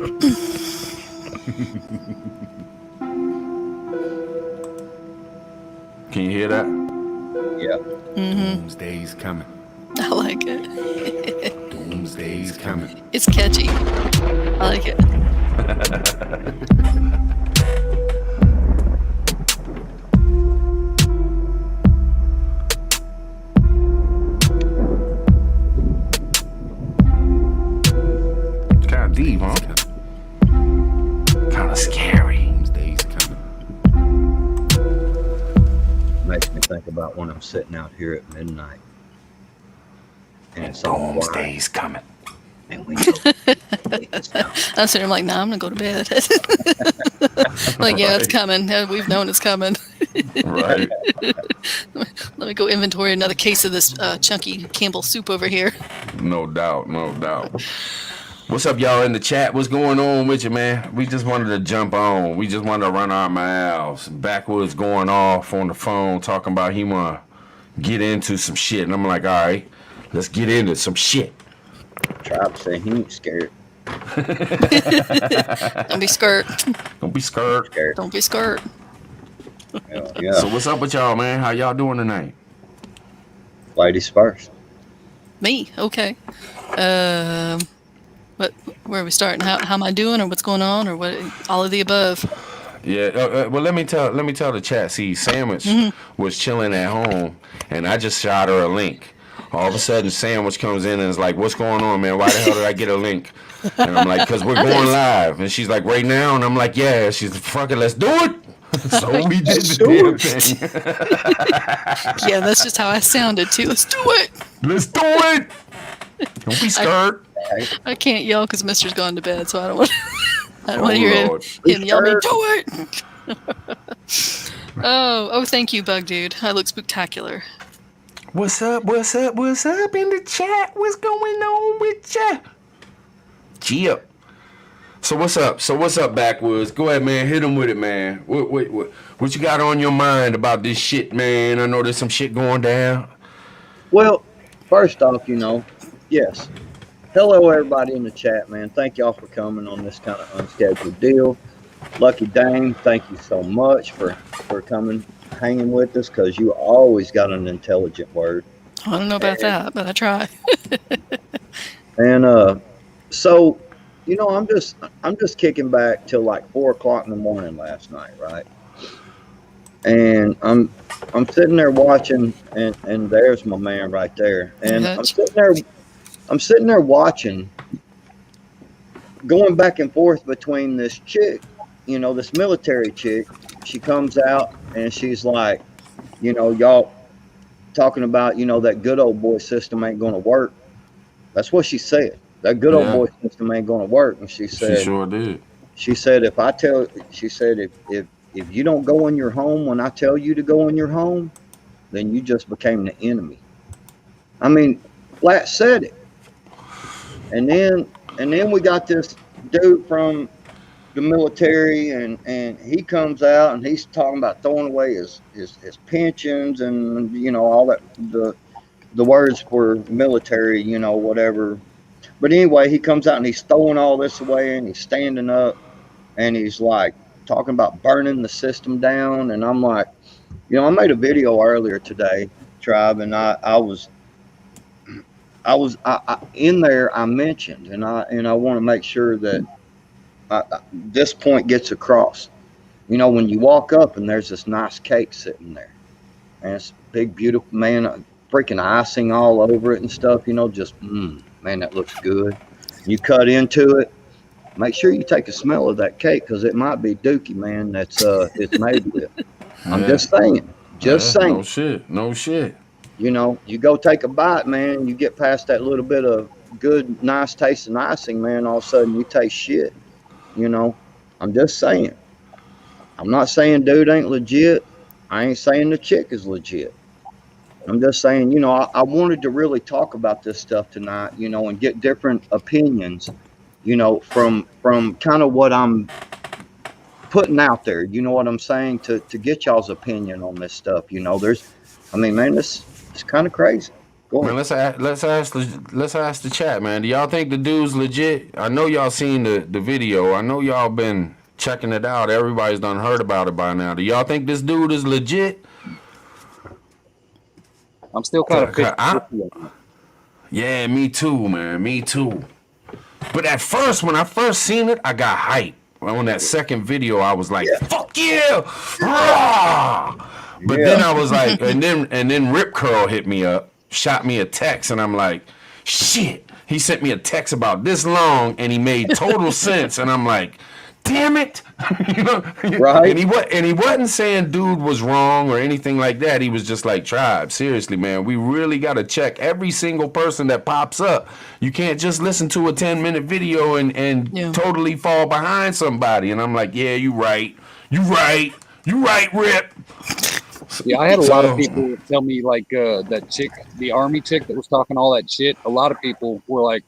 Can you hear that? Yeah. Doomsday's coming. I like it. Doomsday's coming. It's catchy. I like it. Kind of deep, huh? Kind of scary. Doomsday's coming. Makes me think about when I'm sitting out here at midnight. And it's all quiet. Doomsday's coming. And we just, I'm sitting there like, nah, I'm gonna go to bed. Like, yeah, it's coming. Yeah, we've known it's coming. Right. Let me go inventory another case of this chunky Campbell soup over here. No doubt, no doubt. What's up, y'all in the chat? What's going on with you, man? We just wanted to jump on. We just wanted to run our mouths. Backwoods going off on the phone, talking about he want to get into some shit. And I'm like, all right, let's get into some shit. Tribe say he ain't scared. Don't be skirt. Don't be scared. Scared. Don't be skirt. Yeah. So what's up with y'all, man? How y'all doing tonight? Ladies first. Me? Okay. Where are we starting? How am I doing, or what's going on, or what? All of the above. Yeah. Well, let me tell the chat. See, Sandwich was chilling at home, and I just shot her a link. All of a sudden, Sandwich comes in and is like, "What's going on, man? Why the hell did I get a link?" And I'm like, "Cause we're going live." And she's like, "Right now?" And I'm like, "Yeah." She's like, "Fuck it, let's do it." So we did the damn thing. Yeah, that's just how I sounded too. Let's do it. Let's do it. Don't be scared. I can't yell because Mister's gone to bed, so I don't want. I don't want to hear Lord. him yell me. Do it. Oh, thank you, Bug Dude. I look spectacular. What's up? What's up? What's up in the chat? What's going on with ya? Gee. So what's up? Backwoods? Go ahead, man. Hit him with it, man. What you got on your mind about this shit, man? I know there's some shit going down. Well, first off, yes. Hello, everybody in the chat, man. Thank y'all for coming on this kind of unscheduled deal. Lucky Dame, thank you so much for coming, hanging with us, because you always got an intelligent word. I don't know about that, but I try. And so, I'm just kicking back till like 4 o'clock in the morning last night, right? And I'm sitting there watching, and there's my man right there, and I'm sitting there watching, going back and forth between this chick, this military chick. She comes out and she's like, y'all talking about, that good old boy system ain't going to work. That's what she said. That good old boy system ain't going to work. And she said, she sure did. She said, if you don't go in your home when I tell you to go in your home, then you just became the enemy. I mean, flat said it. And then we got this dude from the military, and he comes out and he's talking about throwing away his pensions and all that, the words for military, whatever. But anyway, he comes out and he's throwing all this away, and he's standing up and he's like talking about burning the system down. And I'm like, I made a video earlier today, Tribe, and I was in there. I mentioned, and I want to make sure that this point gets across. When you walk up and there's this nice cake sitting there, and it's big, beautiful, man, freaking icing all over it and stuff. Just man, that looks good. You cut into it. Make sure you take a smell of that cake, because it might be dookie, man. That's it's made with. I'm just saying. Saying. No shit. You go take a bite, man, you get past that little bit of good, nice tasting icing, man, all of a sudden you taste shit. I'm just saying. I'm not saying dude ain't legit. I ain't saying the chick is legit. I'm just saying, I wanted to really talk about this stuff tonight, and get different opinions, from kind of what I'm putting out there. You know what I'm saying? To get y'all's opinion on this stuff. It's kind of crazy. Go Man, ahead. let's ask the chat, man. Do y'all think the dude's legit? I know y'all seen the video. I know y'all been checking it out. Everybody's done heard about it by now. Do y'all think this dude is legit? I'm still kind of 50 I, yeah, me too, man. Me too. But at first, when I first seen it, I got hyped. On that second video, I was like, Yeah. "Fuck yeah!" Rah! But then Yeah. I was like, and then Rip Curl hit me up, shot me a text, and I'm like, "Shit!" He sent me a text about this long, and he made total sense, and I'm like, "Damn it!" You know? Right. And he wasn't saying dude was wrong or anything like that. He was just like, "Tribe, seriously, man, we really got to check every single person that pops up. You can't just listen to a 10-minute video and Yeah. totally fall behind somebody." And I'm like, "Yeah, you right, Rip." Yeah, I had a lot of So people tell me like that chick, the army chick that was talking all that shit. A lot of people were like,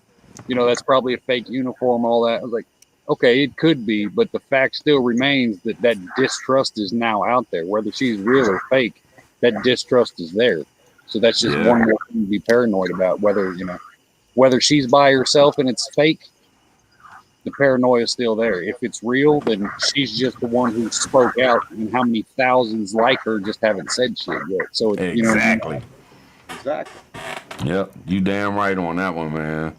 that's probably a fake uniform, all that. I was like, okay, it could be, but the fact still remains that distrust is now out there. Whether she's real or fake, that distrust is there. So that's just Yeah. one more thing to be paranoid about. Whether she's by herself and it's fake, the paranoia is still there. If it's real, then she's just the one who spoke out, and how many thousands like her just haven't said shit yet. So exactly. Exactly. Yep, you damn right on that one, man.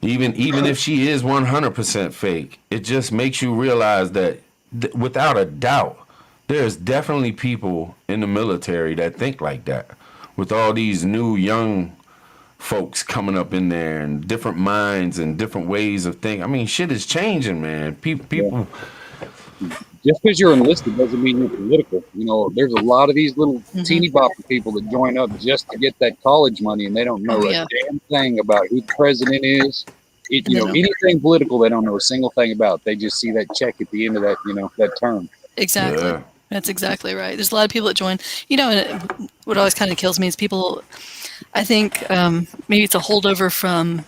Even if she is 100% fake, it just makes you realize that without a doubt, there's definitely people in the military that think like that. With all these new young folks coming up in there and different minds and different ways of thinking. I mean, shit is changing, man. People. Just because you're enlisted doesn't mean you're political. There's a lot of these little teeny bopper people that join up just to get that college money, and they don't know a damn thing about who the president is. Anything political, they don't know a single thing about. They just see that check at the end of that, that term. Exactly. Yeah. That's exactly right. There's a lot of people that join. And what always kind of kills me is people. I think maybe it's a holdover from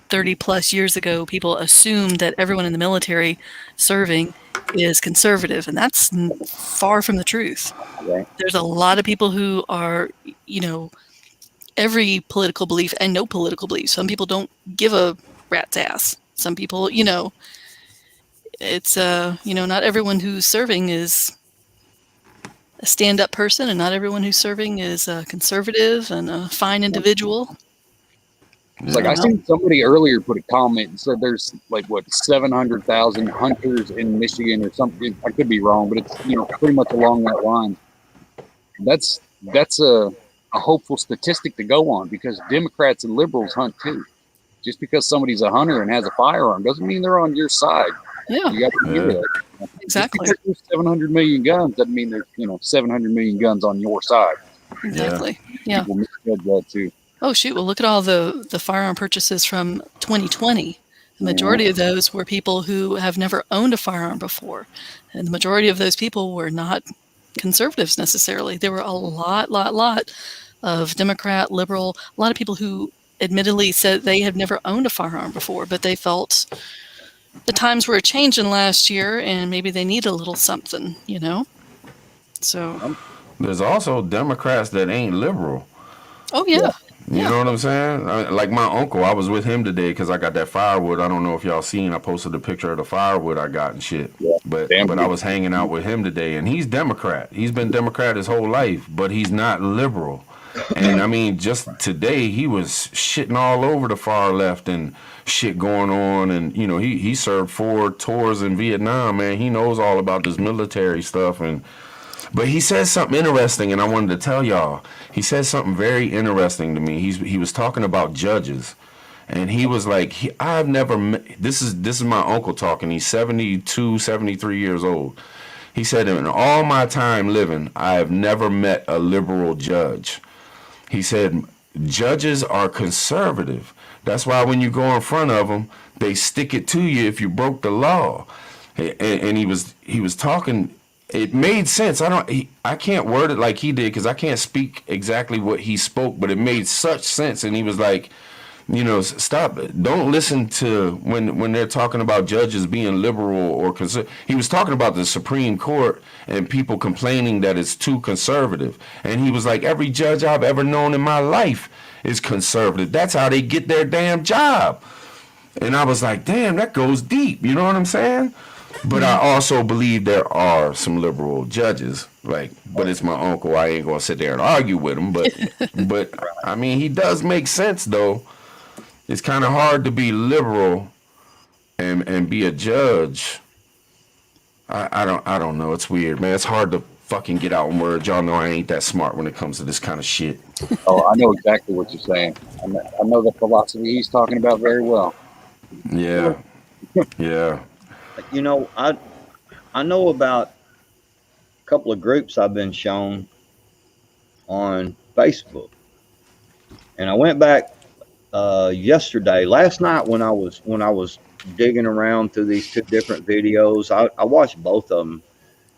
30 plus years ago. People assume that everyone in the military serving is conservative, and that's far from the truth. Right. There's a lot of people who are, every political belief and no political belief. Some people don't give a rat's ass. Some people, it's not everyone who's serving is a stand-up person, and not everyone who's serving is a conservative and a fine individual. It's like I seen somebody earlier put a comment and said there's 700,000 hunters in Michigan or something. I could be wrong, but it's pretty much along that line. That's a hopeful statistic to go on, because Democrats and liberals hunt too. Just because somebody's a hunter and has a firearm doesn't mean they're on your side. Yeah, you got to remember that. Exactly. Just because there's 700 million guns doesn't mean there's 700 million guns on your side. Exactly. Yeah. People misjudge that too. Oh shoot! Well, look at all the firearm purchases from 2020. The majority of those were people who have never owned a firearm before, and the majority of those people were not conservatives necessarily. There were a lot of Democrat, liberal, a lot of people who admittedly said they had never owned a firearm before, but they felt the times were changing last year, and maybe they need a little something, So There's also Democrats that ain't liberal. Oh yeah. You know what I'm saying? Like my uncle, I was with him today because I got that firewood. I don't know if y'all seen. I posted a picture of the firewood I got and shit. Yeah. But I was hanging out with him today, and he's Democrat. He's been Democrat his whole life, but he's not liberal. And I mean, just today he was shitting all over the far left and shit going on. And he served 4 tours in Vietnam. Man, he knows all about this military stuff. But he said something interesting, and I wanted to tell y'all. He said something very interesting to me. He was talking about judges, and he was like, I've never met, this is my uncle talking. He's 72, 73 years old. He said, in all my time living, I have never met a liberal judge. He said, judges are conservative. That's why when you go in front of them, they stick it to you if you broke the law. And he was talking. It made sense. I can't word it like he did because I can't speak exactly what he spoke, but it made such sense. And he was like, stop. Don't listen to when they're talking about judges being liberal or conservative. He was talking about the Supreme Court and people complaining that it's too conservative. And he was like, every judge I've ever known in my life is conservative. That's how they get their damn job. And I was like, damn, that goes deep. You know what I'm saying? But I also believe there are some liberal judges. But it's my uncle. I ain't gonna sit there and argue with him. But I mean, he does make sense though. It's kind of hard to be liberal and be a judge. I don't know. It's weird, man. It's hard to fucking get out in words. Y'all know I ain't that smart when it comes to this kind of shit. Oh, I know exactly what you're saying. I know the philosophy he's talking about very well. Yeah, yeah. I know about a couple of groups I've been shown on Facebook, and I went back last night when I was digging around through these two different videos. I watched both of them,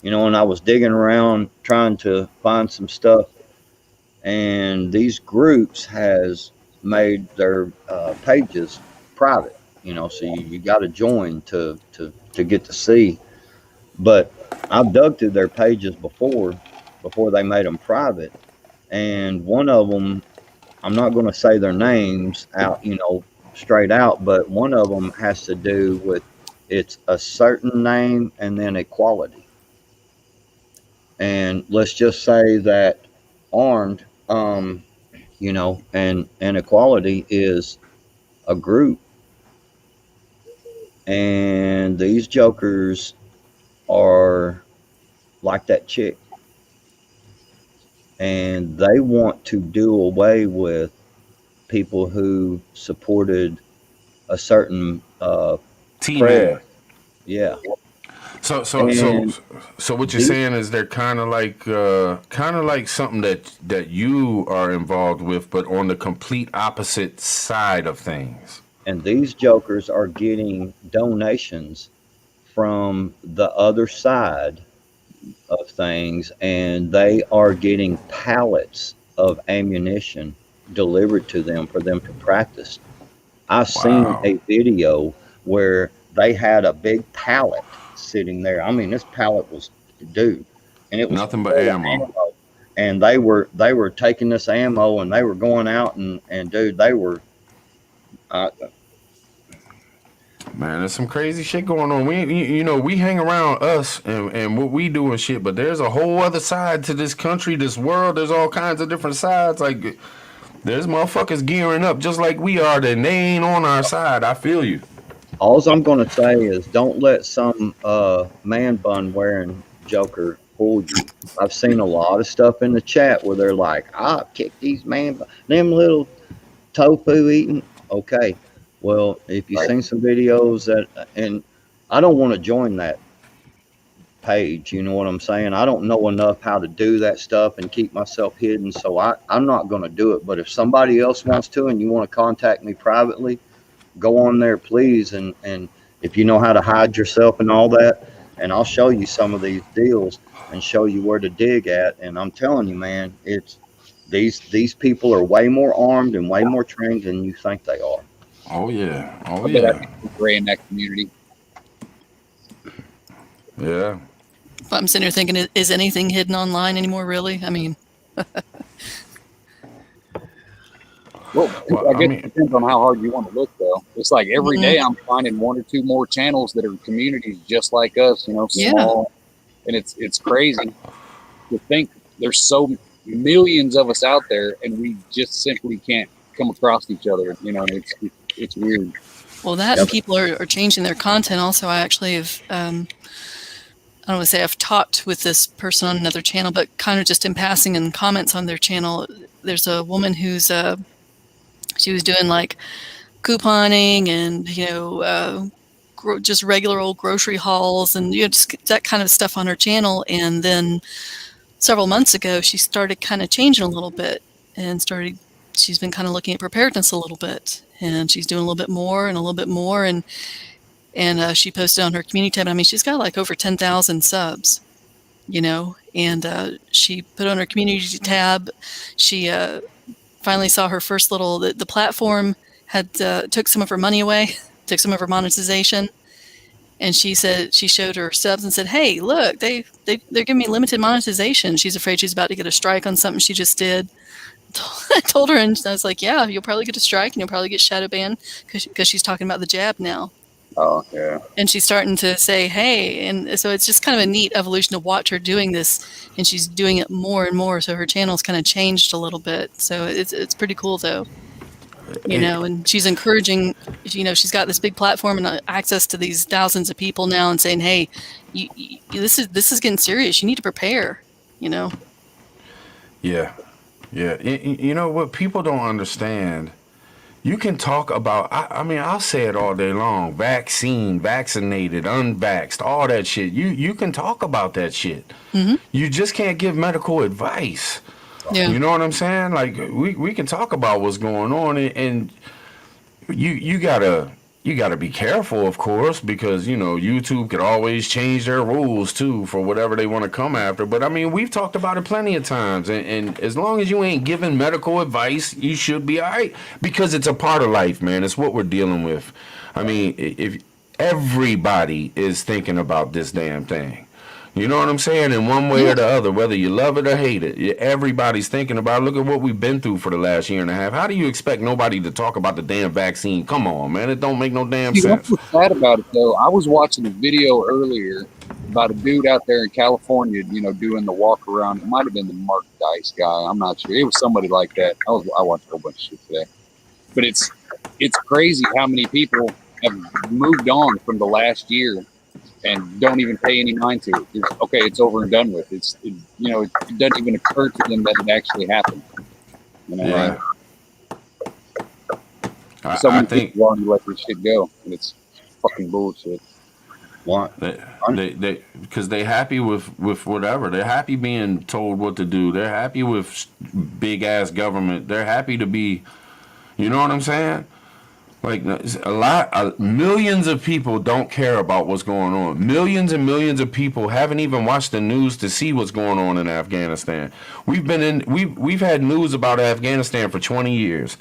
and I was digging around trying to find some stuff, and these groups has made their pages private, so you got to join to get to see. But I've dug through their pages before they made them private, and one of them, I'm not going to say their names out, straight out, but one of them has to do with it's a certain name and then equality. And let's just say that armed, and equality is a group, and these jokers are like that chick, and they want to do away with people who supported a certain T-Man. Yeah. So what you're saying is they're kind of like something that you are involved with, but on the complete opposite side of things. And these jokers are getting donations from the other side of things, and they are getting pallets of ammunition delivered to them for them to practice. I've seen a video where they had a big pallet sitting there. I mean, this pallet was, dude, and it was nothing but ammo. And they were taking this ammo and they were going out and dude, they were. Man, there's some crazy shit going on. We hang around us and what we do and shit, but there's a whole other side to this country, this world. There's all kinds of different sides. Like, there's motherfuckers gearing up just like we are, that they ain't on our side. I feel you. All I'm going to say is don't let some man bun wearing joker fool you. I've seen a lot of stuff in the chat where they're like, I'll kick these them little tofu eating. Okay. Well, if you've seen some videos and I don't want to join that page, you know what I'm saying? I don't know enough how to do that stuff and keep myself hidden, so I'm not going to do it. But if somebody else wants to and you want to contact me privately, go on there, please. And if you know how to hide yourself and all that, and I'll show you some of these deals and show you where to dig at. And I'm telling you, man, it's these people are way more armed and way more trained than you think they are. Oh yeah. Oh I bet I gray in that community. Yeah. I'm sitting here thinking, is anything hidden online anymore, really? I mean... Well, I guess it depends on how hard you want to look, though. It's like every day I'm finding one or two more channels that are communities just like us, small. Yeah. And it's crazy to think there's so millions of us out there and we just simply can't come across each other. It's weird. Well, that and people are changing their content. Also, I actually have, I don't want to say I've talked with this person on another channel, but kind of just in passing in comments on their channel, there's a woman who's, she was doing like couponing and, just regular old grocery hauls and just that kind of stuff on her channel. And then several months ago, she started kind of changing a little bit and she's been kind of looking at preparedness a little bit, and she's doing a little bit more and a little bit more. And she posted on her community tab. I mean, she's got like over 10,000 subs, and she put on her community tab. She finally saw her first the platform had took some of her money away, took some of her monetization, and she showed her subs and said, "Hey, look, they're giving me limited monetization." She's afraid she's about to get a strike on something she just did. I told her, and I was like, "Yeah, you'll probably get a strike, and you'll probably get shadow banned because she's talking about the jab now." Oh yeah. And she's starting to say, "Hey," and so it's just kind of a neat evolution to watch her doing this, and she's doing it more and more. So her channel's kind of changed a little bit. So it's pretty cool though, and she's encouraging. She's got this big platform and access to these thousands of people now, and saying, "Hey, this is getting serious. You need to prepare." Yeah. You know what people don't understand? You can talk about, I mean, I'll say it all day long. Vaccine, vaccinated, unvaxxed, all that shit. You can talk about that shit. Mm-hmm. You just can't give medical advice. Yeah. You know what I'm saying? Like, we can talk about what's going on, and you gotta be careful, of course, because YouTube could always change their rules too for whatever they want to come after. But I mean, we've talked about it plenty of times, and as long as you ain't giving medical advice, you should be all right, because it's a part of life, man. It's what we're dealing with. I mean, if everybody is thinking about this damn thing. You know what I'm saying? In one way or the other, whether you love it or hate it, everybody's thinking about it. Look at what we've been through for the last year and a half. How do you expect nobody to talk about the damn vaccine? Come on, man. It don't make no damn sense. What's sad about it, though? I was watching a video earlier about a dude out there in California, doing the walk around. It might have been the Mark Dice guy. I'm not sure. It was somebody like that. I watched a whole bunch of shit today. But it's crazy how many people have moved on from the last year and don't even pay any mind to it. It's over and done with. It doesn't even occur to them that it actually happened. Yeah. I think want to let this shit go, and it's fucking bullshit. What? They because they happy with whatever. They're happy being told what to do. They're happy with big ass government. They're happy to be. You know what I'm saying? Like millions of people don't care about what's going on. Millions and millions of people haven't even watched the news to see what's going on in Afghanistan. We've had news about Afghanistan for 20 years.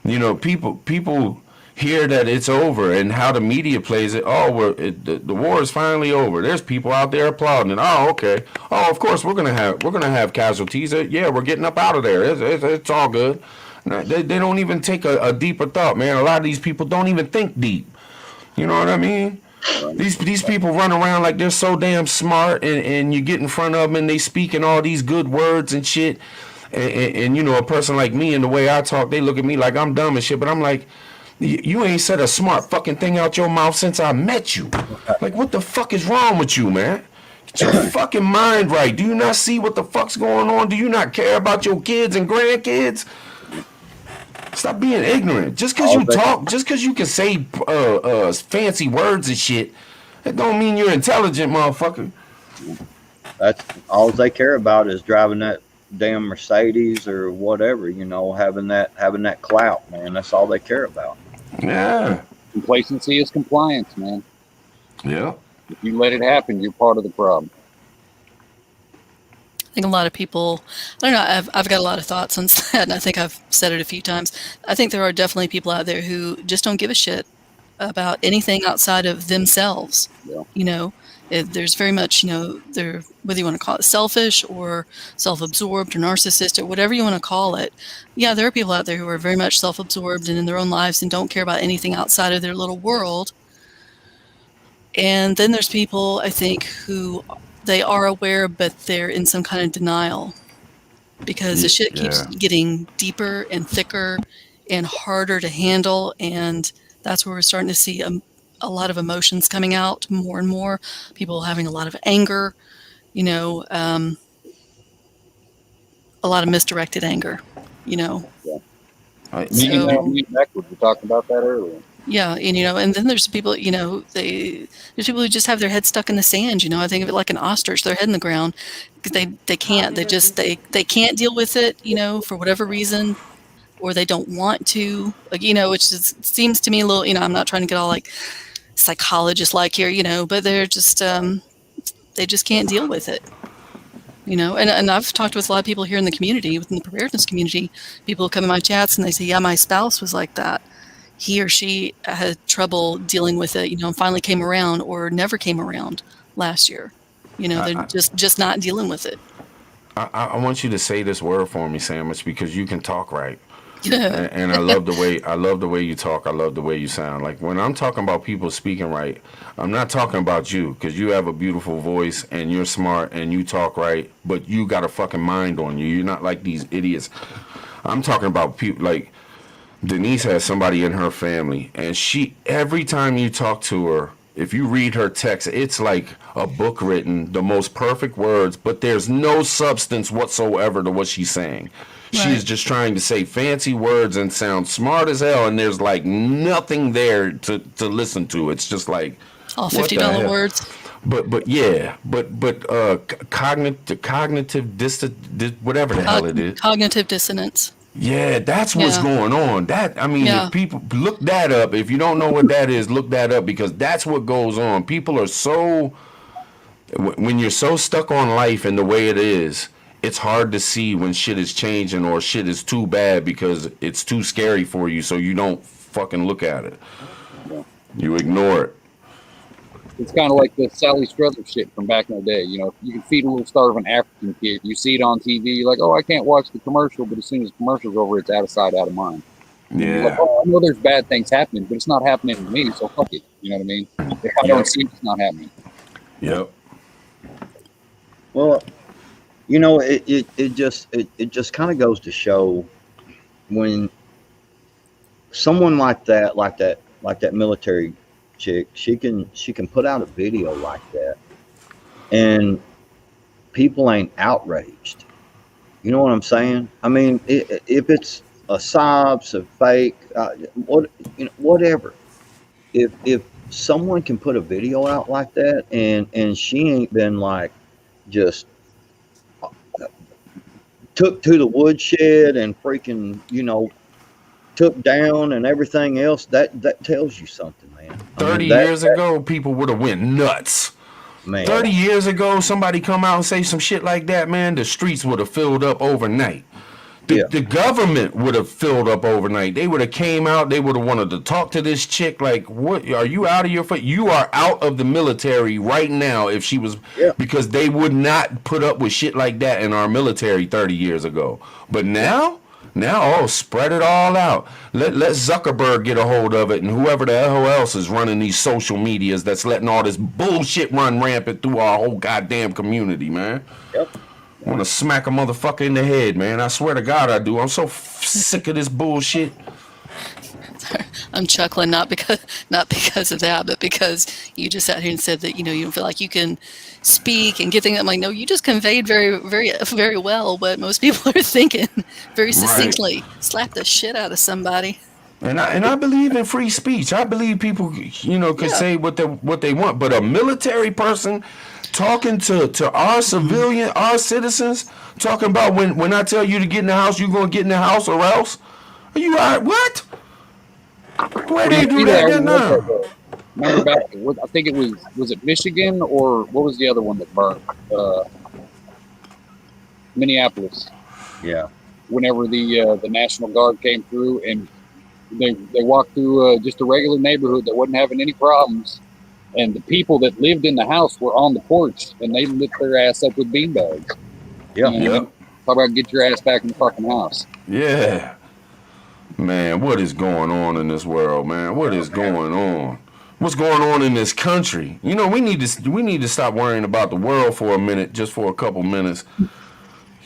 People hear that it's over and how the media plays it. Oh, the war is finally over. There's people out there applauding it. Oh, okay. Oh, of course we're gonna have casualties. Yeah, we're getting up out of there. It's all good. They don't even take a deeper thought, man. A lot of these people don't even think deep. You know what I mean? These people run around like they're so damn smart, and you get in front of them and they speaking all these good words and shit. And a person like me, and the way I talk, they look at me like I'm dumb and shit. But I'm like, you ain't said a smart fucking thing out your mouth since I met you. Like, what the fuck is wrong with you, man? Get your fucking mind right. Do you not see what the fuck's going on? Do you not care about your kids and grandkids? Stop being ignorant. Just because you talk, just because you can say fancy words and shit, that don't mean you're intelligent, motherfucker. That's all they care about is driving that damn Mercedes or whatever, having that clout, man. That's all they care about. Yeah. Complacency is compliance, man. Yeah. If you let it happen, you're part of the problem. I think a lot of people, I don't know, I've got a lot of thoughts on that, and I think I've said it a few times. I think there are definitely people out there who just don't give a shit about anything outside of themselves. Yeah. There's very much, they're, whether you want to call it selfish or self-absorbed or narcissist or whatever you want to call it. Yeah, there are people out there who are very much self-absorbed and in their own lives and don't care about anything outside of their little world. And then there's people, I think, who they are aware, but they're in some kind of denial because the shit keeps getting deeper and thicker and harder to handle. And that's where we're starting to see a lot of emotions coming out more and more. People having a lot of anger, a lot of misdirected anger, Yeah. So, we talked about that earlier. yeah, and then there's people, there's people who just have their head stuck in the sand. I think of it like an ostrich, their head in the ground, because they can't, they can't deal with it, for whatever reason, or they don't want to, which seems to me a little, I'm not trying to get all like psychologist-like here, but they're just, they just can't deal with it. And I've talked with a lot of people here in the community, within the preparedness community. People come in my chats and they say, yeah, my spouse was like that. he or she had trouble dealing with it, and finally came around or never came around last year. They're just not dealing with it. I want you to say this word for me, Sandwich, because you can talk right. Yeah. And I love the way you talk. I love the way you sound. Like when I'm talking about people speaking right, I'm not talking about you because you have a beautiful voice and you're smart and you talk right, but you got a fucking mind on you. You're not like these idiots. I'm talking about people like Denise has somebody in her family, and she every time you talk to her, if you read her text, it's like a book written, the most perfect words, but there's no substance whatsoever to what she's saying. She's Right. just trying to say fancy words and sound smart as hell, and there's like nothing there to listen to. It's just like All what the $50 hell? words. Cognitive whatever the hell it is. Cognitive dissonance. Yeah, that's what's Yeah. going on. That I mean, Yeah. if people look that up, if you don't know what that is, look that up because that's what goes on. People are so when you're so stuck on life and the way it is, it's hard to see when shit is changing or shit is too bad because it's too scary for you, so you don't fucking look at it. Yeah. You ignore it. It's kind of like the Sally Struthers shit from back in the day. You can feed a little starving African kid. You see it on TV, you're like, oh, I can't watch the commercial, but as soon as the commercial's over, it's out of sight, out of mind. You're like, Yeah. oh, I know there's bad things happening, but it's not happening to me, so fuck it. You know what I mean? If I don't see it, it's not happening. Yep. Well, it just kind of goes to show when someone like that military chick, she can put out a video like that, and people ain't outraged. You know what I'm saying? I mean, if it's a sobs, a fake, whatever. If someone can put a video out like that, and she ain't been like just took to the woodshed and freaking took down and everything else, that tells you something, man. 30 years ago, people would have went nuts. Man, 30 years ago, somebody come out and say some shit like that, man, the streets would have filled up overnight. The government would have filled up overnight. They would have came out. They would have wanted to talk to this chick. Like, what? Are you out of your foot? You are out of the military right now. If she was, because they would not put up with shit like that in our military 30 years ago. But now, spread it all out. Let Zuckerberg get a hold of it, and whoever the hell else is running these social medias that's letting all this bullshit run rampant through our whole goddamn community, man. Yep. I want to smack a motherfucker in the head, man. I swear to God I do. I'm so sick of this bullshit. I'm chuckling not because of that, but because you just sat here and said that you don't feel like you can speak and get things. I'm like, no, you just conveyed very, very, very well what most people are thinking, very succinctly. Right. Slap the shit out of somebody. And I believe in free speech. I believe people, can say what they want. But a military person talking to our civilian, our citizens, talking about when I tell you to get in the house, you're gonna get in the house or else. Are you all right? What? Where they do that now? Remember back? I think it was it Michigan or what was the other one that burned? Minneapolis. Yeah. Whenever the National Guard came through and they walked through just a regular neighborhood that wasn't having any problems. And the people that lived in the house were on the porch, and they lit their ass up with beanbags. Yeah. Talk about get your ass back in the fucking house. Yeah. Man, what is going on in this world, man? What is going on? What's going on in this country? We need to stop worrying about the world for a minute, just for a couple minutes.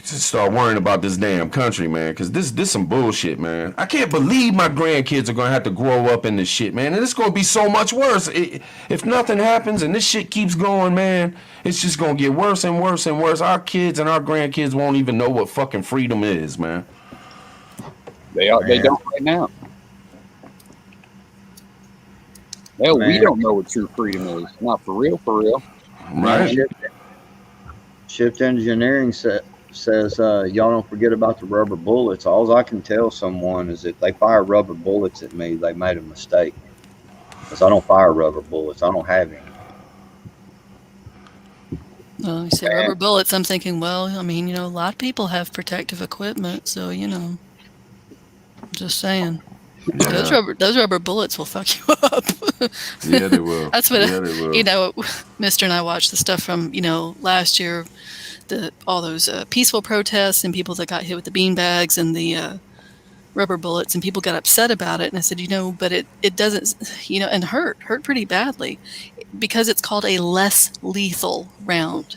Just start worrying about this damn country, man, because this some bullshit, man. I can't believe my grandkids are going to have to grow up in this shit, man, and it's going to be so much worse. If nothing happens and this shit keeps going, man, it's just going to get worse and worse and worse. Our kids and our grandkids won't even know what fucking freedom is, man. They don't right now. Hell, we don't know what true freedom is. Not for real. Right. Shift Engineering says, y'all don't forget about the rubber bullets. All I can tell someone is if they fire rubber bullets at me, they made a mistake. Because I don't fire rubber bullets. I don't have any. Well, you say rubber bullets. I'm thinking, well, I mean, a lot of people have protective equipment. So, just saying. Yeah, Those rubber bullets will fuck you up. yeah, they will. That's what Yeah, they will. you know. Mister and I watched the stuff from last year, all those peaceful protests and people that got hit with the bean bags and the rubber bullets, and people got upset about it. And I said, but it doesn't, and hurt pretty badly, because it's called a less lethal round.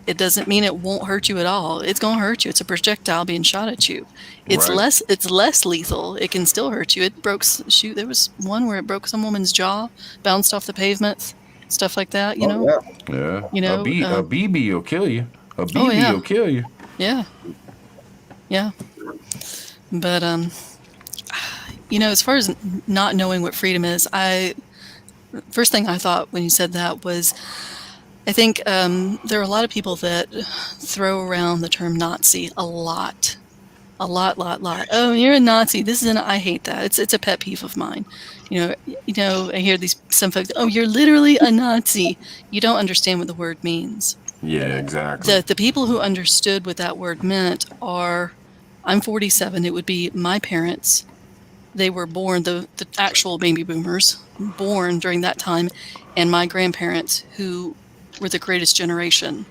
It doesn't mean it won't hurt you at all. It's going to hurt you. It's a projectile being shot at you. It's Right. less lethal. It can still hurt you. It broke, there was one where it broke some woman's jaw, bounced off the pavement, stuff like that, Oh yeah. Yeah. You know, A BB will kill you. A BB oh, yeah. will kill you. Yeah. Yeah. But, as far as not knowing what freedom is, first thing I thought when you said that was, I think there are a lot of people that throw around the term Nazi a lot. A lot. Oh, you're a Nazi. I hate that. It's a pet peeve of mine. I hear some folks, oh, you're literally a Nazi. You don't understand what the word means. Yeah, exactly. The people who understood what that word meant are, I'm 47, it would be my parents. They were born, the actual baby boomers, born during that time, and my grandparents, who were the greatest generation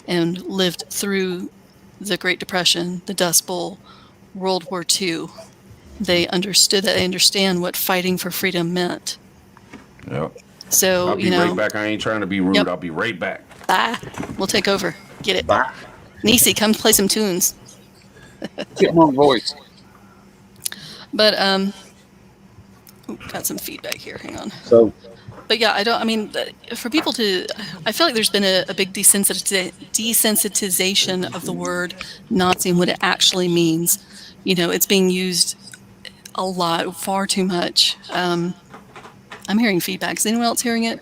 and lived through the Great Depression, the Dust Bowl, World War II. They understood that. They understand what fighting for freedom meant. Yep. So, I'll be right back. I ain't trying to be rude. Yep. I'll be right back. Bye. We'll take over. Get it. Bye. Nisi, come play some tunes. Chipmunk voice. But, got some feedback here. Hang on. So But yeah, for people I feel like there's been a big desensitization of the word Nazi and what it actually means. It's being used a lot, far too much. I'm hearing feedback. Is anyone else hearing it?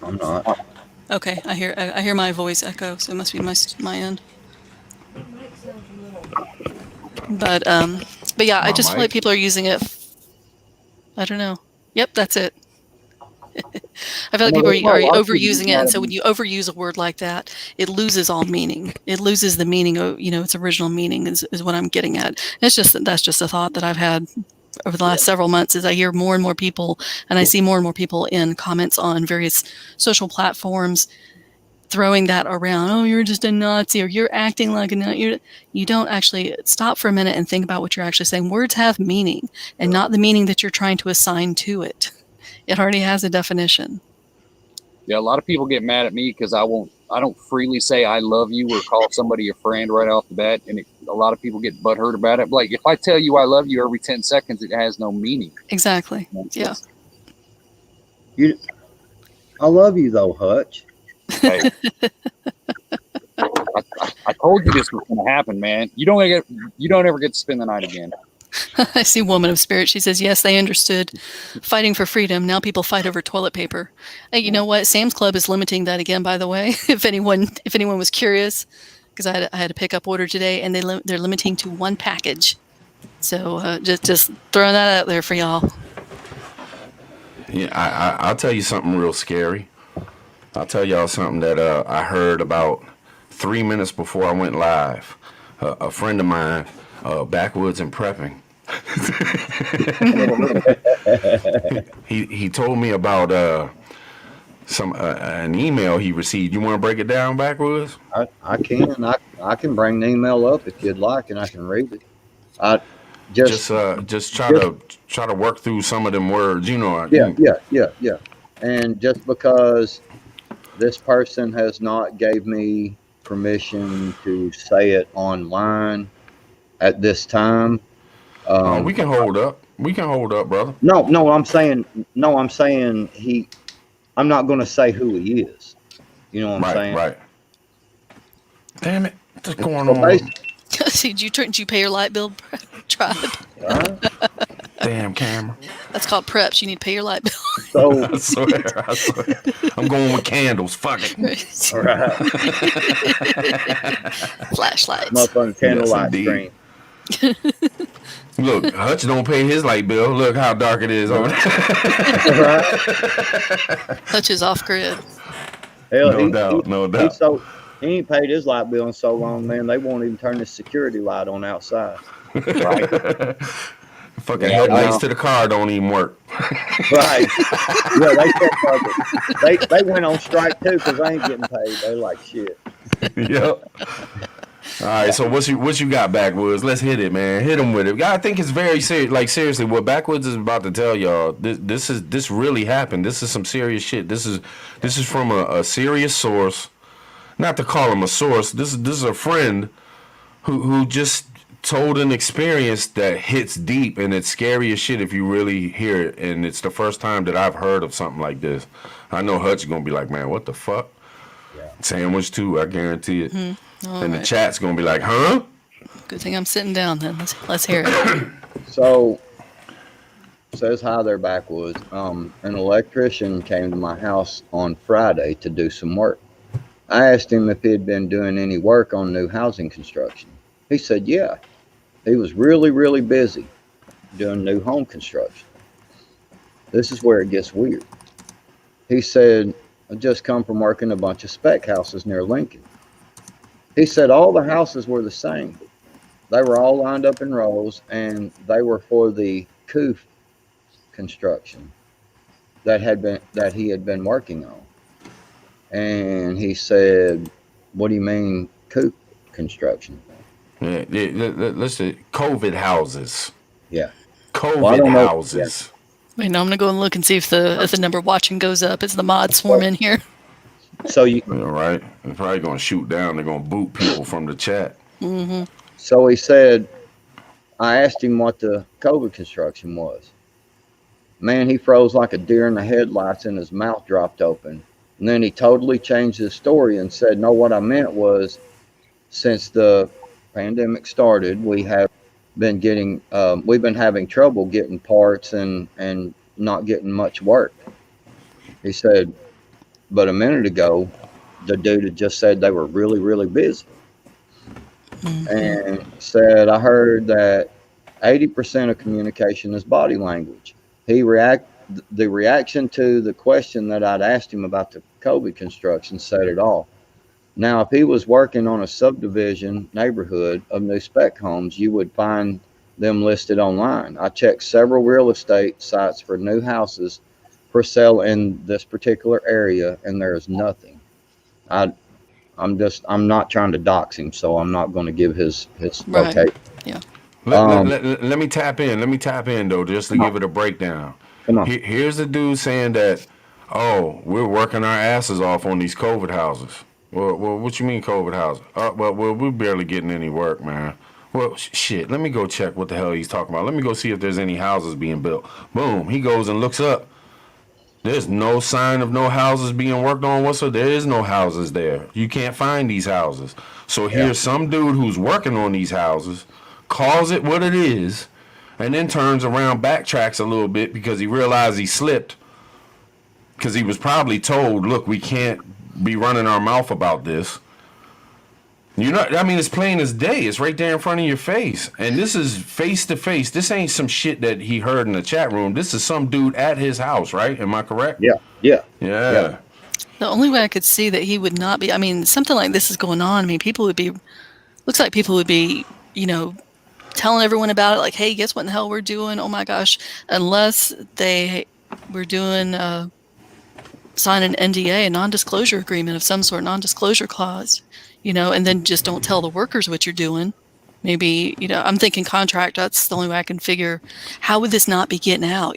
I'm not. Okay, I hear my voice echo, so it must be my end. But yeah, I just feel like people are using it. I don't know. Yep, that's it. I feel like people are overusing it, and so when you overuse a word like that, it loses all meaning. It loses the meaning of, its original meaning is what I'm getting at. And that's just a thought that I've had over the last several months, as I hear more and more people, and I see more and more people in comments on various social platforms throwing that around. Oh, you're just a Nazi, or you're acting like a Nazi. You don't actually stop for a minute and think about what you're actually saying. Words have meaning, and not the meaning that you're trying to assign to it. It already has a definition. Yeah, a lot of people get mad at me because I don't freely say I love you or call somebody a friend right off the bat, and a lot of people get butthurt about it. Like, if I tell you I love you every 10 seconds, it has no meaning. Exactly. Yeah. I love you though, Hutch. Hey. I told you this was going to happen, man. You don't ever get to spend the night again. I see Woman of Spirit. She says, yes, they understood fighting for freedom. Now people fight over toilet paper. Hey, you know what? Sam's Club is limiting that again, by the way. If anyone was curious, because I had a pickup order today, and they're limiting to one package. So just throwing that out there for y'all. Yeah, I'll tell you something real scary. I'll tell y'all something that I heard about 3 minutes before I went live. A friend of mine, backwoods and prepping. he told me about an email he received. You want to break it down, backwoods? I can bring the email up if you'd like, and I can read it. I just try to work through some of them words. Yeah. And just because this person has not gave me permission to say it online at this time. We can hold up. We can hold up, brother. No, I'm saying I'm not going to say who he is. You know what I'm saying? Right. Damn it. What's going on? Did you pay your light bill, Tribe? Damn camera. That's called preps. You need to pay your light bill. So I swear. I'm going with candles. Fuck it. all right. Flashlights. Motherfucking candlelight indeed. screen. Look, Hutch don't pay his light bill. Look how dark it is over there. Right? Hutch is off grid. Hell, No doubt. He ain't paid his light bill in so long, man. They won't even turn the security light on outside. Right. Fucking Yeah, I headlights know. to the car don't even work. Right. Yeah, they said fuck it. They went on strike too because they ain't getting paid. They're like shit. Yep. All right, so what you got, Backwoods? Let's hit it, man. Hit him with it. I think it's very serious. Like seriously, what Backwoods is about to tell y'all, this really happened. This is some serious shit. This is from a serious source. Not to call him a source. This is a friend who just told an experience that hits deep, and it's scary as shit if you really hear it. And it's the first time that I've heard of something like this. I know Hutch is gonna be like, man, what the fuck? Yeah. Sandwich too, I guarantee it. All And the right. chat's gonna be like, huh? Good thing I'm sitting down then. Let's hear it. So says hi there, Backwoods. An electrician came to my house on Friday to do some work. I asked him if he'd been doing any work on new housing construction. He said, yeah. He was really, really busy doing new home construction. This is where it gets weird. He said, I just come from working a bunch of spec houses near Lincoln. He said all the houses were the same. They were all lined up in rows, and they were for the COOF construction that he had been working on. And he said, what do you mean COOF construction? Yeah, let's say COVID houses. Yeah. COVID Well, I don't know. houses. Wait, now I'm gonna go and look and see if the number watching goes up. Is the mod swarm in here? So you All right. They're probably gonna shoot down. They're gonna boot people from the chat. So he said, I asked him what the COVID construction was. Man, he froze like a deer in the headlights and his mouth dropped open. And then he totally changed his story and said, no, what I meant was since the pandemic started, we've been having trouble getting parts and not getting much work. He said, but a minute ago, the dude had just said they were really, really busy. And said, I heard that 80% of communication is body language. The reaction to the question that I'd asked him about the COVID construction said it all. Now, if he was working on a subdivision neighborhood of new spec homes, you would find them listed online. I checked several real estate sites for new houses for sale in this particular area, and there is nothing. I'm not trying to dox him, so I'm not going to give his Right. location. Yeah. Let me tap in. Let me tap in though, just to give it a breakdown. Come on. Here's the dude saying that, oh, we're working our asses off on these COVID houses. Well, what you mean COVID houses? Well, we're barely getting any work, man. Well, shit, let me go check what the hell he's talking about. Let me go see if there's any houses being built. Boom, he goes and looks up. There's no sign of no houses being worked on whatsoever. There is no houses there. You can't find these houses. So here's some dude who's working on these houses, calls it what it is, and then turns around, backtracks a little bit because he realized he slipped. Because he was probably told, look, we can't be running our mouth about this. It's plain as day. It's right there in front of your face. And this is face to face. This ain't some shit that he heard in the chat room. This is some dude at his house, right? Am I correct? Yeah. Yeah. The only way I could see that he would not be, something like this is going on. Looks like people would be, telling everyone about it. Like, hey, guess what in the hell we're doing? Oh my gosh. Unless they were doing, sign an NDA, a non-disclosure agreement of some sort, non-disclosure clause, and then just don't tell the workers what you're doing. Maybe, I'm thinking contract. That's the only way I can figure. How would this not be getting out?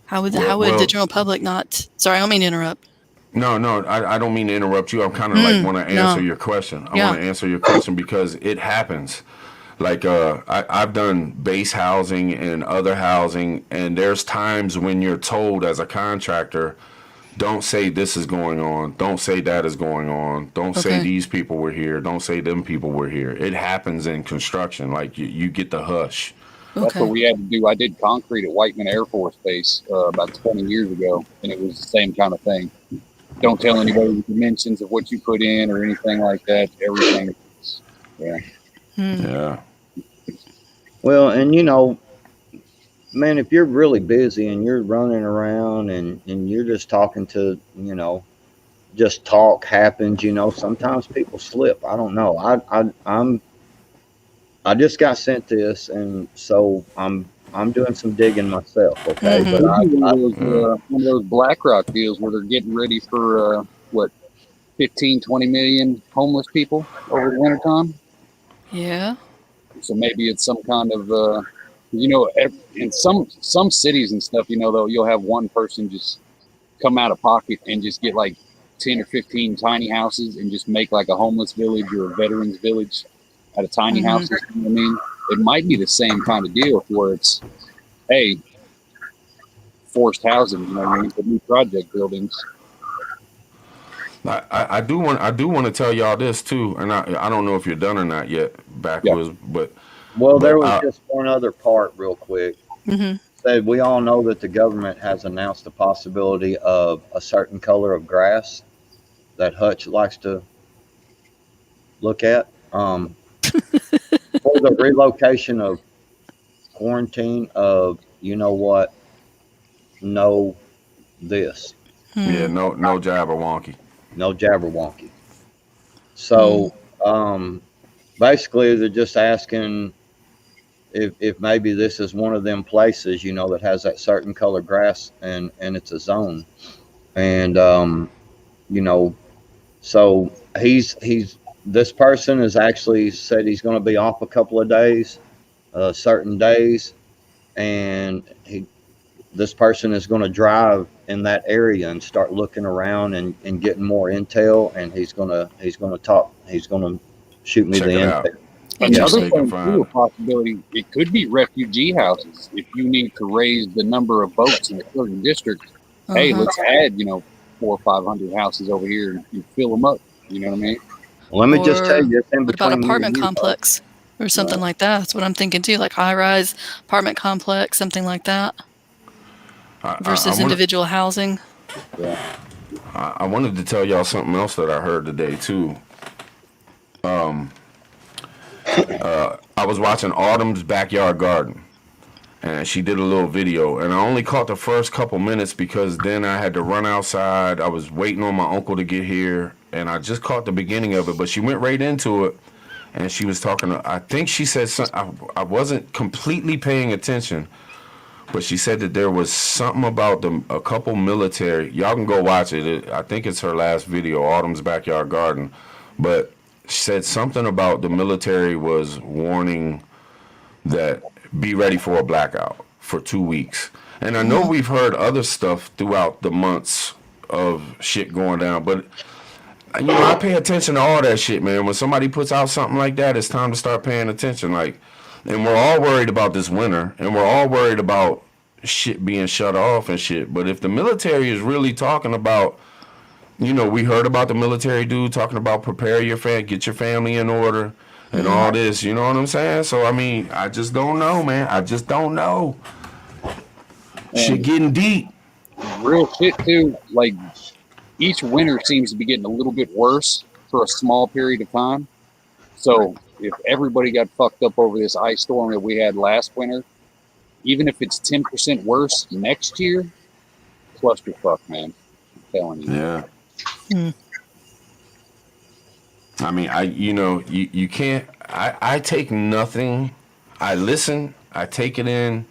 How would the general public not? Sorry, I don't mean to interrupt. No, I don't mean to interrupt you. I'm kind of want to answer your question. I want to answer your question because it happens. Like I've done base housing and other housing, and there's times when you're told as a contractor, don't say this is going on. Don't say that is going on. Don't say these people were here. Don't say them people were here. It happens in construction. Like you get the hush. That's what we had to do. I did concrete at Whiteman Air Force Base about 20 years ago, and it was the same kind of thing. Don't tell anybody the dimensions of what you put in or anything like that. Everything. Yeah. Well, and man, if you're really busy and you're running around and you're just talking to, just talk happens, sometimes people slip. I don't know. I just got sent this, and so I'm I'm doing some digging myself, okay? Mhm. But Could be Yeah. one of those BlackRock deals where they're getting ready for what 15, 20 million homeless people over the wintertime. Yeah. So maybe it's some kind of in some cities and stuff, though you'll have one person just come out of pocket and just get like 10 or 15 tiny houses and just make like a homeless village or a veterans village out of tiny Mhm. houses. You know what I mean? It might be the same kind of deal where it's, hey, forced housing, you know what I mean, for new project buildings. I do want to tell y'all this too, and I don't know if you're done or not yet, Yeah. Backwoods, well, there but was just one other part, real quick. Mhm. Said we all know that the government has announced the possibility of a certain color of grass that Hutch likes to look at for the relocation of quarantine of you know what, no this, yeah, Hmm. no Jabberwocky. no Jabberwocky. Hmm. So basically, they're just asking if maybe this is one of them places, that has that certain color grass and it's a zone. And you know, so he's this person has actually said he's going to be off a couple of days, certain days, and this person is going to drive in that area and start looking around and getting more intel, and he's going to shoot me the Check it out. intel. See Yes, what Another sir. they can thing too, a find. possibility, it could be refugee houses. If you need to raise the number of votes in a certain district, hey, Uh-huh. let's add, 400 or 500 houses over here and fill them up. You know what I mean? Let me just tell Or you, it's in what about between me and apartment you, bud. complex or something Right. like that? That's what I'm thinking too, like high rise apartment complex, something like that, I versus want individual housing. Yeah. I wanted to tell y'all something else that I heard today too. I was watching Autumn's Backyard Garden, and she did a little video, and I only caught the first couple minutes because then I had to run outside. I was waiting on my uncle to get here, and I just caught the beginning of it, but she went right into it, and she was talking I think she said I wasn't completely paying attention, but she said that there was something about a couple military. Y'all can go watch it. I think it's her last video, Autumn's Backyard Garden, but she said something about the military was warning that be ready for a blackout for 2 weeks. And I know Mm. we've heard other stuff throughout the months of shit going down, but I pay attention to all that shit, man. When somebody puts out something like that, it's time to start paying attention. And we're all worried about this winter, and we're all worried about shit being shut off and shit. But if the military is really talking about, we heard about the military dude talking about prepare get your family in order and Mm. all this, you know what I'm saying? So I mean, I just don't know, man. I just don't know. Shit And getting deep. real shit too, like each winter seems to be getting a little bit worse for a small period of time. So if everybody got fucked up over this ice storm that we had last winter, even if it's 10% worse next year, clusterfuck, man. I'm telling you. Yeah. Mm. I mean, you can't. I take nothing. I listen. I take it in,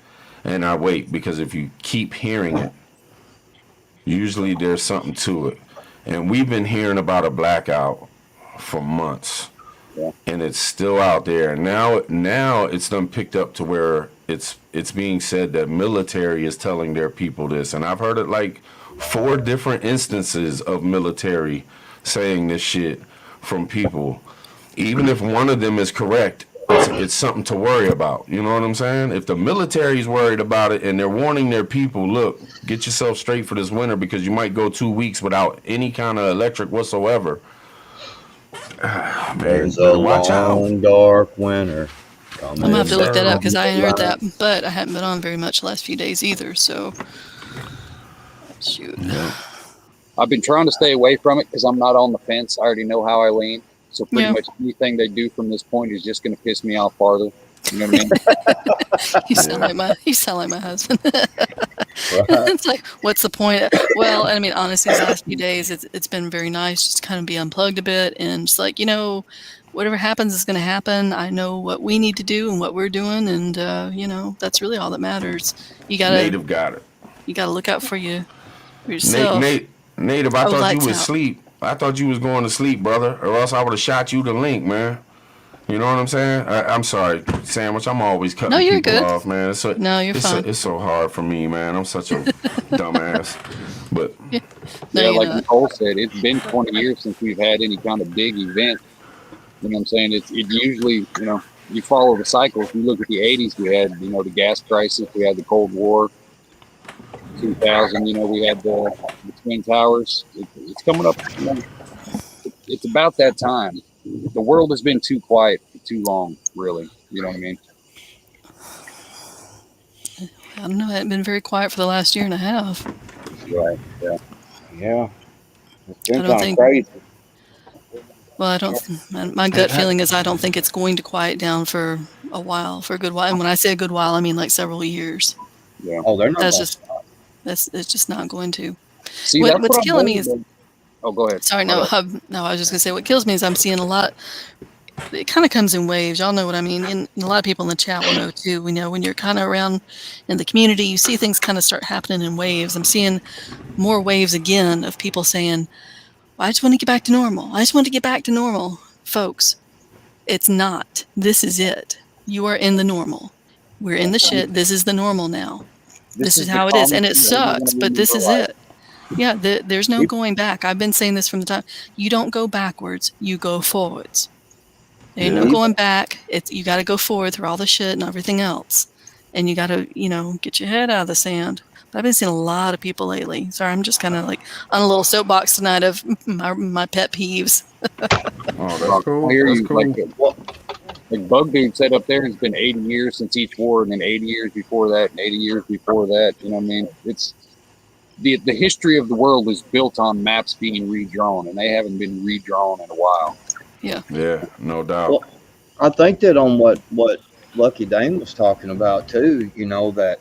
and I wait because if you keep hearing it, usually there's something to it. And we've been hearing about a blackout for months, Yeah. and it's still out there. Now it's done picked up to where it's being said that military is telling their people this, and I've heard it like 4 different instances of military saying this shit from people. Even if one of them is correct, it's something to worry about. You know what I'm saying? If the military's worried about it and they're warning their people, look, get yourself straight for this winter because you might go 2 weeks without any kind of electric whatsoever. Man, There's you a better watch out. long, dark winter I'm gonna coming have to look that up down because I the hadn't heard line. that, but I haven't been on very much the last few days either. So, shoot. Yeah. I've been trying to stay away from it because I'm not on the fence. I already know how I lean. So pretty Yeah. much anything they do from this point is just going to piss me off farther. You know what I mean? You sound like my husband. Right. It's like, what's the point? Well, I mean, honestly, these last few days, it's been very nice just to kind of be unplugged a bit and just like, whatever happens is going to happen. I know what we need to do and what we're doing, and that's really all that matters. You gotta Native got it. look out for Nate, yourself. Native, I Oh, thought you lights was out. asleep. I thought you was going to sleep, brother, or else I would have shot you the link, man. You know what I'm saying? I'm sorry, Sandwich. I'm always cutting No, you're people good. off, man. No, you're fine. It's so hard for me, man. I'm such a dumbass. But No, Yeah, you're like not. Nicole said, it's been 20 years since we've had any kind of big event. You know what I'm saying? It usually, you follow the cycle. If you look at the 80s, we had, the gas crisis, we had the Cold War. 2000, we had the Twin Towers. It's coming up. It's about that time. The world has been too quiet for too long, really. You know what I mean? I don't know. It hadn't been very quiet for the last year and a half. Right. Yeah. Yeah. It's I been don't kind of think. crazy. Well, I don't. My gut feeling is I don't think it's going to quiet down for a while, for a good while. And when I say a good while, I mean like several years. Yeah. Oh, they're not That's gonna just it's just not going to. See, that's What's what I'm killing me worried is about. Oh, go ahead. sorry, My no, bad. no. I was just gonna say what kills me is I'm seeing a lot. It kind of comes in waves. Y'all know what I mean. And a lot of people in the chat will know too. We know when you're kind of around in the community, you see things kind of start happening in waves. I'm seeing more waves again of people saying, well, I just want to get back to normal. I just want to get back to normal. Folks, it's not. This is it. You are in the normal. We're in the shit. This is the normal now. This is the how it is. And calmest it you're ever sucks, gonna be but in this your is life. it. Yeah, there's no It- going back. I've been saying this from the time. You don't go backwards. You go forwards. There ain't no Yeah. going back. You got to go forward through all the shit and everything else. And you got to, get your head out of the sand. But I've been seeing a lot of people lately. Sorry, I'm just kind of like on a little soapbox tonight of my pet peeves. oh, that's I cool. hear That's you. cool. Like Bug Dude said up there, it's been 80 years since each war, and then 80 years before that, and 80 years before that. You know what I mean? It's the history of the world is built on maps being redrawn, and they haven't been redrawn in a while. Yeah. Yeah, no doubt. Well, I think that on what Lucky Dane was talking about too, that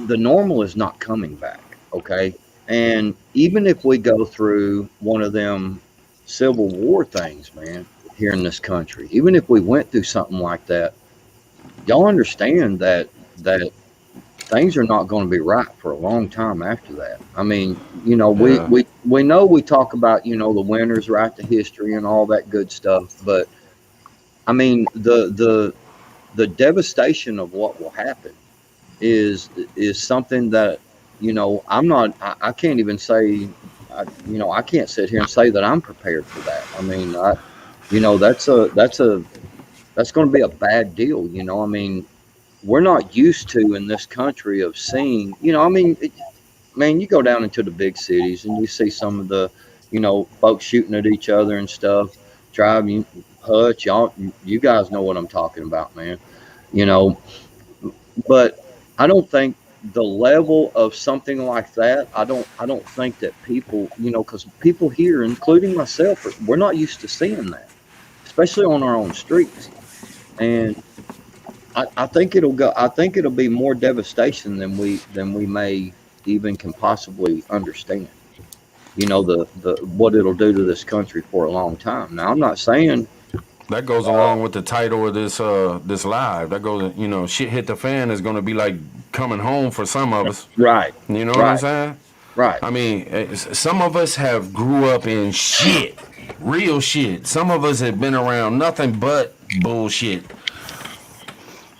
the normal is not coming back. Okay. And even if we go through one of them Civil War things, man, here in this country, even if we went through something like that, y'all understand that things are not going to be right for a long time after that. I mean, Yeah. we know we talk about, the winners write the history and all that good stuff, but I mean, the devastation of what will happen is something that, I can't even say, I can't sit here and say that I'm prepared for that. I mean, that's going to be a bad deal. I mean, we're not used to in this country of seeing, man, you go down into the big cities and you see some of the, folks shooting at each other and stuff, driving, Hutch, y'all, you guys know what I'm talking about, man. You know, but I don't think the level of something like that, I don't think that people, because people here, including myself, we're not used to seeing that, especially on our own streets. And I think it'll go. I think it'll be more devastation than we may even can possibly understand. The what it'll do to this country for a long time. Now, I'm not saying That goes along with the title of this live. That goes, shit hit the fan is gonna be like coming home for some of us. right, You know what I'm right, saying? right. I mean, some of us have grew up in shit, real shit. Some of us have been around nothing but bullshit.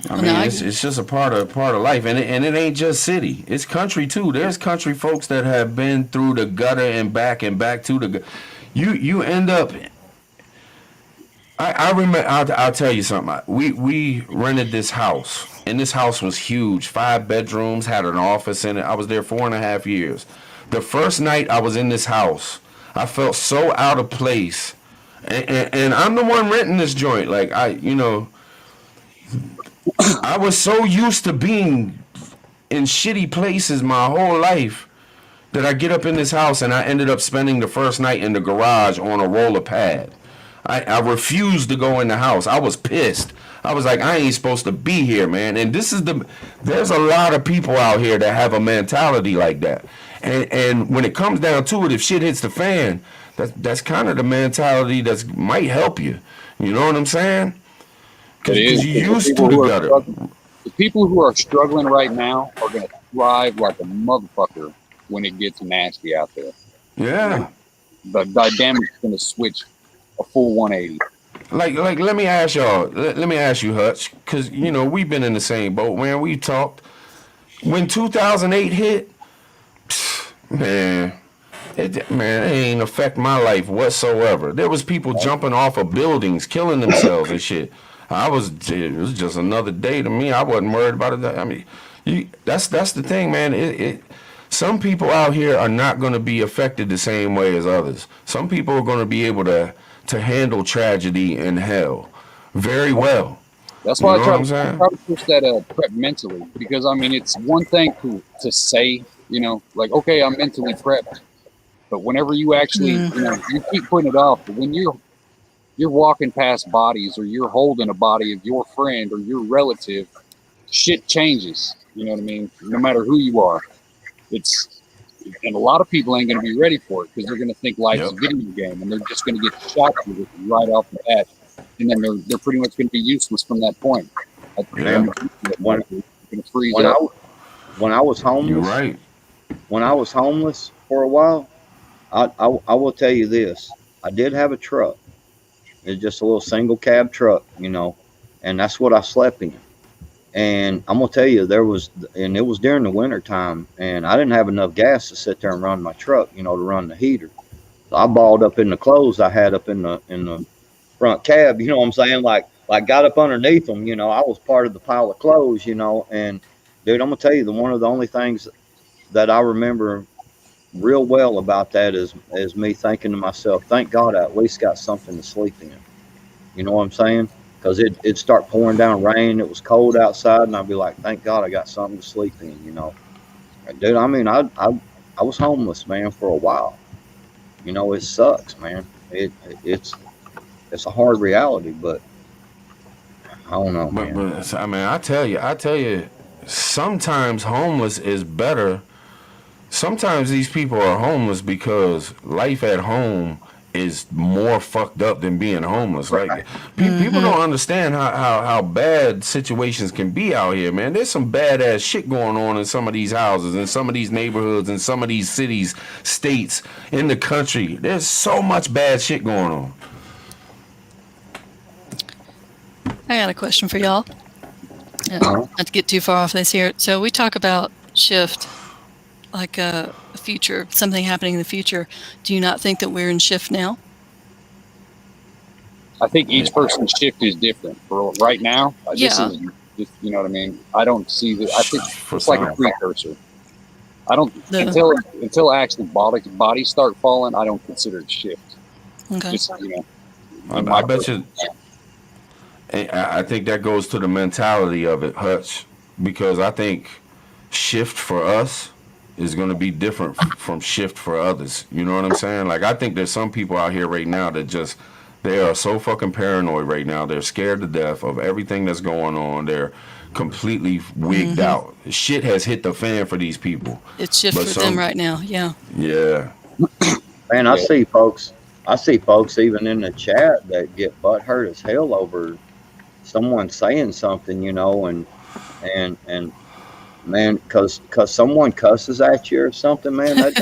I Well, mean, now it's just a part of life, and it ain't just city. It's country too. There's country folks that have been through the gutter and back to the. You end up. I remember. I'll tell you something. We rented this house, and this house was huge, 5 bedrooms, had an office in it. I was there 4.5 years. The first night I was in this house, I felt so out of place, and I'm the one renting this joint. Like I was so used to being in shitty places my whole life that I get up in this house and I ended up spending the first night in the garage on a roller pad. I refused to go in the house. I was pissed. I was like, I ain't supposed to be here, man. And there's a lot of people out here that have a mentality like that. And when it comes down to it, if shit hits the fan, that's kind of the mentality that might help you. You know what I'm saying? It is. Because you used to the gutter. The people who are struggling right now are going to thrive like a motherfucker when it gets nasty out there. Yeah. The dynamic's going to switch a full 180. Like, let me ask y'all. Let me ask you, Hutch, because we've been in the same boat, man. We talked when 2008 hit. Man, it ain't affect my life whatsoever. There was people jumping off of buildings, killing themselves and shit. It was just another day to me. I wasn't worried about it. I mean, that's the thing, man. Some people out here are not going to be affected the same way as others. Some people are going to be able to handle tragedy and hell very well. That's why I try to push that prep mentally, because I mean it's one thing to say, like, okay, I'm mentally prepped, but whenever you actually you keep putting it off. But when you're walking past bodies, or you're holding a body of your friend or your relative, shit changes. You know what I mean? No matter who you are, and a lot of people ain't going to be ready for it, because they're going to think life's a video game, and they're just going to get shot with it right off the bat, and then they're pretty much going to be useless from that point. When I was homeless, you're right. When I was homeless for a while, I will tell you this: I did have a truck. It's just a little single cab truck, and that's what I slept in. And I'm gonna tell you, it was during the winter time, and I didn't have enough gas to sit there and run my truck, to run the heater. So I balled up in the clothes I had up in the front cab. You know what I'm saying? Like got up underneath them. I was part of the pile of clothes. And dude, I'm gonna tell you, one of the only things that I remember real well about that is me thinking to myself, thank God I at least got something to sleep in. You know what I'm saying? Because it'd start pouring down rain. It was cold outside, and I'd be like, thank God I got something to sleep in, Dude, I mean, I was homeless, man, for a while. It sucks, man. It's a hard reality, but I don't know, man. But I mean, I tell you, sometimes homeless is better. Sometimes these people are homeless because life at home is more fucked up than being homeless. Like people don't understand how bad situations can be out here, man. There's some badass shit going on in some of these houses, in some of these neighborhoods, in some of these cities, states, in the country. There's so much bad shit going on. I got a question for y'all. Not to get too far off this here. So we talk about shift, like a future, something happening in the future. Do you not think that we're in shift now? I think each person's shift is different. For right now, this is, you know what I mean? I don't see that. I think it's like a precursor. I don't until actually bodies start falling, I don't consider it shift. Okay. Just, I bet you. I think that goes to the mentality of it, Hutch, because I think shift for us is going to be different from shift for others. You know what I'm saying? Like, I think there's some people out here right now that they are so fucking paranoid right now. They're scared to death of everything that's going on. They're completely wigged out. Shit has hit the fan for these people. It's shift for them right now. Yeah. Yeah. Man, I see folks even in the chat that get butthurt as hell over someone saying something, and man, because someone cusses at you or something, man, that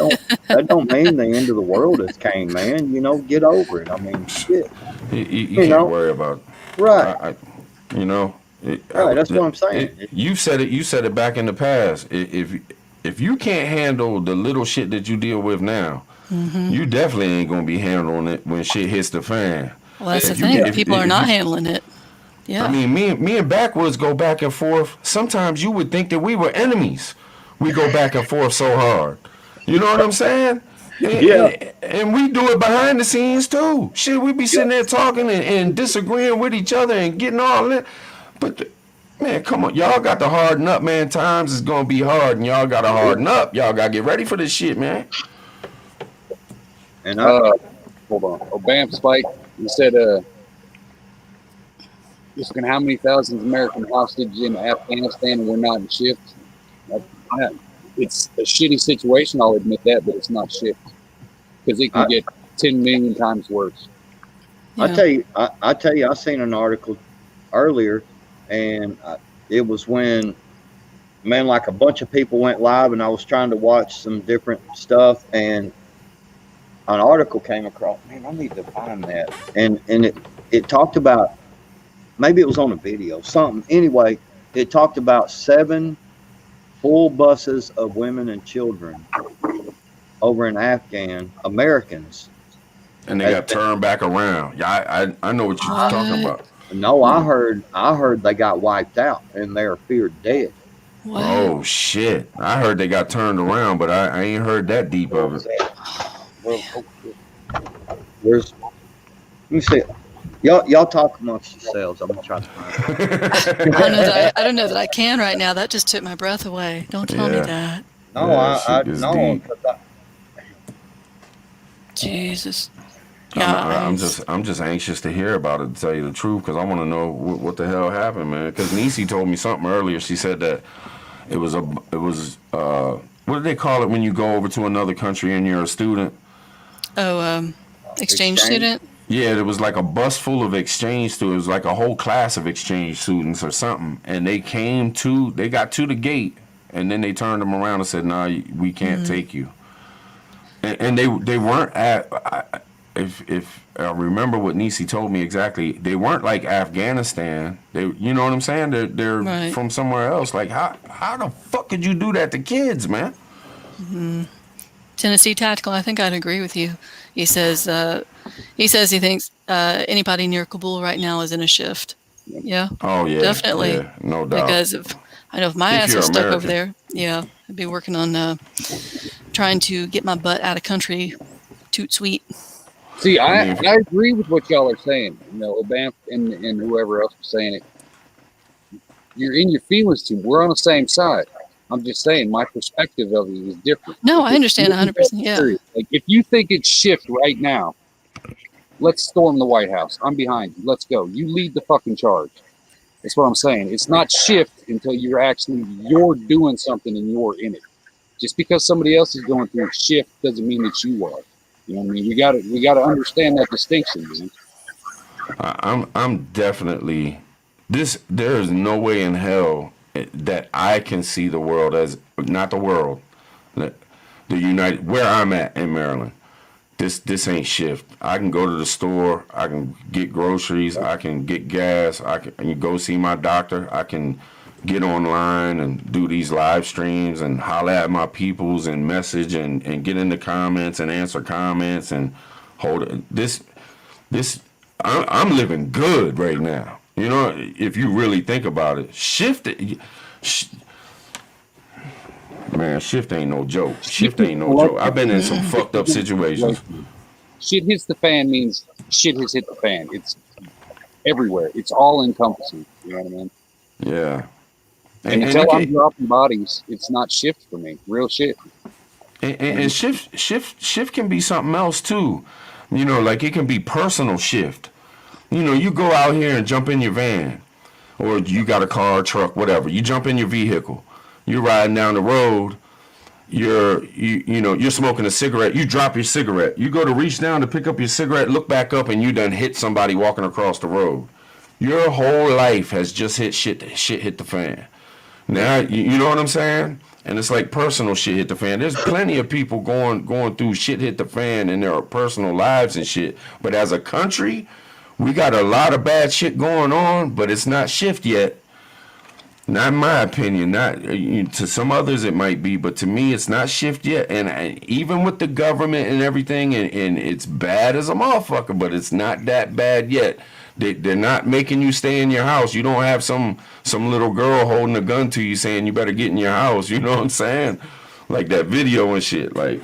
don't mean the end of the world has came, man. Get over it. I mean, shit. You can't worry about it. Right. Right. That's what I'm saying. You said it back in the past. If you can't handle the little shit that you deal with now, you definitely ain't gonna be handling it when shit hits the fan. Well, that's the thing. People are not handling it. Yeah. I mean, me and Backwoods go back and forth. Sometimes you would think that we were enemies. We go back and forth so hard. You know what I'm saying? And we do it behind the scenes too. Shit, we be sitting there talking and disagreeing with each other and getting all that. But man, come on, y'all got to harden up, man. Times is gonna be hard, and y'all got to harden up. Y'all gotta get ready for this shit, man. And hold on. Oh, bam, Spike. He said, "Just looking how many thousands of American hostages in Afghanistan and we're not in shift." I, it's a shitty situation. I'll admit that, but it's not shift because it can I, get 10 million times worse. I Yeah. tell you, I seen an article earlier, and it was when, man, like a bunch of people went live, and I was trying to watch some different stuff, and an article came across. Man, I need to find that, and it talked about, maybe it was on a video, something. Anyway, it talked about 7 full buses of women and children over in Afghan Americans. And they got turned back around. Yeah, I know what you're talking What? about. No, I heard they got wiped out and they're feared dead. What? Oh shit! I heard they got turned around, but I ain't heard that deep of it. Where's? Let me see. Y'all talk amongst yourselves. I'm gonna try to find it. I don't know that I can right now. That just took my breath away. Don't tell me Yeah. that. No, That I shit is no. deep. 'Cause Jesus. Yeah, I'm just anxious to hear about it, to tell you the truth, because I want to know what the hell happened, man. Because Nisi told me something earlier. She said that it was what do they call it when you go over to another country and you're a student? Oh, exchange Exchange? student. Yeah, there was like a bus full of exchange students. It was like a whole class of exchange students or something, and they got to the gate, and then they turned them around and said, "Nah, we can't take you." And they weren't at. If I remember what Nisi told me exactly, they weren't like Afghanistan. You know what I'm saying? They're Right. from somewhere else. Like how the fuck could you do that to kids, man? Tennessee Tactical. I think I'd agree with you. He says he thinks anybody near Kabul right now is in a shift. Yeah, Oh yeah, definitely. yeah, no doubt. Because I know if my If ass you're was stuck over American. there, yeah, I'd be working on trying to get my butt out of country. Toot sweet. See, I I mean, agree with what y'all are saying. You know, Obama and whoever else was saying it. You're in your feelings too. We're on the same side. I'm just saying my perspective of it is different. No, I understand If you 100%. Yeah. serious, like if you think it's shift right now, let's storm the White House. I'm behind you. Let's go. You lead the fucking charge. That's what I'm saying. It's not shift until you're doing something and you're in it. Just because somebody else is going through shift doesn't mean that you are. You know what I mean? We gotta understand that distinction, man. I'm definitely this. There is no way in hell that I can see the world as not the world, the United where I'm at in Maryland. This ain't shift. I can go to the store. I can get groceries. I can get gas. I can go see my doctor. I can get online and do these live streams and holler at my peoples and message and get in the comments and answer comments and hold it. I'm living good right now. You know, if you really think about it, shift ain't no joke. Shift ain't no joke. I've been in some fucked up situations. Shit hits the fan means shit has hit the fan. It's everywhere. It's all encompassing. You know what I mean? Yeah. And until I'm dropping bodies, it's not shift for me. Real shit. And shift can be something else too. You know, like it can be personal shift. You know, you go out here and jump in your van, or you got a car, truck, whatever. You jump in your vehicle. You're riding down the road. You're smoking a cigarette. You drop your cigarette. You go to reach down to pick up your cigarette, look back up, and you done hit somebody walking across the road. Your whole life has just shit hit the fan. Now you know what I'm saying? And it's like personal shit hit the fan. There's plenty of people going through shit hit the fan in their personal lives and shit. But as a country, we got a lot of bad shit going on, but it's not shift yet. Not in my opinion. Not to some others it might be, but to me it's not shift yet. And even with the government and everything, and it's bad as a motherfucker, but it's not that bad yet. They're not making you stay in your house. You don't have some little girl holding a gun to you saying you better get in your house. You know what I'm saying? Like that video and shit. Like,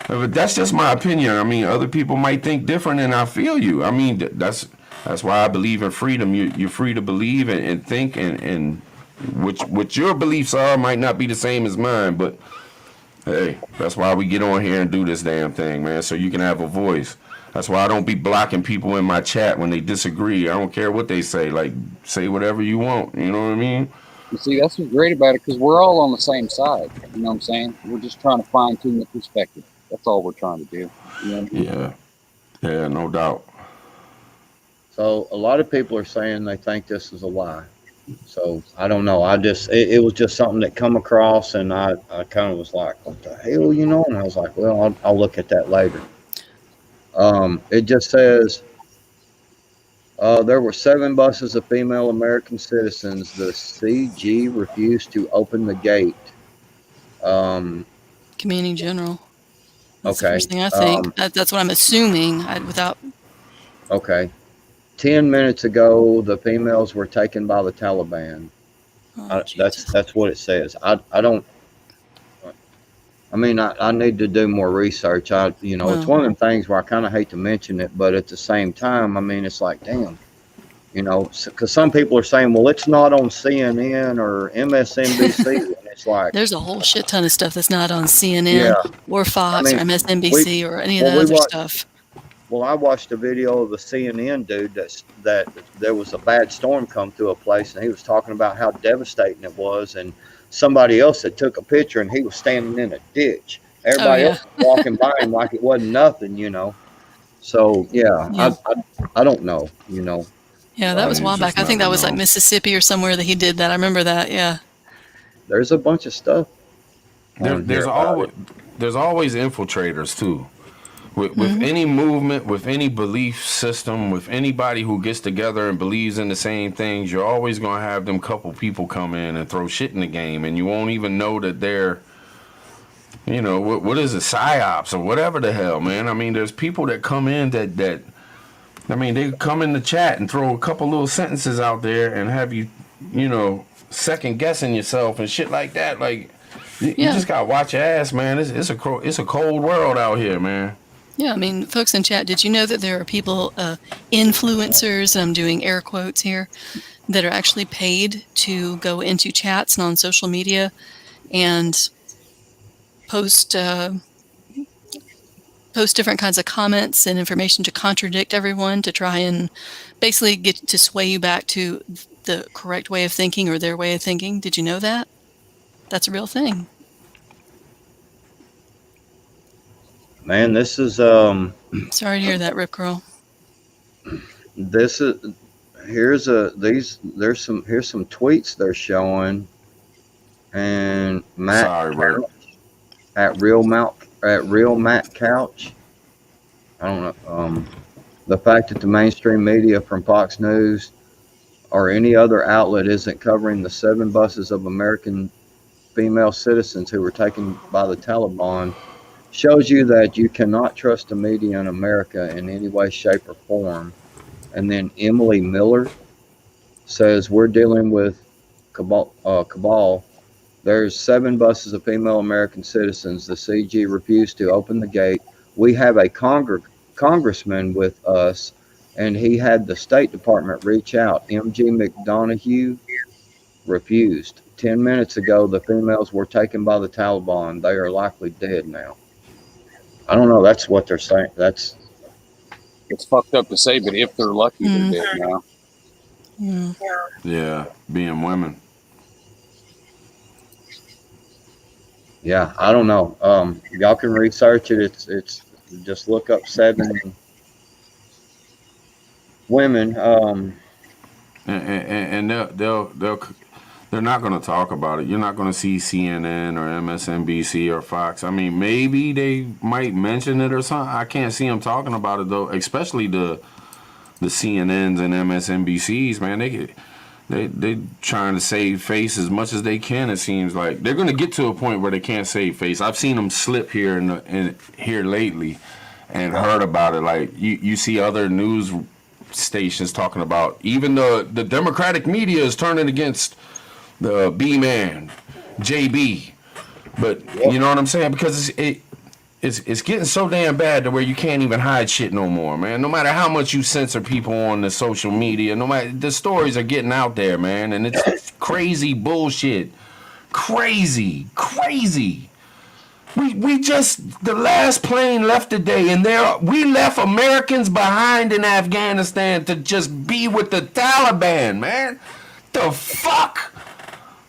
but that's just my opinion. I mean, other people might think different, and I feel you. I mean, that's why I believe in freedom. You're free to believe and think, and what your beliefs are might not be the same as mine. But hey, that's why we get on here and do this damn thing, man. So you can have a voice. That's why I don't be blocking people in my chat when they disagree. I don't care what they say. Like, say whatever you want. You know what I mean? You see, that's what's great about it, because we're all on the same side. You know what I'm saying? We're just trying to fine tune the perspective. That's all we're trying to do. You know what I mean? Yeah. Yeah, no doubt. So a lot of people are saying they think this is a lie. So I don't know. It was just something that come across, and I kind of was like, what the hell, you know? And I was like, well, I'll look at that later. It just says there were 7 buses of female American citizens. The CG refused to open the gate. Commanding general. That's the Okay. first thing I think. That's what I'm assuming. Without. Okay. 10 minutes ago, the females were taken by the Taliban. Oh, That's what it says. I don't. I mean, I need to do more research. It's one of them things where I kind of hate to mention it, but at the same time, I mean, it's like, damn, because some people are saying, well, it's not on CNN or MSNBC, and it's like, there's a whole shit ton of stuff that's not on CNN yeah, or Fox I mean, or MSNBC or any of that other stuff. Well, I watched a video of a CNN dude that there was a bad storm come through a place, and he was talking about how devastating it was, and somebody else had took a picture, and he was standing in a ditch. Everybody else was walking by him like it wasn't nothing, So yeah. I don't know, Yeah, that was a while back. I think that was like Mississippi or somewhere that he did that. I remember that. Yeah. There's a bunch of stuff. There's always infiltrators too. With any movement, with any belief system, with anybody who gets together and believes in the same things, you're always going to have them couple people come in and throw shit in the game, and you won't even know that they're, what is it, psyops or whatever the hell, man. I mean, there's people that come in that they come in the chat and throw a couple little sentences out there and have you, second guessing yourself and shit like that. Like, you just got to watch your ass, man. It's a cold world out here, man. Yeah, I mean, folks in chat, did you know that there are people, influencers, and I'm doing air quotes here, that are actually paid to go into chats and on social media and post different kinds of comments and information to contradict everyone, to try and basically get to sway you back to the correct way of thinking or their way of thinking? Did you know that? That's a real thing. Man, this is sorry to hear that, Rip Curl. This is here's some tweets they're showing, and Matt at real Matt Couch. I don't know. The fact that the mainstream media from Fox News or any other outlet isn't covering the 7 buses of American female citizens who were taken by the Taliban shows you that you cannot trust the media in America in any way, shape, or form. And then Emily Miller says, we're dealing with cabal. There's 7 buses of female American citizens. The CG refused to open the gate. We have a congressman with us, and he had the State Department reach out. MG McDonough refused. 10 minutes ago, the females were taken by the Taliban. They are likely dead now. I don't know. That's what they're saying. It's fucked up to say, but if they're lucky, they're dead now. Yeah, being women. Yeah, I don't know. Y'all can research it. It's just look up 7 women. And they're not going to talk about it. You're not going to see CNN or MSNBC or Fox. I mean, maybe they might mention it or something. I can't see them talking about it though. Especially the CNNs and MSNBCs, man. They trying to save face as much as they can. It seems like they're going to get to a point where they can't save face. I've seen them slip here here lately, and heard about it. Like you see other news stations talking about even the Democratic media is turning against the B-man, JB. But you know what I'm saying? Because it's getting so damn bad to where you can't even hide shit no more, man. No matter how much you censor people on the social media, no matter, the stories are getting out there, man. And it's crazy bullshit. Crazy. We just the last plane left today, and we left Americans behind in Afghanistan to just be with the Taliban, man. The fuck?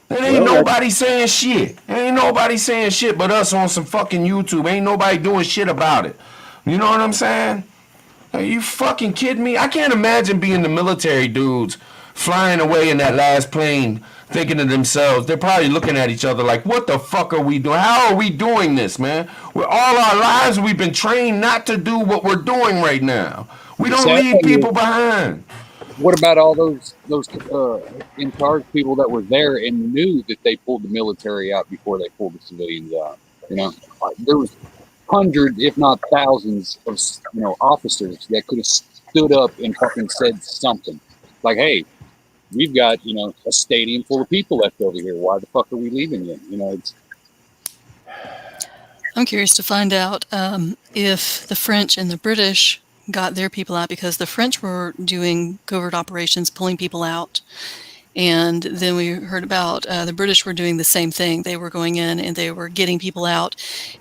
There ain't Well, nobody saying shit. Ain't nobody saying shit but us on some fucking YouTube. Ain't nobody doing shit about it. You know what I'm saying? Are you fucking kidding me? I can't imagine being the military dudes flying away in that last plane thinking to themselves, they're probably looking at each other like, what the fuck are we doing? How are we doing this, man? We're all our lives we've been trained not to do what we're doing right now. We don't leave people behind. What about all those in charge people that were there and knew that they pulled the military out before they pulled the civilians out? You know, there was hundreds, if not thousands, of officers that could have stood up and fucking said something like, "Hey, we've got a stadium full of people left over here. Why the fuck are we leaving you?" I'm curious to find out if the French and the British got their people out, because the French were doing covert operations, pulling people out. And then we heard about the British were doing the same thing. They were going in and they were getting people out.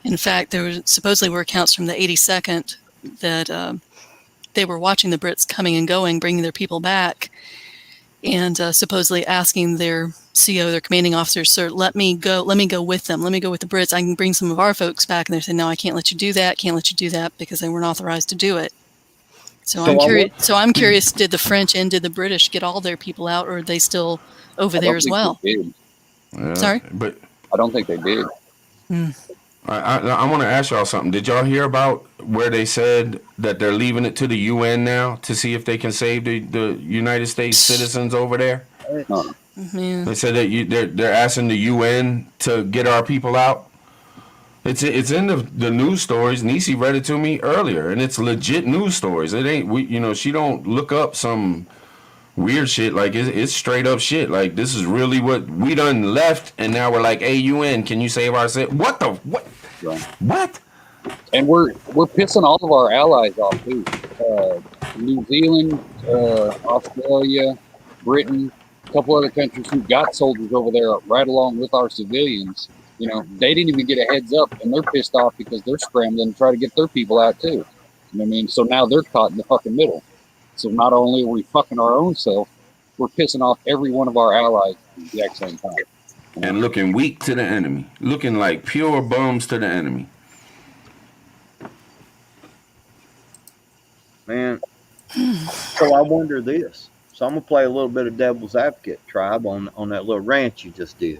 In fact, there supposedly were accounts from the 82nd that they were watching the Brits coming and going, bringing their people back, and supposedly asking their CO, their commanding officers, "Sir, let me go with them. Let me go with the Brits. I can bring some of our folks back." And they said, "No, I can't let you do that. Can't let you do that," because they weren't authorized to do it. So I'm curious. Did the French and did the British get all their people out, or are they still over there as well? Yeah, Sorry, but I don't think they did. I want to ask y'all something. Did y'all hear about where they said that they're leaving it to the UN now to see if they can save the United States citizens over there? Man. They said that they're asking the UN to get our people out. It's in the news stories. Nisi read it to me earlier, and it's legit news stories. It ain't she don't look up some weird shit. Like it's straight up shit. Like this is really what we done left, and now we're like, "Hey UN, can you save our city?" What the what? Right. What? And we're pissing all of our allies off too. New Zealand, Australia, Britain, a couple other countries who got soldiers over there right along with our civilians. They didn't even get a heads up, and they're pissed off because they're scrambling to try to get their people out too. You know what I mean? So now they're caught in the fucking middle. So not only are we fucking our own self, we're pissing off every one of our allies at the exact same time. And looking weak to the enemy. Looking like pure bums to the enemy. Man, so I wonder this. So I'm going to play a little bit of devil's advocate, Tribe, on that little rant you just did.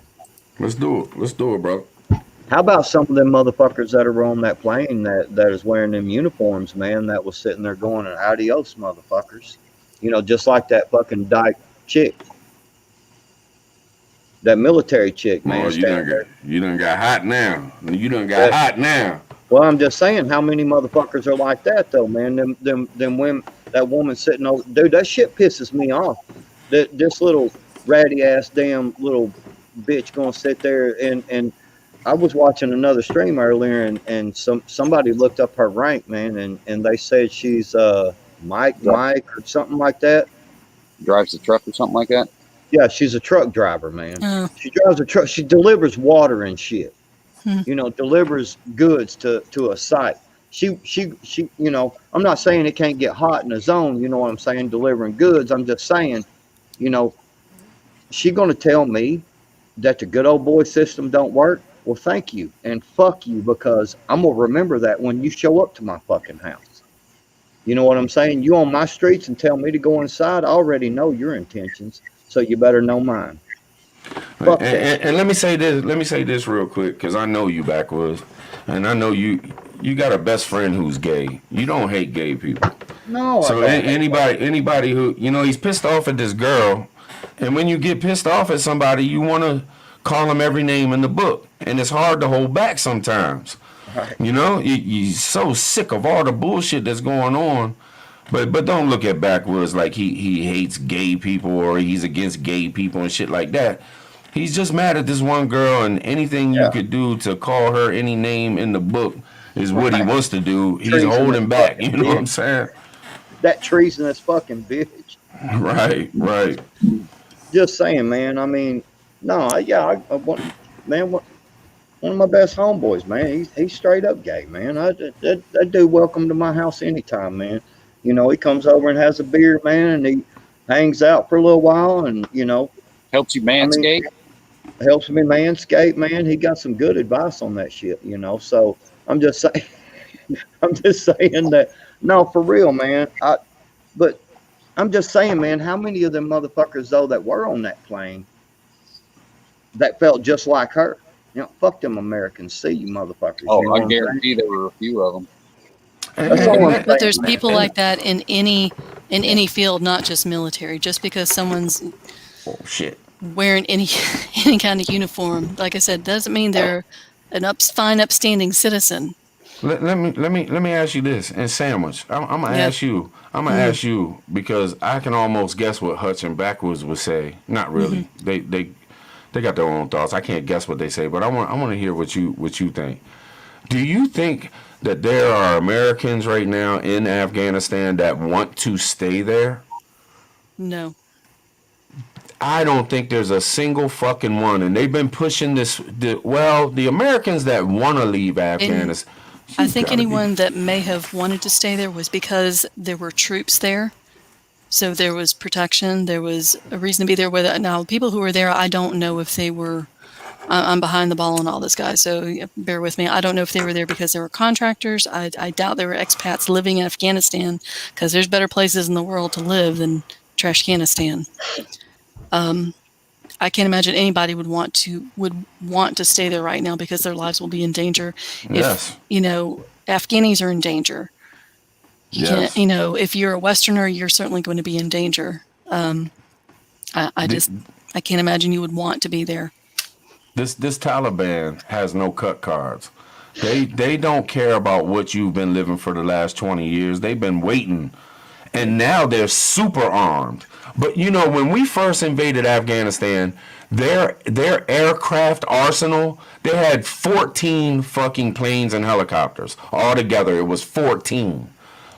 Let's do it, bro. How about some of them motherfuckers that are on that plane that is wearing them uniforms, man, that was sitting there going, "Adios, motherfuckers." Just like that fucking dyke chick. That military chick, man. Oh, you done got hot now. You done got hot now. Well, I'm just saying, how many motherfuckers are like that, though, man? Them women, that woman sitting over, dude, that shit pisses me off. This little ratty ass damn little bitch gonna sit there and I was watching another stream earlier and somebody looked up her rank, man, and they said she's Mike or something like that. Drives a truck or something like that. Yeah, she's a truck driver, man. Oh. She drives a truck. She delivers water and shit. Delivers goods to a site. She I'm not saying it can't get hot in the zone, you know what I'm saying, delivering goods. I'm just saying, she gonna tell me that the good old boy system don't work? Well, thank you and fuck you, because I'm gonna remember that when you show up to my fucking house. You know what I'm saying? You on my streets and tell me to go inside, I already know your intentions, so you better know mine. Fuck that. And let me say this real quick, because I know you, Backwoods, and I know you got a best friend who's gay. You don't hate gay people. No. So anybody who he's pissed off at this girl. And when you get pissed off at somebody, you want to call them every name in the book. And it's hard to hold back sometimes. Right. You're so sick of all the bullshit that's going on. But don't look at Backwoods like he hates gay people or he's against gay people and shit like that. He's just mad at this one girl, and anything you could do to call her any name in the book is what he wants to do. He's holding back. You know what I'm saying? That treasonous fucking bitch. Right. Just saying, man. I mean, no, yeah, I want, man. one of my best homeboys, man. He's straight up gay, man. That dude welcome to my house anytime, man. You know, he comes over and has a beer, man, and he hangs out for a little while, and Helps you I mean, manscape. helps me manscape, man. He got some good advice on that shit, So I'm just saying, I'm just saying that no, for real, man. But I'm just saying, man, how many of them motherfuckers though that were on that plane that felt just like her? Fuck them Americans. See you motherfuckers. Oh, You know I what I'm saying? guarantee there were a few of them. That's all I'm But saying, there's man. people like that in any field, not just military. Just because someone's Oh shit. wearing any any kind of uniform, like I said, doesn't mean they're an fine, upstanding citizen. Let me ask you this. And Sandwich, I'm gonna Yep. ask you. I'm gonna ask you because I can almost guess what Hutch and Backwards would say. Not really. They got their own thoughts. I can't guess what they say, but I want to hear what you think. Do you think that there are Americans right now in Afghanistan that want to stay there? No. I don't think there's a single fucking one, and they've been pushing this. The Americans that want to leave Afghanistan. I you think gotta be- anyone that may have wanted to stay there was because there were troops there. So there was protection. There was a reason to be there. Now, people who were there, I don't know if they were. I'm behind the ball on all this, guys, so bear with me. I don't know if they were there because they were contractors. I doubt they were expats living in Afghanistan because there's better places in the world to live than Trashkanistan. I can't imagine anybody would want to stay there right now because their lives will be in danger. Yes. If Afghanis are in danger, you Yes. can't. If you're a Westerner, you're certainly going to be in danger. I can't imagine you would want to be there. This Taliban has no cut cards. They don't care about what you've been living for the last 20 years. They've been waiting. And now they're super armed. But when we first invaded Afghanistan, their aircraft arsenal, they had 14 fucking planes and helicopters. Altogether, it was 14.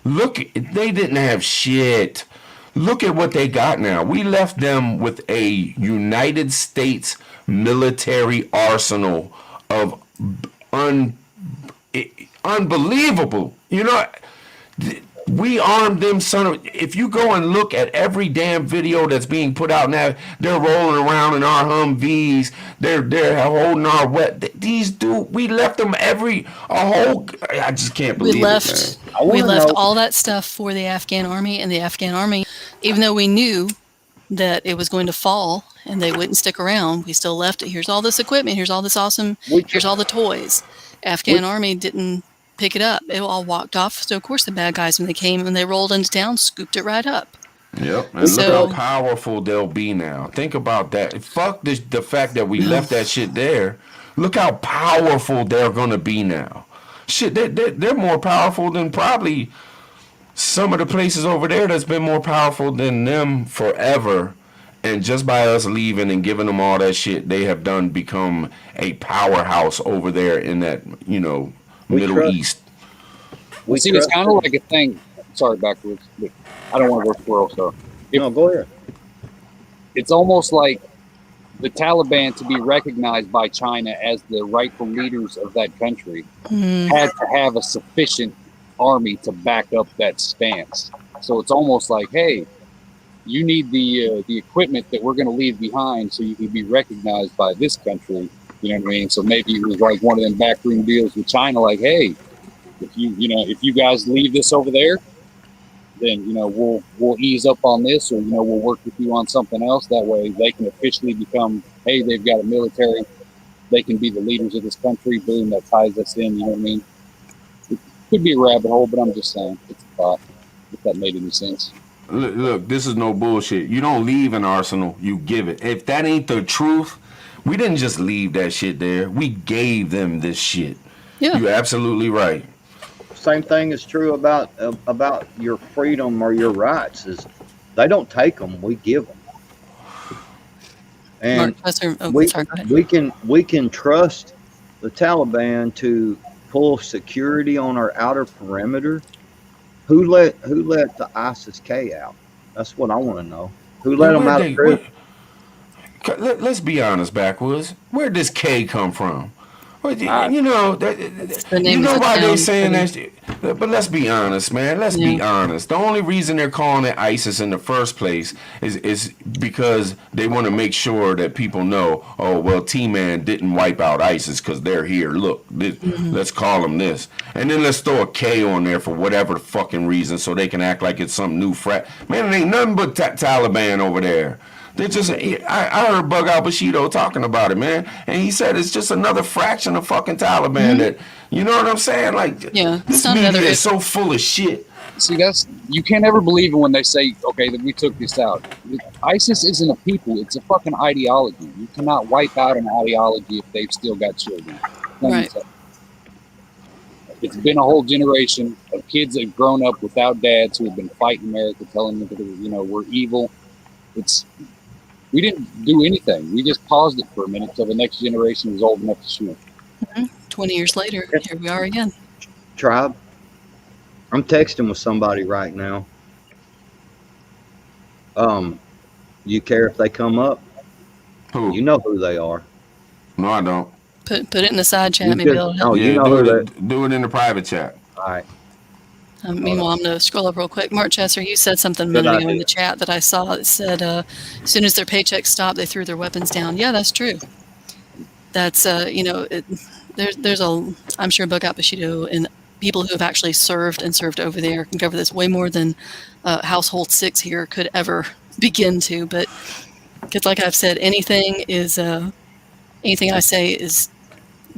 Look, they didn't have shit. Look at what they got now. We left them with a United States military arsenal of unbelievable. We armed them, if you go and look at every damn video that's being put out now, they're rolling around in our Humvees. They're holding our these dudes, we left them I just can't believe We left I wanna know- all that stuff for the Afghan army, and the Afghan army, even though we knew that it was going to fall and they wouldn't stick around, we still left it. Here's all this equipment. Here's all this awesome. Here's all the toys. Afghan army didn't pick it up. They all walked off. So of course the bad guys, when they rolled into town, scooped it right up. Yep, and look how powerful they'll be now. Think about that. Fuck the fact that we left that shit there. Look how powerful they're gonna be now. Shit, they're more powerful than probably some of the places over there that's been more powerful than them forever. And just by us leaving and giving them all that shit, they have become a powerhouse over there in that, Middle East. See, it's kind of like a thing. Sorry, Backwards, but I don't want to work squirrel, so. No, go ahead. It's almost like the Taliban, to be recognized by China as the rightful leaders of that country, had to have a sufficient army to back up that stance. So it's almost like, hey, you need the equipment that we're going to leave behind so you can be recognized by this country. You know what I mean? So maybe it was like one of them backroom deals with China, like, hey, if you guys leave this over there, then we'll ease up on this, or we'll work with you on something else. That way they can officially become, hey, they've got a military, they can be the leaders of this country. Boom, that ties us in. You know what I mean? It could be a rabbit hole, but I'm just saying it's a thought. If that made any sense. Look, this is no bullshit. You don't leave an arsenal, you give it. If that ain't the truth, we didn't just leave that shit there. We gave them this shit. Yeah. You're absolutely right. Same thing is true about your freedom or your rights. Is they don't take them, we give them. And we can trust the Taliban to pull security on our outer perimeter. Who let the ISIS-K out? That's what I want to know. Who let them out of prison? Let's be honest, Backwoods. Where'd this K come from? But you know that the name you know of the why they town. saying that shit. But let's be honest, man. Let's be honest. The only reason they're calling it ISIS in the first place is because they want to make sure that people know. Oh well, T-Man didn't wipe out ISIS because they're here. Look, let's call them this, and then let's throw a K on there for whatever fucking reason, so they can act like it's some new frat. Man, it ain't nothing but Taliban over there. They just, I heard Bug Out Bushido talking about it, man, and he said it's just another fraction of fucking Taliban. That, you know what I'm saying? Like, Yeah, it's this not media another. is so full of shit. See, you can't ever believe it when they say, okay, that we took this out. ISIS isn't a people; it's a fucking ideology. You cannot wipe out an ideology if they've still got children. Right. It's been a whole generation of kids that have grown up without dads who have been fighting America, telling them that we're evil. We didn't do anything. We just paused it for a minute till the next generation was old enough to shoot. 20 years later, here we are again. Tribe, I'm texting with somebody right now. You care if they come up? Who? You know who they are. No, I don't. Put it in the side chat. You Maybe just- it'll help. oh, you Yeah, know who do it in the private chat. All right. Meanwhile, I'm going to scroll up real quick. Mark Chesser, you said something a Good minute ago in idea. the chat that I saw. It said, as soon as their paychecks stopped, they threw their weapons down. Yeah, that's true. That's, there's I'm sure Bug Out Bushido and people who have actually served over there can cover this way more than Household 6 here could ever begin to. But, because like I've said, anything I say is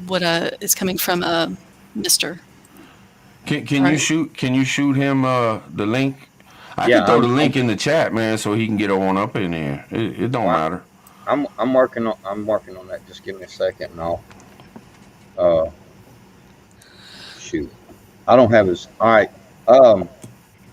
what is coming from Mr. Can Right. you shoot him the link? I Yeah, can throw the I'm- link in the chat, man, so he can get on up in there. It don't matter. I'm working on that. Just give me a second and I'll shoot. I don't have his. All right.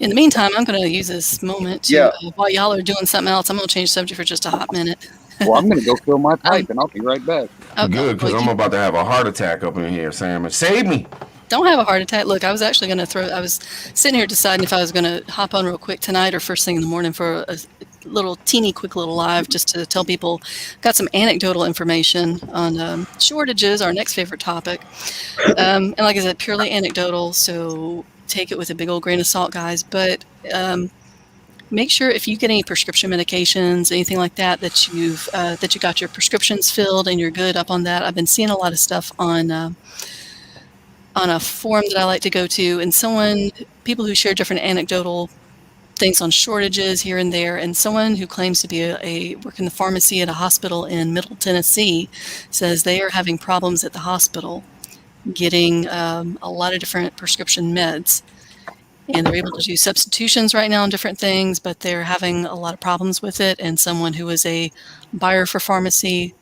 In the meantime, I'm going to use this moment to, Yeah. while y'all are doing something else, I'm going to change subject for just a hot minute. Well, I'm going to go fill my pipe and I'll be right back. Oh, Good, because well, I'm you about to have a heart attack up in here, Sam. Save me. don't have a heart attack. Look, I was actually going to I was sitting here deciding if I was going to hop on real quick tonight or first thing in the morning for a little quick little live just to tell people, got some anecdotal information on shortages, our next favorite topic. And like I said, purely anecdotal, so take it with a big old grain of salt, guys. But make sure if you get any prescription medications, anything like that, that you got your prescriptions filled and you're good up on that. I've been seeing a lot of stuff on a forum that I like to go to, and people who share different anecdotal things on shortages here and there, and someone who claims to be work in the pharmacy at a hospital in Middle Tennessee says they are having problems at the hospital getting a lot of different prescription meds. And they're able to do substitutions right now on different things, but they're having a lot of problems with it. And someone who is a buyer for pharmacy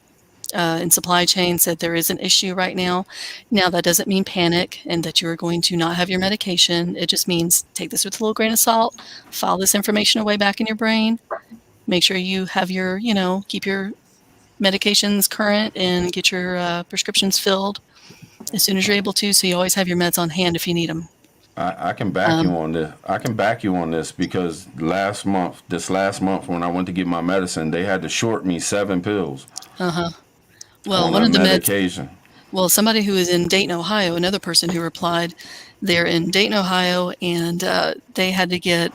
in supply chain said there is an issue right now. Now, that doesn't mean panic and that you're going to not have your medication. It just means take this with a little grain of salt, file this information away back in your brain, make sure you have your, keep your medications current and get your prescriptions filled as soon as you're able to, so you always have your meds on hand if you need them. I can back you on this. I can back you on this because this last month when I went to get my medicine, they had to short me 7 pills. Well, on one that of the medication. Well, somebody who is in Dayton, Ohio, another person who replied, they're in Dayton, Ohio, and they had to get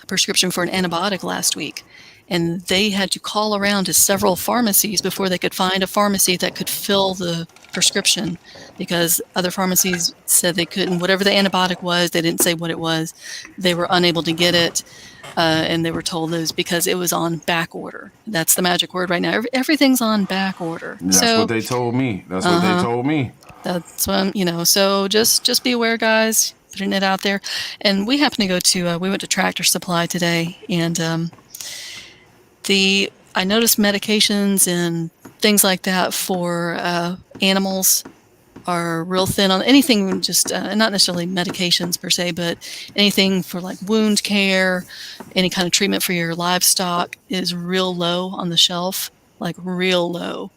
a prescription for an antibiotic last week. And they had to call around to several pharmacies before they could find a pharmacy that could fill the prescription, because other pharmacies said they couldn't. Whatever the antibiotic was, they didn't say what it was. They were unable to get it, and they were told it was because it was on back order. That's the magic word right now. Everything's on back order. That's what they told me. That's what they told me. That's what so just be aware, guys, putting it out there. And we happen to go to, we went to Tractor Supply today, and I noticed medications and things like that for animals are real thin on anything, just not necessarily medications per se, but anything for like wound care, any kind of treatment for your livestock is real low on the shelf, like real low.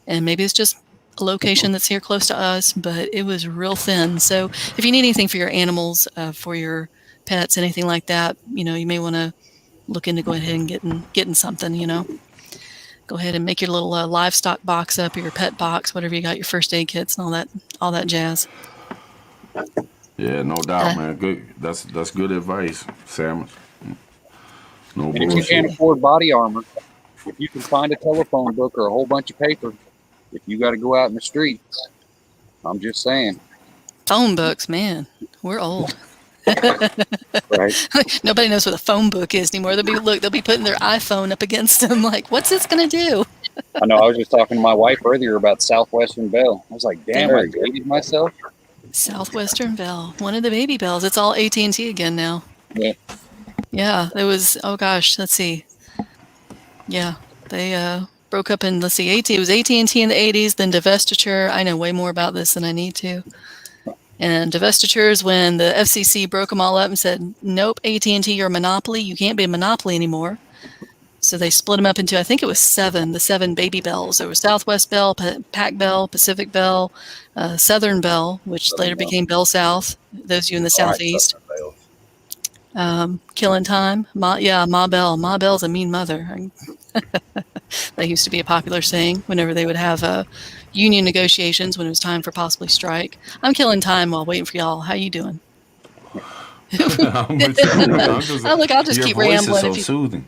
And maybe it's just a location that's here close to us, but it was real thin. So if you need anything for your animals, for your pets, anything like that, you may want to look into going ahead and getting something, Going go ahead and make your little livestock box up, or your pet box, whatever you got, your first aid kits and all that jazz. Yeah, no doubt, man. Good. That's good advice, Sandwich. No And if you bullshit. can't afford body armor, if you can find a telephone book or a whole bunch of paper, if you got to go out in the streets, I'm just saying. Phone books, man, we're old. Right. Nobody knows what a phone book is anymore. They'll be putting their iPhone up against them, like, what's this gonna do? I know. I was just talking to my wife earlier about Southwestern Bell. I was like, damn, I dated myself. Southwestern Bell, one of the baby bells. It's all AT&T again now. Yeah. Yeah, there was. Oh gosh, let's see. Yeah, they broke up in. Let's see, it was AT&T in the 80s. Then divestiture. I know way more about this than I need to. And divestiture is when the FCC broke them all up and said, nope, AT&T, you're a monopoly. You can't be a monopoly anymore. So they split them up into, I think it was the 7 baby bells. There was Southwest Bell, Pac Bell, Pacific Bell, Southern Bell, which later became Bell South, those of you in the Southeast. Killing Time. Ma Bell. Ma Bell's a mean mother. That used to be a popular saying whenever they would have union negotiations when it was time for possibly strike. I'm killing time while waiting for y'all. How you doing? I'm with you. I'll just keep rambling. Your voice is so soothing.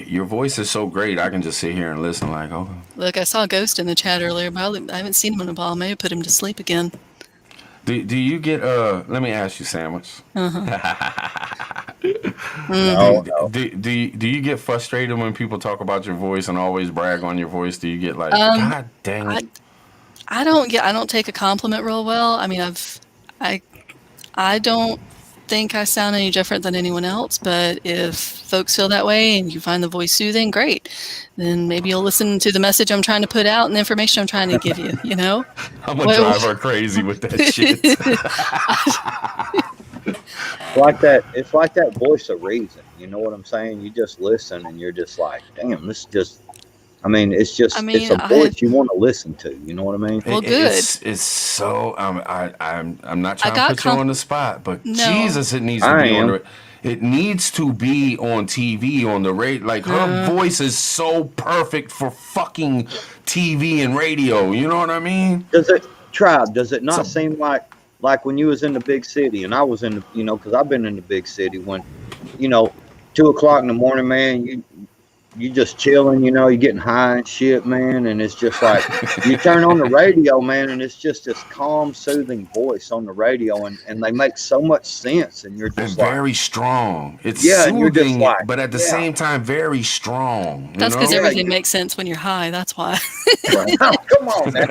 Your voice is so great. I can just sit here and listen like, okay. Look, I saw Ghost in the chat earlier, but I haven't seen him in a while. Maybe put him to sleep again. Do you get let me ask you, Sandwich. No. Do you get frustrated when people talk about your voice and always brag on your voice? Do you get like, God dang it? I don't take a compliment real well. I mean, I don't think I sound any different than anyone else, but if folks feel that way and you find the voice soothing, great. Then maybe you'll listen to the message I'm trying to put out and the information I'm trying to give you, you know? I'm going to drive her crazy with that shit. It's like that voice of reason. You know what I'm saying? You just listen and you're just like, damn, it's a voice you want to listen to. You know what I mean? Well, good. It's so I'm not trying to put you on the spot, but No. Jesus, it needs to be on it needs to be on TV, on the radio. Like her voice is so perfect for fucking TV and radio. You know what I mean? Does it not seem like when you was in the big city and I was in the, you know, because I've been in the big city when, you know, 2 o'clock in the morning, man, you just chilling, you know, you're getting high and shit, man, and it's just like you turn on the radio, man, and it's just this calm, soothing voice on the radio, and they make so much sense, and you're just very strong. It's soothing, but at the same time, very strong. That's because everything makes sense when you're high. That's why. Come on, man.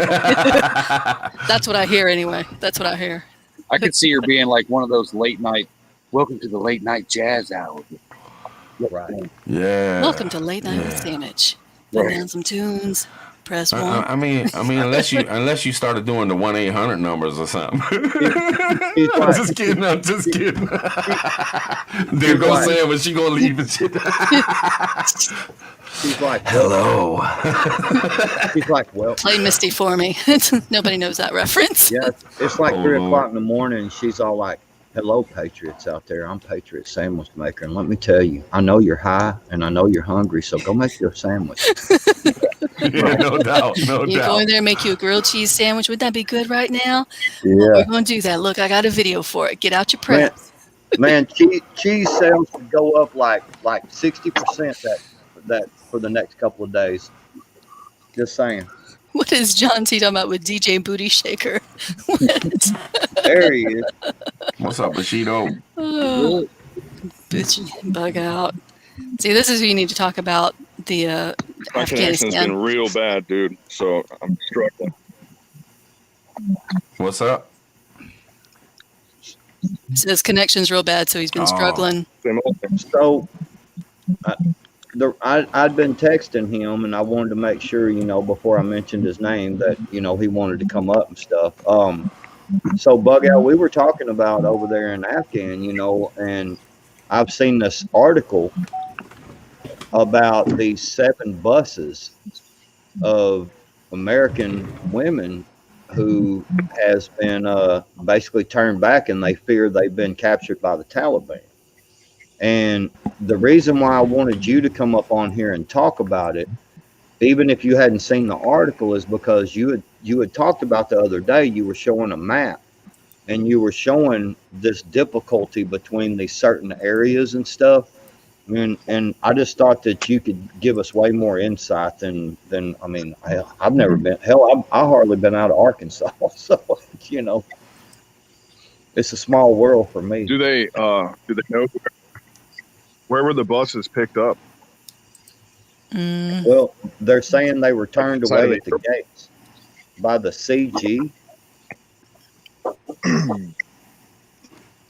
That's what I hear anyway. That's what I hear. I could see her being like one of those late night, welcome to the late night jazz hour. Right. Yeah. Welcome to Late Night with Sandwich. Put down some tunes. Press 1. I mean, unless you started doing the 1-800 numbers or something. I'm just kidding. There goes Sam, but she gonna leave and shit. She's like, hello. She's like, well, play Misty for me. Nobody knows that reference. Yeah, it's like 3 o'clock in the morning, and she's all like, hello, Patriots out there. I'm Patriot Sandwich Maker, and let me tell you, I know you're high, and I know you're hungry, so go make your sandwich. Yeah, no doubt. You go in there and make you a grilled cheese sandwich. Would that be good right now? Yeah. Well, we're going to do that. Look, I got a video for it. Get out your press. Man, cheese sales could go up like 60% that for the next couple of days. Just saying. What is John T talking about with DJ Booty Shaker? What? There he is. What's up, Bushido? Oh, bitch, bug out. See, this is who you need to talk about the My connection's Afghanistan. been real bad, dude. So I'm struggling. What's up? His connection's real bad, so he's been struggling. So I'd been texting him, and I wanted to make sure, you know, before I mentioned his name, that, you know, he wanted to come up and stuff. So Bug Out, we were talking about over there in Afghan, you know, and I've seen this article about these 7 buses of American women who has been basically turned back, and they fear they've been captured by the Taliban. And the reason why I wanted you to come up on here and talk about it even if you hadn't seen the article, is because you had talked about the other day. You were showing a map, and you were showing this difficulty between these certain areas and stuff. And I just thought that you could give us way more insight than I mean, I've never been, hell, I hardly been out of Arkansas. So, you know, it's a small world for me. Do they know where were the buses picked up? Well, they're saying they were turned Outside of away the at the gates by the CG.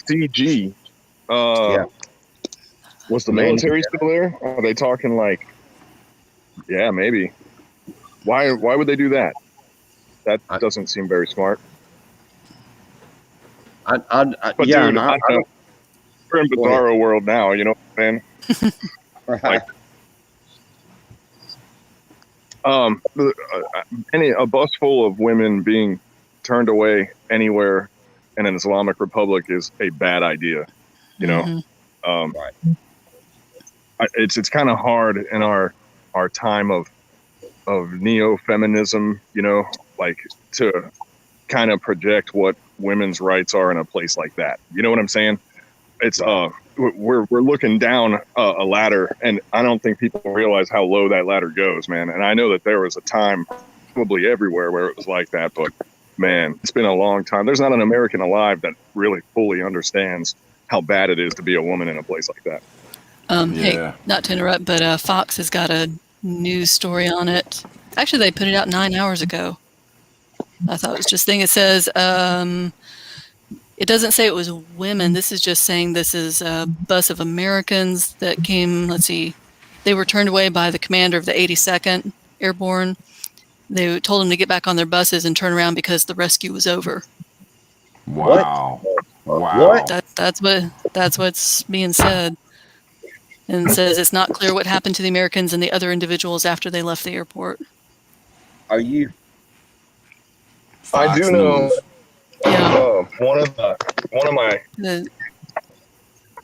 CG. Yeah. Was the military still there? Are they talking like, yeah, maybe. Why would they do that? That doesn't seem very smart. But Yeah, dude, I don't know. We're in bizarro world now, you know what I'm saying? right. Like, a bus full of women being turned away anywhere in an Islamic republic is a bad idea. You know, Right. It's kind of hard in our time of neo-feminism, you know, like to kind of project what women's rights are in a place like that. You know what I'm saying? It's we're looking down a ladder, and I don't think people realize how low that ladder goes, man. And I know that there was a time, probably everywhere, where it was like that, but man, it's been a long time. There's not an American alive that really fully understands how bad it is to be a woman in a place like that. Hey, not to interrupt, but Fox has got a news story on it. Actually, they put it out 9 hours ago. I thought it was just thing. It says it doesn't say it was women. This is just saying this is a bus of Americans that came. Let's see, they were turned away by the commander of the 82nd Airborne. They told them to get back on their buses and turn around because the rescue was over. Wow. Wow. What? That's what's being said. And it says it's not clear what happened to the Americans and the other individuals after they left the airport. Are you? I do know. Yeah. One of my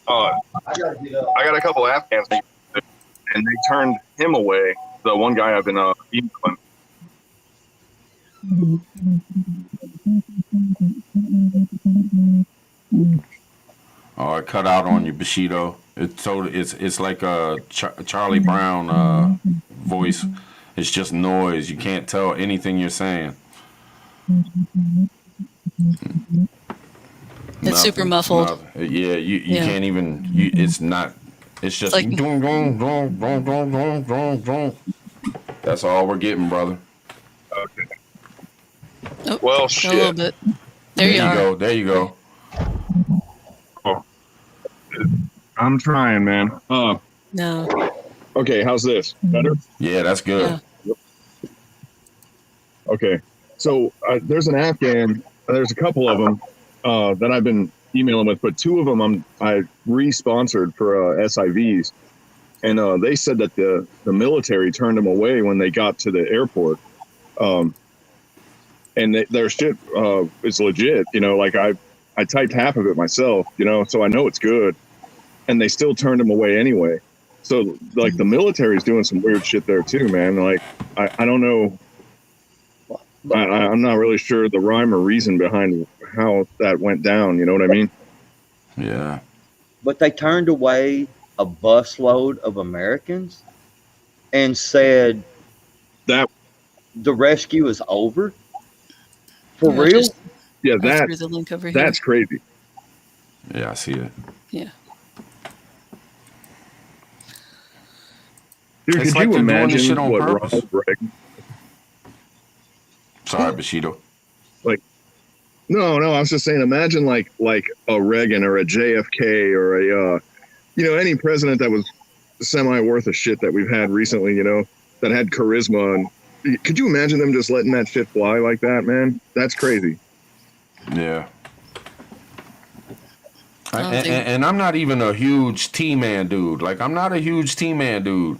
I got a couple Afghans, and they turned him away. The one guy I've been emailing. Oh, it cut out on you, Bushido. It's like a Charlie Brown voice. It's just noise. You can't tell anything you're saying. It's super muffled. Nothing. Yeah, you can't even. It's not. It's just like, That's all we're getting, brother. Okay. Oh, Well, a shit. little bit. There you are. Go. There you go. Oh. I'm trying, man. No. Okay, how's this? Better? Yeah, that's good. Yeah. Okay. So there's an Afghan. There's a couple of them that I've been emailing with, but two of them I re-sponsored for SIVs, and they said that the military turned them away when they got to the airport, and their shit is legit. You know, like I typed half of it myself. You know, so I know it's good, and they still turned them away anyway. So like the military's doing some weird shit there too, man. Like I don't know. I'm not really sure the rhyme or reason behind how that went down. You know what I mean? Yeah. But they turned away a busload of Americans and said that the rescue is over. For real? Yeah, through the link over here. That's crazy. Yeah, I see it. Yeah. Dude, It's could like you they're doing imagine this shit on what purpose. Ronald Reagan? Sorry, Bushido. No, I was just saying, imagine like a Reagan or a JFK or a, any president that was semi worth of shit that we've had recently, you know, that had charisma. And could you imagine them just letting that shit fly like that, man? That's crazy. Yeah. And I'm not even a huge T-Man dude. Like, I'm not a huge T-Man dude.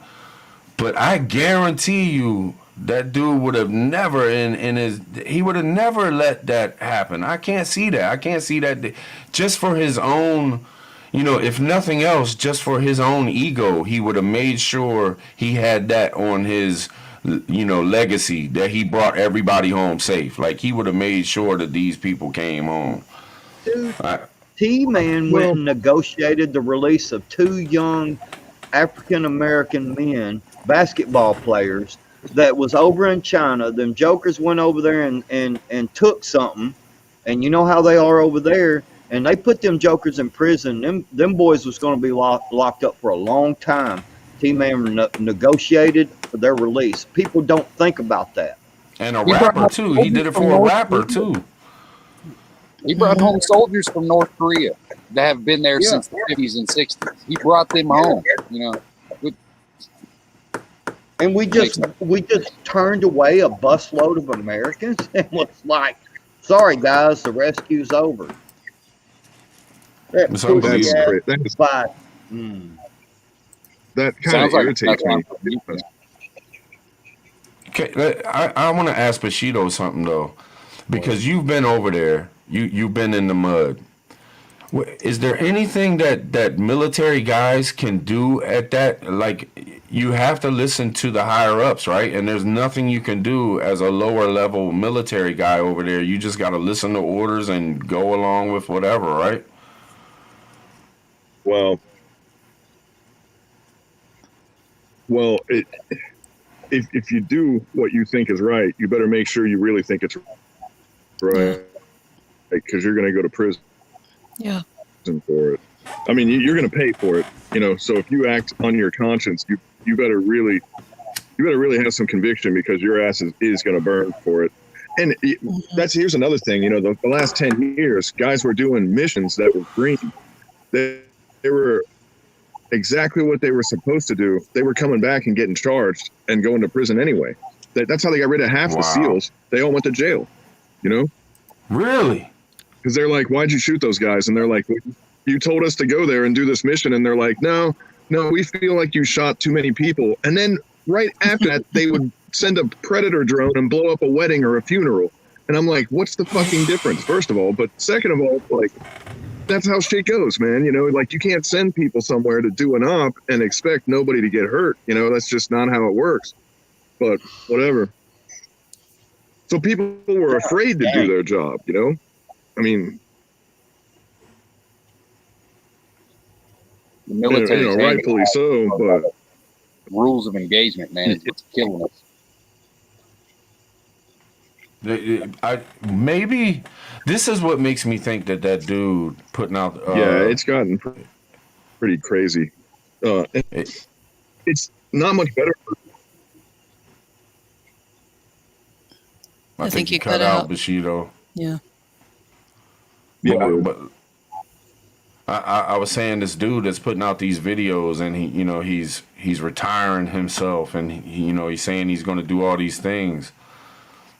But I guarantee you that dude would have never he would have never let that happen. I can't see that. I can't see that just for his own, if nothing else, just for his own ego, he would have made sure he had that on his legacy that he brought everybody home safe. Like he would have made sure that these people came home. Dude, I, T-Man went Well, and negotiated the release of 2 young African American men, basketball players, that was over in China. Them jokers went over there and took something, and you know how they are over there. And they put them jokers in prison. Them boys was going to be locked up for a long time. T-Man negotiated for their release. People don't think about that. and a He brought rapper home too. He soldiers did it from for a North rapper Korea. too. He brought home soldiers from North Korea that have been there Yeah. since the 50s and 60s. He brought them home. And we just turned away a busload of Americans and was like, "Sorry guys, the rescue's over." That It's pussy unbelievable. ass That fight. kind Sounds of like irritates me. Okay, I want to ask Bushido something though, because you've been over there. You've been in the mud. Is there anything that military guys can do at that? Like, you have to listen to the higher ups, right? And there's nothing you can do as a lower level military guy over there. You just got to listen to orders and go along with whatever, right? Well, if you do what you think is right, you better make sure you really think it's right, because you're going to go to prison Yeah. for it. I mean, you're going to pay for it, So if you act on your conscience, you better really have some conviction, because your ass is going to burn for it. And here's another thing, the last 10 years, guys were doing missions that were green. They were exactly what they were supposed to do. They were coming back and getting charged and going to prison anyway. That's how they got rid of half the SEALs. They all went to jail, Really? because they're like, "Why'd you shoot those guys?" And they're like, "You told us to go there and do this mission." And they're like, no, we feel like you shot too many people. And then right after that, they would send a Predator drone and blow up a wedding or a funeral. And I'm like, what's the fucking difference, first of all? But second of all, like, that's how shit goes, man. Like, you can't send people somewhere to do an op and expect nobody to get hurt. That's just not how it works. But whatever. So people were afraid to do their job, I mean, The military, rightfully so, but rules of engagement, man, is what's killing us. Maybe this is what makes me think that dude putting out. yeah, it's gotten pretty crazy. It's not much better. I think you cut out Bushido. Yeah. Yeah, But I was saying, this dude that's putting out these videos, and he's retiring himself, and he's saying he's going to do all these things.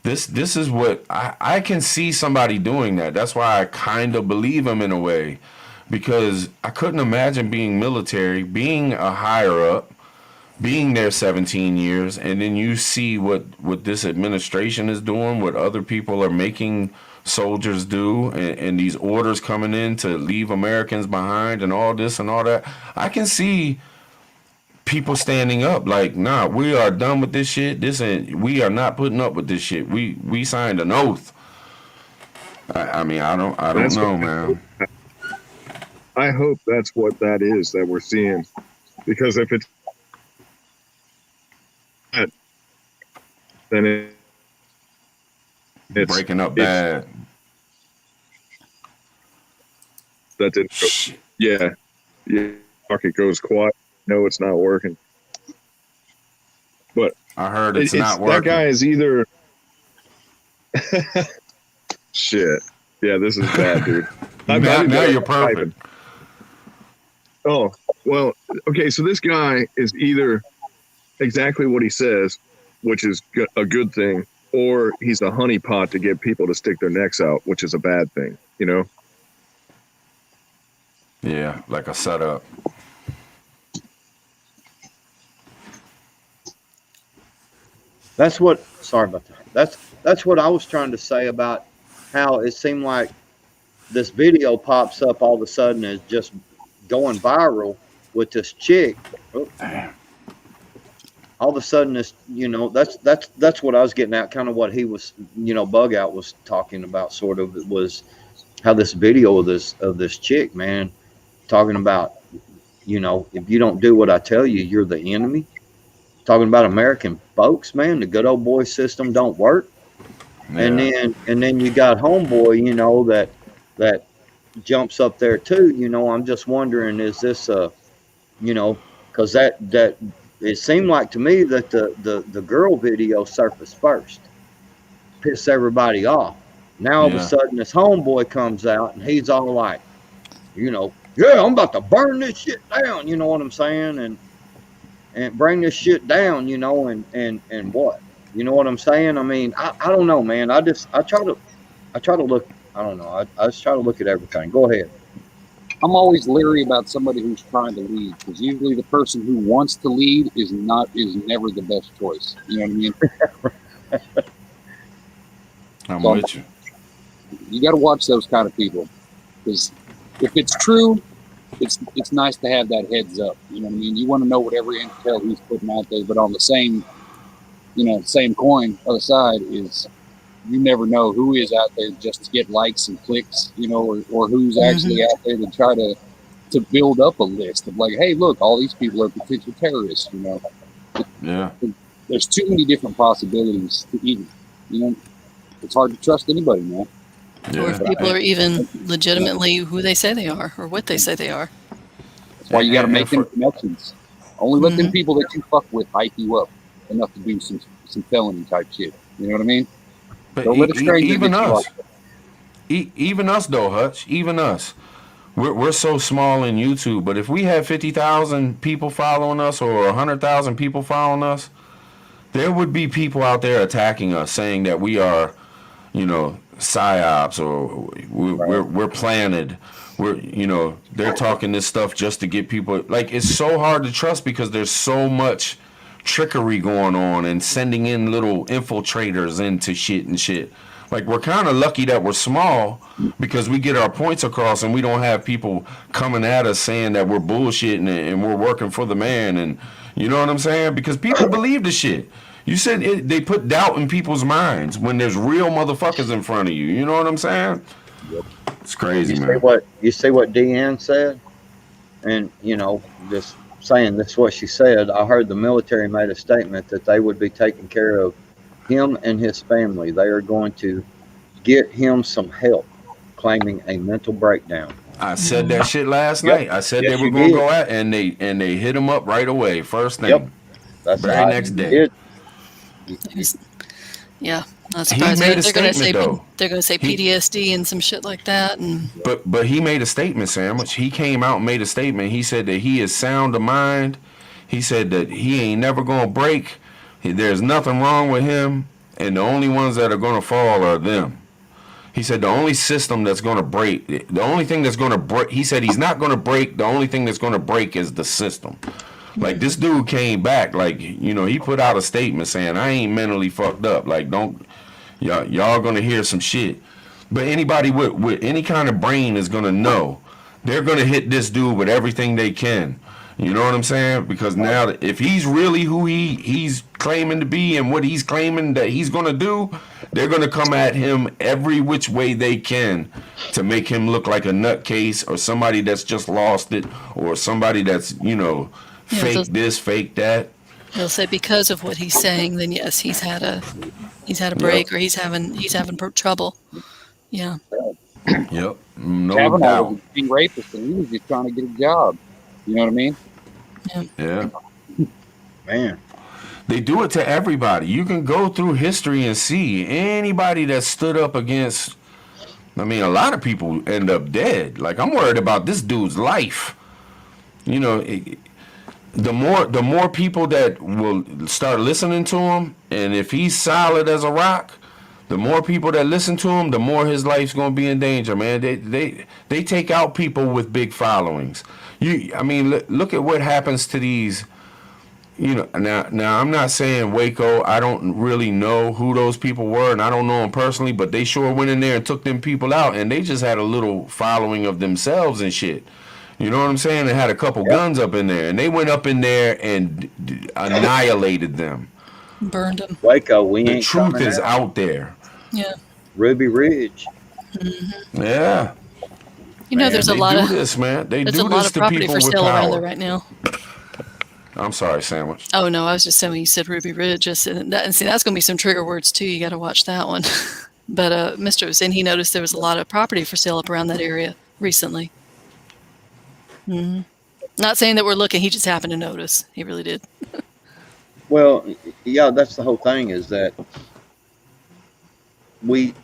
This is what I can see somebody doing that. That's why I kind of believe him in a way, because I couldn't imagine being military, being a higher up, being there 17 years, and then you see what this administration is doing, what other people are making soldiers do, and these orders coming in to leave Americans behind and all this and all that. I can see people standing up like, nah, we are done with this shit. We are not putting up with this shit. We signed an oath. I mean, I don't know, man. I hope that's what that is that we're seeing, because if it's that, then it's breaking up bad. That didn't go. Yeah. Market goes quiet. No, it's not working. But I heard it's not working. That guy is either shit. Yeah, this is bad, dude. now you're perfect. Oh, well, okay, so this guy is either exactly what he says, which is a good thing, or he's a honeypot to get people to stick their necks out, which is a bad thing, Yeah, like a setup. Sorry about that. That's what I was trying to say about how it seemed like this video pops up all of a sudden as just going viral with this chick. Oh, all of a sudden this, that's what I was getting at, kind of what he was, Bug Out was talking about, sort of. It was how this video of this chick, man, talking about, if you don't do what I tell you, you're the enemy. Talking about American folks, man, the good old boy system don't work. And Yeah. then you got homeboy, that jumps up there too. I'm just wondering, is this because that it seemed like to me that the girl video surfaced first, pissed everybody off. Now all of a Yeah. sudden this homeboy comes out and he's all like, yeah, I'm about to burn this shit down. You know what I'm saying? And bring this shit down. And what? You know what I'm saying? I mean, I don't know, man. I try to look. I don't know. I just try to look at everything. Go ahead. I'm always leery about somebody who's trying to lead, because usually the person who wants to lead is never the best choice. You know what I mean? I'm So with you. you got to watch those kind of people, because if it's true, it's nice to have that heads up. You know what I mean? You want to know what every intel he's putting out there, but on the same coin, other side is, you never know who is out there just to get likes and clicks, or who's actually out there to try to build up a list of like, hey, look, all these people are potential terrorists. Yeah. There's too many different possibilities to even, it's hard to trust anybody, man. Or if Yeah. people are even legitimately who they say they are or what they say they are. That's why you got to And make them connections. Only let them people that you fuck with hype you up enough to do some felony type shit. You know what I mean? But Don't let a stranger even get you us, fucked. even us though, Hutch, even us, we're so small in YouTube. But if we had 50,000 people following us or 100,000 people following us, there would be people out there attacking us, saying that we are, psyops, or we're planted. They're talking this stuff just to get people. Like, it's so hard to trust because there's so much trickery going on and sending in little infiltrators into shit. Like, we're kind of lucky that we're small because we get our points across and we don't have people coming at us saying that we're bullshitting and we're working for the man. And you know what I'm saying? Because people believe the shit. You said they put doubt in people's minds when there's real motherfuckers in front of you. You know what I'm saying? Yep. It's crazy, You man. see what Deanne said, and just saying this is what she said. I heard the military made a statement that they would be taking care of him and his family. They are going to get him some help, claiming a mental breakdown. I said that shit last Yep. night. I said Yes, they were you gonna did. go at, and they hit him up right away, first thing, Yep. That's very I next day. did. Yeah, not He surprised. made a They're going to say statement, though. they're going to say He- PTSD and some shit like that, and But he made a statement, Sandwich. He came out and made a statement. He said that he is sound of mind. He said that he ain't never gonna break. There's nothing wrong with him, and the only ones that are gonna fall are them. He said the only system that's gonna break, the only thing that's gonna break. He said he's not gonna break. The only thing that's gonna break is the system. Like, this dude came back, like, he put out a statement saying, I ain't mentally fucked up. Like, don't y'all gonna hear some shit. But anybody with any kind of brain is gonna know they're gonna hit this dude with everything they can. You know what I'm saying? Because now, if he's really who he's claiming to be and what he's claiming that he's gonna do, they're gonna come at him every which way they can to make him look like a nutcase or somebody that's just lost it, or somebody that's Yeah, fake those- this, fake that. they'll say because of what he's saying, then yes, he's had a break, or he's having trouble. Yeah, Yep, no Kavanaugh doubt. was a king rapist, and he was just trying to get a job. You know what I mean? Yeah. Man. They do it to everybody. You can go through history and see anybody that stood up against. I mean, a lot of people end up dead. Like, I'm worried about this dude's life. The more people that will start listening to him, and if he's solid as a rock, the more people that listen to him, the more his life's gonna be in danger, man. They take out people with big followings. Look at what happens to these. Now I'm not saying Waco. I don't really know who those people were, and I don't know them personally, but they sure went in there and took them people out, and they just had a little following of themselves and shit. You know what I'm saying? They had a couple guns up in there, and they went up in there and annihilated them. Burned them. Waco, we The ain't truth coming is out. out there. Yeah. Ruby Ridge. Yeah. You know, Man, there's a they lot do of this, man. They there's a do lot this of to property people for with sale around there power. right now. I'm sorry, Sandwich. Oh no, I was just saying when you said Ruby Ridge, and see that's going to be some trigger words too. You got to watch that one. But Mr. was saying he noticed there was a lot of property for sale up around that area recently. Not saying that we're looking. He just happened to notice. He really did. Well, yeah, that's the whole thing is that we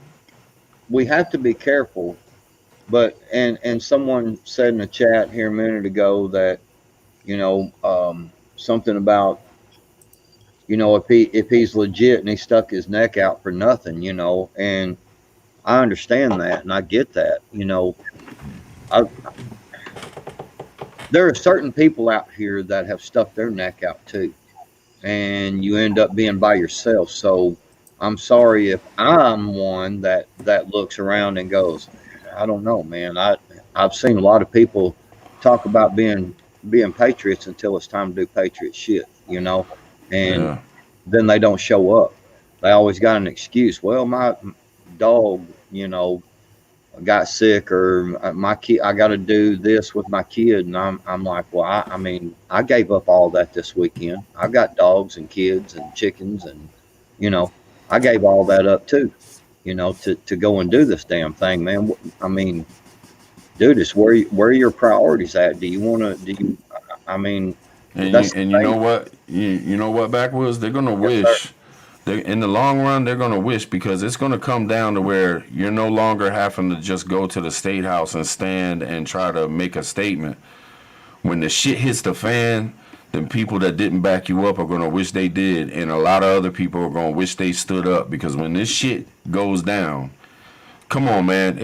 have to be careful. But and someone said in the chat here a minute ago that something about if he's legit and he stuck his neck out for nothing, and I understand that and I get that. There are certain people out here that have stuck their neck out too, and you end up being by yourself. So I'm sorry if I'm one that looks around and goes, I don't know, man. I've seen a lot of people talk about being patriots until it's time to do patriot shit, and Yeah. then they don't show up. They always got an excuse. Well, my dog, got sick, or my kid, I got to do this with my kid, and I'm like, well, I mean, I gave up all that this weekend. I've got dogs and kids and chickens, and I gave all that up too, to go and do this damn thing, man. I mean, dude, it's where are your priorities at? Do you want to? Do you? I mean, And that's you know what? You know what, Backwoods? They're gonna wish. In the long run, they're gonna wish, because it's gonna come down to where you're no longer having to just go to the state house and stand and try to make a statement. When the shit hits the fan, then people that didn't back you up are gonna wish they did, and a lot of other people are gonna wish they stood up, because when this shit goes down, come on, man.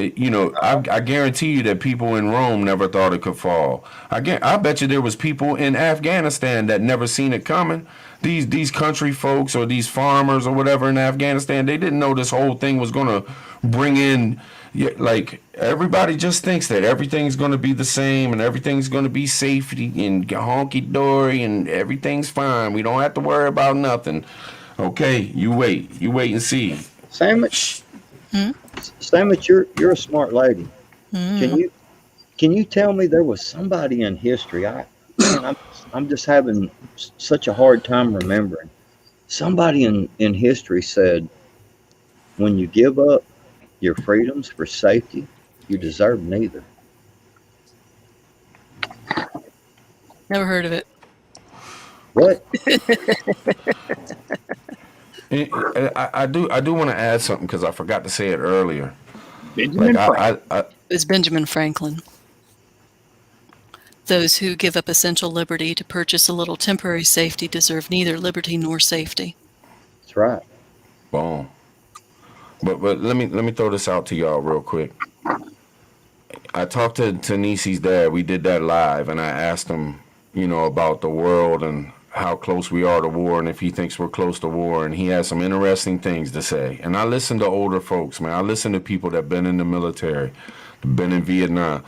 I guarantee you that people in Rome never thought it could fall. I bet you there was people in Afghanistan that never seen it coming. These country folks or these farmers or whatever in Afghanistan, they didn't know this whole thing was gonna bring in. Yeah, like, everybody just thinks that everything's gonna be the same and everything's gonna be safety and honky dory and everything's fine. We don't have to worry about nothing. Okay, you wait and see. Sandwich. Sandwich, you're a smart lady. Can you tell me there was somebody in history? I'm just having such a hard time remembering. Somebody in history said, when you give up your freedoms for safety, you deserve neither. Never heard of it. What? I do want to add something, because I forgot to say it earlier. Benjamin Franklin. It's Benjamin Franklin. Those who give up essential liberty to purchase a little temporary safety deserve neither liberty nor safety. That's right. Boom. But let me throw this out to y'all real quick. I talked to Nisi's dad. We did that live, and I asked him, about the world and how close we are to war, and if he thinks we're close to war, and he has some interesting things to say. And I listen to older folks, man. I listen to people that been in the military, been in Vietnam.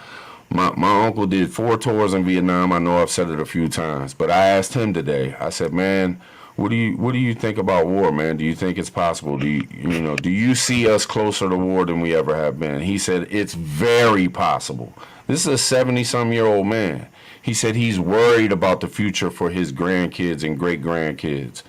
My uncle did 4 tours in Vietnam. I know I've said it a few times, but I asked him today. I said, man, what do you think about war, man? Do you think it's possible? Do you see us closer to war than we ever have been? He said it's very possible. This is a 70-some-year-old man. He said he's worried about the future for his grandkids and great grandkids,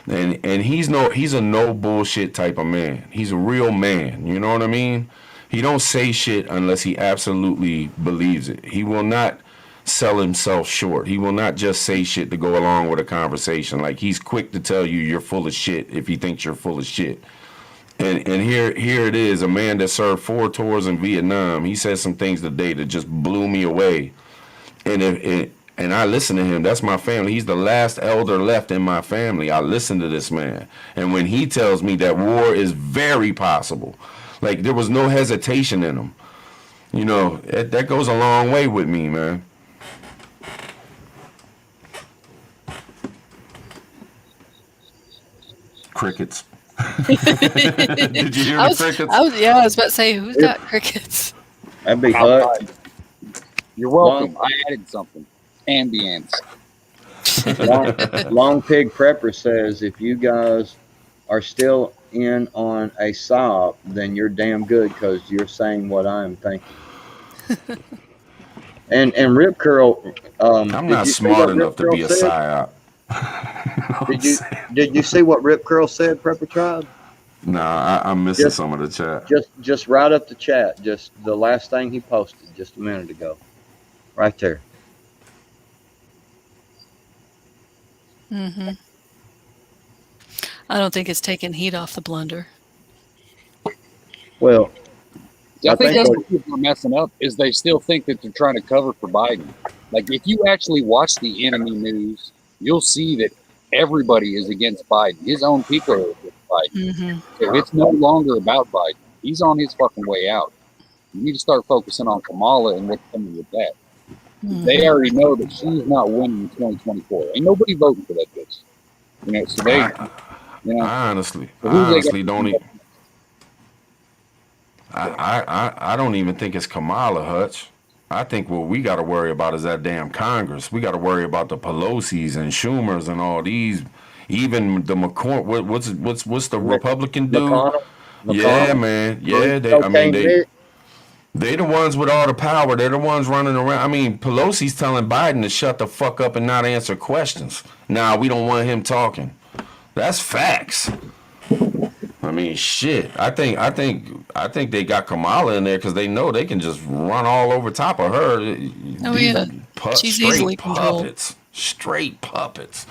and he's a no bullshit type of man. He's a real man. You know what I mean? He don't say shit unless he absolutely believes it. He will not sell himself short. He will not just say shit to go along with a conversation. Like, he's quick to tell you you're full of shit if he thinks you're full of shit. And here it is, a man that served 4 tours in Vietnam. He said some things today that just blew me away. And I listen to him. That's my family. He's the last elder left in my family. I listen to this man. And when he tells me that war is very possible, like, there was no hesitation in him. That goes a long way with me, man. Crickets. Did you hear the crickets? I was about to say, who's got crickets? That'd be hot. You're welcome. I added something. Ambience. Long Pig Prepper says if you guys are still in on a sob, then you're damn good because you're saying what I'm thinking. And Rip Curl, I'm did not you see smart what enough Rip to Curl be a said? psyop. Did you see what Rip Curl said, Prepper Tribe? Nah, I'm missing some of the chat. Just right up the chat, just the last thing he posted just a minute ago, right there. Hmm. I don't think it's taking heat off the blender. Well, I think that's what- what people are messing up is they still think that they're trying to cover for Biden. Like if you actually watch the enemy news, you'll see that everybody is against Biden. His own people are against Biden. Hmm. So it's no longer about Biden. He's on his fucking way out. You need to start focusing on Kamala and what's coming with that. They already know that she's not winning in 2024. Ain't nobody voting for that bitch. You know, so they, you know, I honestly got- don't even. I don't even think it's Kamala, Hutch. I think what we got to worry about is that damn Congress. We got to worry about the Pelosi's and Schumers and all these. Even the what's the Republican dude? McConnell. Yeah, man. Yeah, they the ones with all the power. They're the ones running around. I mean, Pelosi's telling Biden to shut the fuck up and not answer questions. Nah, we don't want him talking. That's facts. I mean, shit. I think they got Kamala in there because they know they can just run all over top of her. Oh yeah, she's easily controlled. Straight puppets.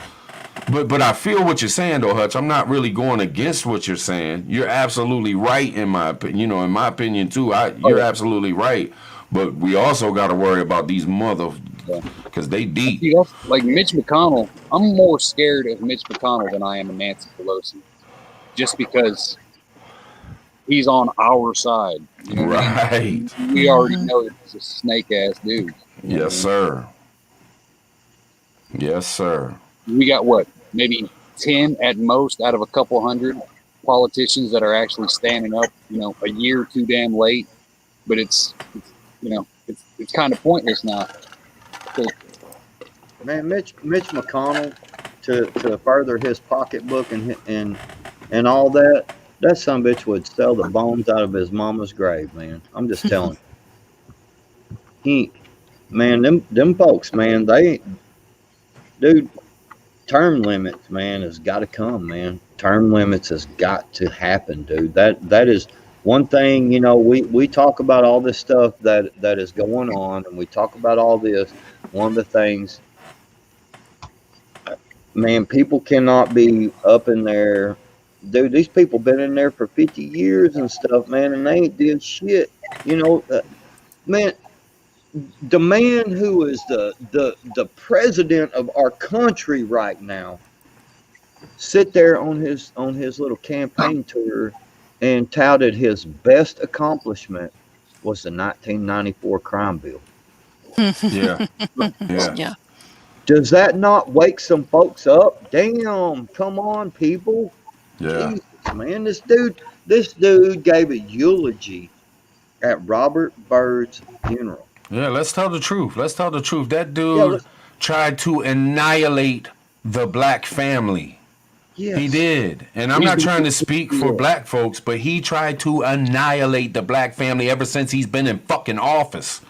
But I feel what you're saying though, Hutch. I'm not really going against what you're saying. You're absolutely right in my opinion. You know, in my opinion too. You're absolutely right. But we also got to worry about these because they deep. See, that's, like Mitch McConnell, I'm more scared of Mitch McConnell than I am of Nancy Pelosi. Just because he's on our side. You know Right. I mean? We already know that he's a snake ass dude. Yes, sir. Yes, sir. We got what? Maybe 10 at most out of a couple hundred politicians that are actually standing up, you know, a year or two damn late. But it's kind of pointless now. So, Man, Mitch McConnell to further his pocketbook and all that son bitch would sell the bones out of his mama's grave, man. I'm just telling you. Them folks, man, dude, term limits, man, has got to come, man. Term limits has got to happen, dude. That is one thing, you know, we talk about all this stuff that is going on, and we talk about all this. One of the things, man, people cannot be up in there. Dude, these people been in there for 50 years and stuff, man, and they ain't did shit. You know, man, the man who is the president of our country right now sit there on his little campaign tour and touted his best accomplishment was the 1994 crime bill. Yeah. Yeah. Does that not wake some folks up? Damn, come on, people. Yeah. Jesus, man, this dude gave a eulogy at Robert Byrd's funeral. Yeah, let's tell the truth. That dude tried to annihilate the black family. Yes. He did. And I'm not trying to speak for black folks, but he tried to annihilate the black family ever since he's been in fucking office.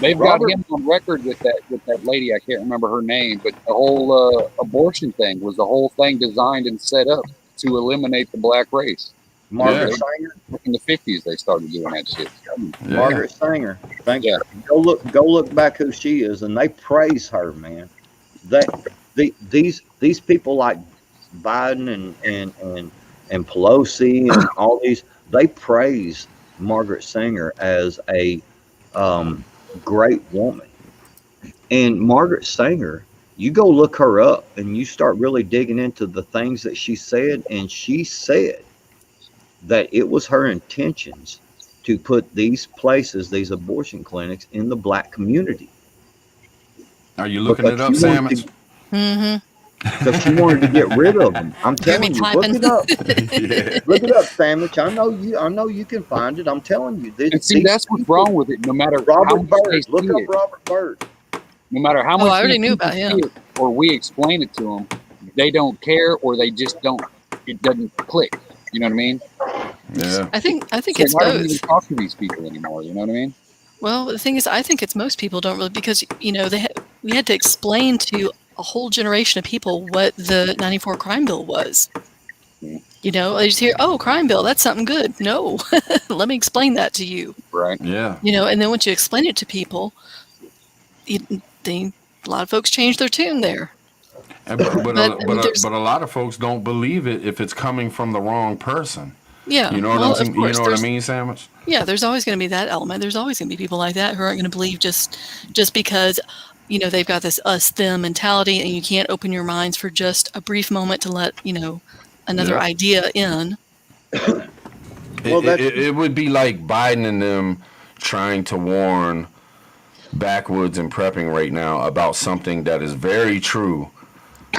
They've got him on record with that lady. I can't remember her name, but the whole abortion thing was the whole thing designed and set up to eliminate the black race. Margaret Sanger. In the 50s, they started doing that shit. Yeah. Margaret Sanger. Thank you. Go look back who she is, and they praise her, man. These people like Biden and Pelosi and all these, they praise Margaret Sanger as a great woman. And Margaret Sanger, you go look her up and you start really digging into the things that she said, and she said that it was her intentions to put these abortion clinics in the black community. Are you looking it up, Sam? Mm-hmm. because she wanted to get rid of them. I'm Hear me telling you, typing. look it up. Yeah. Look it up, Sandwich. I know you can find it. I'm telling you. And see, that's what's wrong with it. No matter how Robert much they Bird. see Look up it, Robert Bird. no matter how Oh, much I already these knew people about him. see it, or we explain it to them, they don't care, or they just don't. It doesn't click. You know what I mean? Yeah. I think So it's why do we even both. talk to these people anymore? You know what I mean? Well, the thing is, I think it's most people don't really, because we had to explain to a whole generation of people what the '94 crime bill was. They just hear, "Oh, crime bill, that's something good." No, let me explain that to you. Right. Yeah. And then once you explain it to people, a lot of folks change their tune there. And but But I mean, but a lot of folks don't believe it if it's coming from the wrong person. yeah, You know what well, I'm of saying? You course, know what I mean, Sandwich? yeah, there's always going to be that element. There's always going to be people like that who aren't going to believe just because they've got this us them mentality, and you can't open your minds for just a brief moment to let another Yeah. idea in. Well, It would be like Biden and them trying to warn backwoods and prepping right now about something that is very true.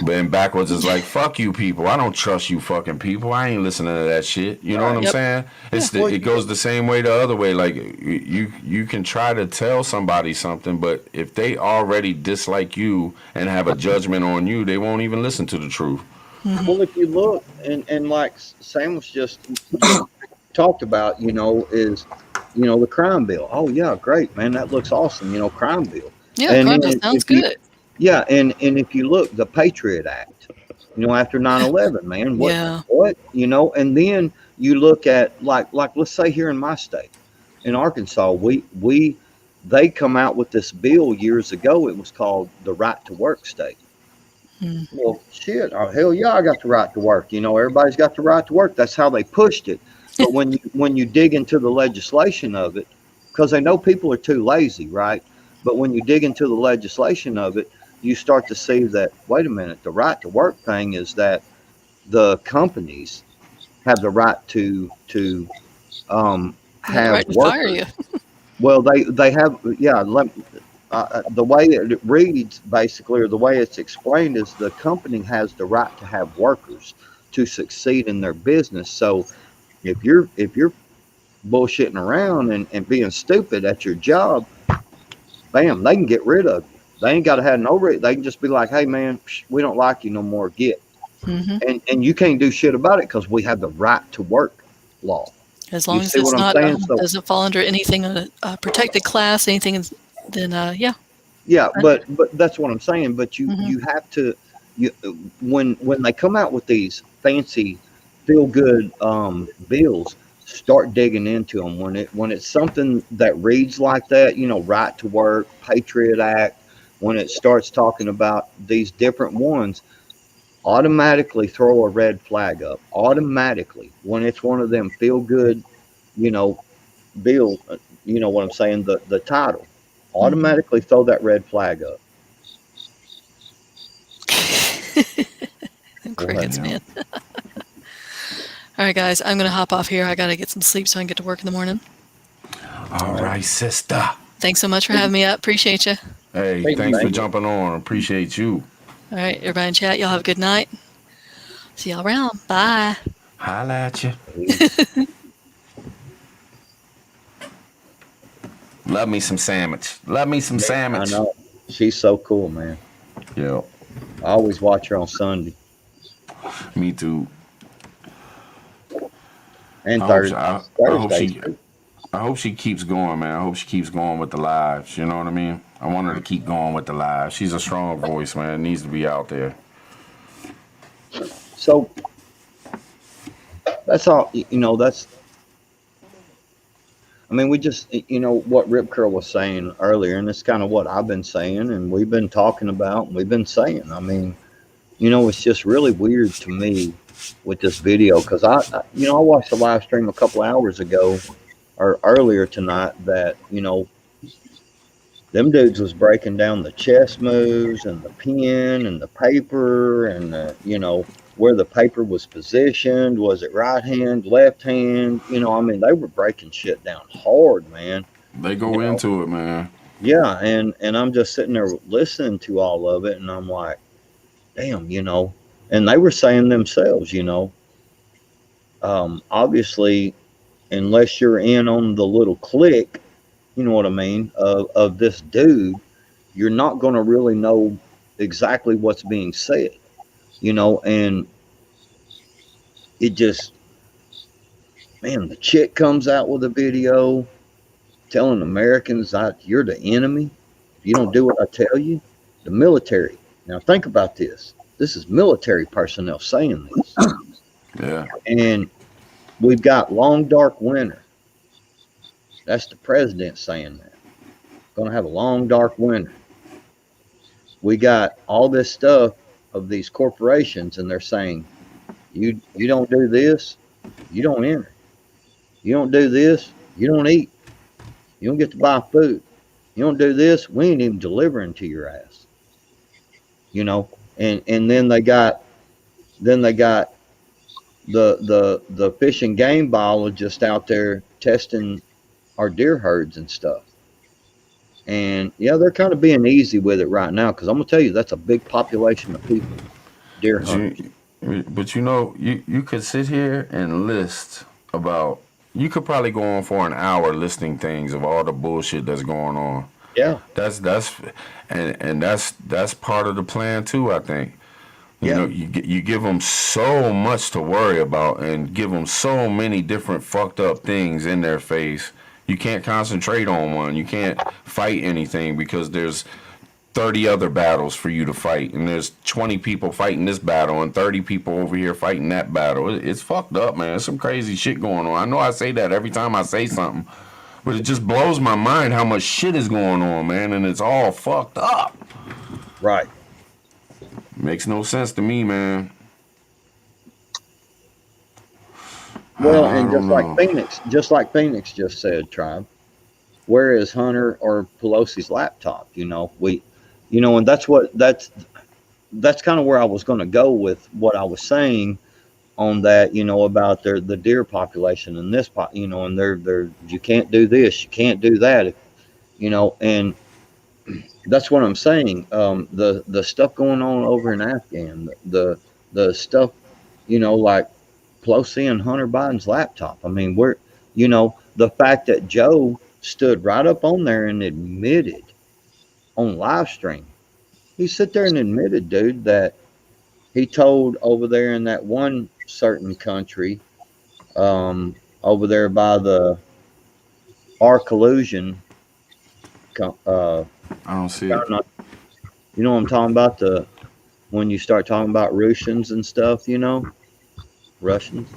But in backwards is like, fuck you people. I don't trust you fucking people. I ain't listening to that shit. You know what I'm Yep. saying? It goes the same way the other way. Like you can try to tell somebody something, but if they already dislike you and have a judgment on you, they won't even listen to the truth. Well, if you look and like Sam was just talked about, is the crime bill. Oh yeah, great, man, that looks awesome. Crime bill. Yeah, And crime bill then sounds if you good. yeah, and if you look, the Patriot Act, after 9/11, man, Yeah. and then you look at like let's say here in my state, in Arkansas, they come out with this bill years ago. It was called the Right to Work state. Hmm. Well, shit, hell yeah, I got the right to work. Everybody's got the right to work. That's how they pushed it. But when you dig into the legislation of it, because they know people are too lazy, right? But when you dig into the legislation of it, you start to see that, wait a minute, the right to work thing is that the companies have the right to They have the have right to fire workers. you. Well, they have, yeah. The way it reads, basically, or the way it's explained, is the company has the right to have workers to succeed in their business. So if you're bullshitting around and being stupid at your job, bam, they can get rid of you. They ain't got to have no. They can just be like, hey man, we don't like you no more. Get. Hmm. And you can't do shit about it because we have the right to work law. As You long as see it's what I'm not saying? So doesn't fall under anything a protected class, anything, then yeah. yeah, but that's what I'm saying. But Hmm. you have to you when they come out with these fancy feel good bills, start digging into them. When it's something that reads like that, right to work, Patriot Act, when it starts talking about these different ones, automatically throw a red flag up. Automatically, when it's one of them feel good, you know, bill, you know what I'm saying, the title, Hmm. automatically throw that red flag up. Go ahead. Crickets, Yeah. man. All right, guys, I'm going to hop off here. I got to get some sleep so I can get to work in the morning. All right, sister. Thanks so much for having me up. Appreciate you. Hey, Thank thanks you. for jumping on. Appreciate you. All right, everybody in chat, y'all have a good night. See y'all around. Bye. Holla at you. Love me some sandwich. Love me some Yeah, I sandwich. know. She's so cool, man. Yeah, I always watch her on Sunday me too. and I hope she, Thursday. I hope Thursdays she too. I hope she keeps going, man. I hope she keeps going with the lives. You know what I mean? I want her to keep going with the lives. She's a strong voice, man. It needs to be out there. So that's all. That's. I mean, we just, what Rip Curl was saying earlier, and it's kind of what I've been saying, and we've been talking about, and we've been saying. I mean, it's just really weird to me with this video because I watched a live stream a couple hours ago or earlier tonight that them dudes was breaking down the chess moves and the pen and the paper and where the paper was positioned. Was it right hand, left hand? I mean, they were breaking shit down hard, man. They You go know, into it, man. yeah, and I'm just sitting there listening to all of it, and I'm like, damn, and they were saying themselves, obviously, unless you're in on the little clique, you know what I mean, of this dude, you're not going to really know exactly what's being said, and it just, man, the chick comes out with a video telling Americans that you're the enemy if you don't do what I tell you. The military. Now think about this. This is military personnel saying this, Yeah. and we've got long dark winter. That's the president saying that. Going to have a long dark winter. We got all this stuff of these corporations, and they're saying, you don't do this, you don't enter. You don't do this, you don't eat. You don't get to buy food. You don't do this, we ain't even delivering to your ass. And then they got the fish and game biologist out there testing our deer herds and stuff. And yeah, they're kind of being easy with it right now, because I'm gonna tell you, that's a big population of people, deer hunters. But you could sit here and list about. You could probably go on for an hour listing things of all the bullshit that's going on. Yeah, That's that's part of the plan too. I think. Yeah. You give them so much to worry about and give them so many different fucked up things in their face. You can't concentrate on one. You can't fight anything because there's 30 other battles for you to fight, and there's 20 people fighting this battle and 30 people over here fighting that battle. It's fucked up, man. There's some crazy shit going on. I know I say that every time I say something, but it just blows my mind how much shit is going on, man, and it's all fucked up. right. Makes no sense to me, man. Well, I and don't know. just like Phoenix just said, Tribe. Where is Hunter or Pelosi's laptop? And that's kind of where I was going to go with what I was saying on that. About the deer population and this, and they're you can't do this, you can't do that, and that's what I'm saying. The stuff going on over in Afghan, the stuff, like Pelosi and Hunter Biden's laptop. I mean, the fact that Joe stood right up on there and admitted on live stream. He sit there and admitted, dude, that he told over there in that one certain country, over there by the our collusion. I don't see it. You know what I'm talking about? When you start talking about Russians and stuff, Russians.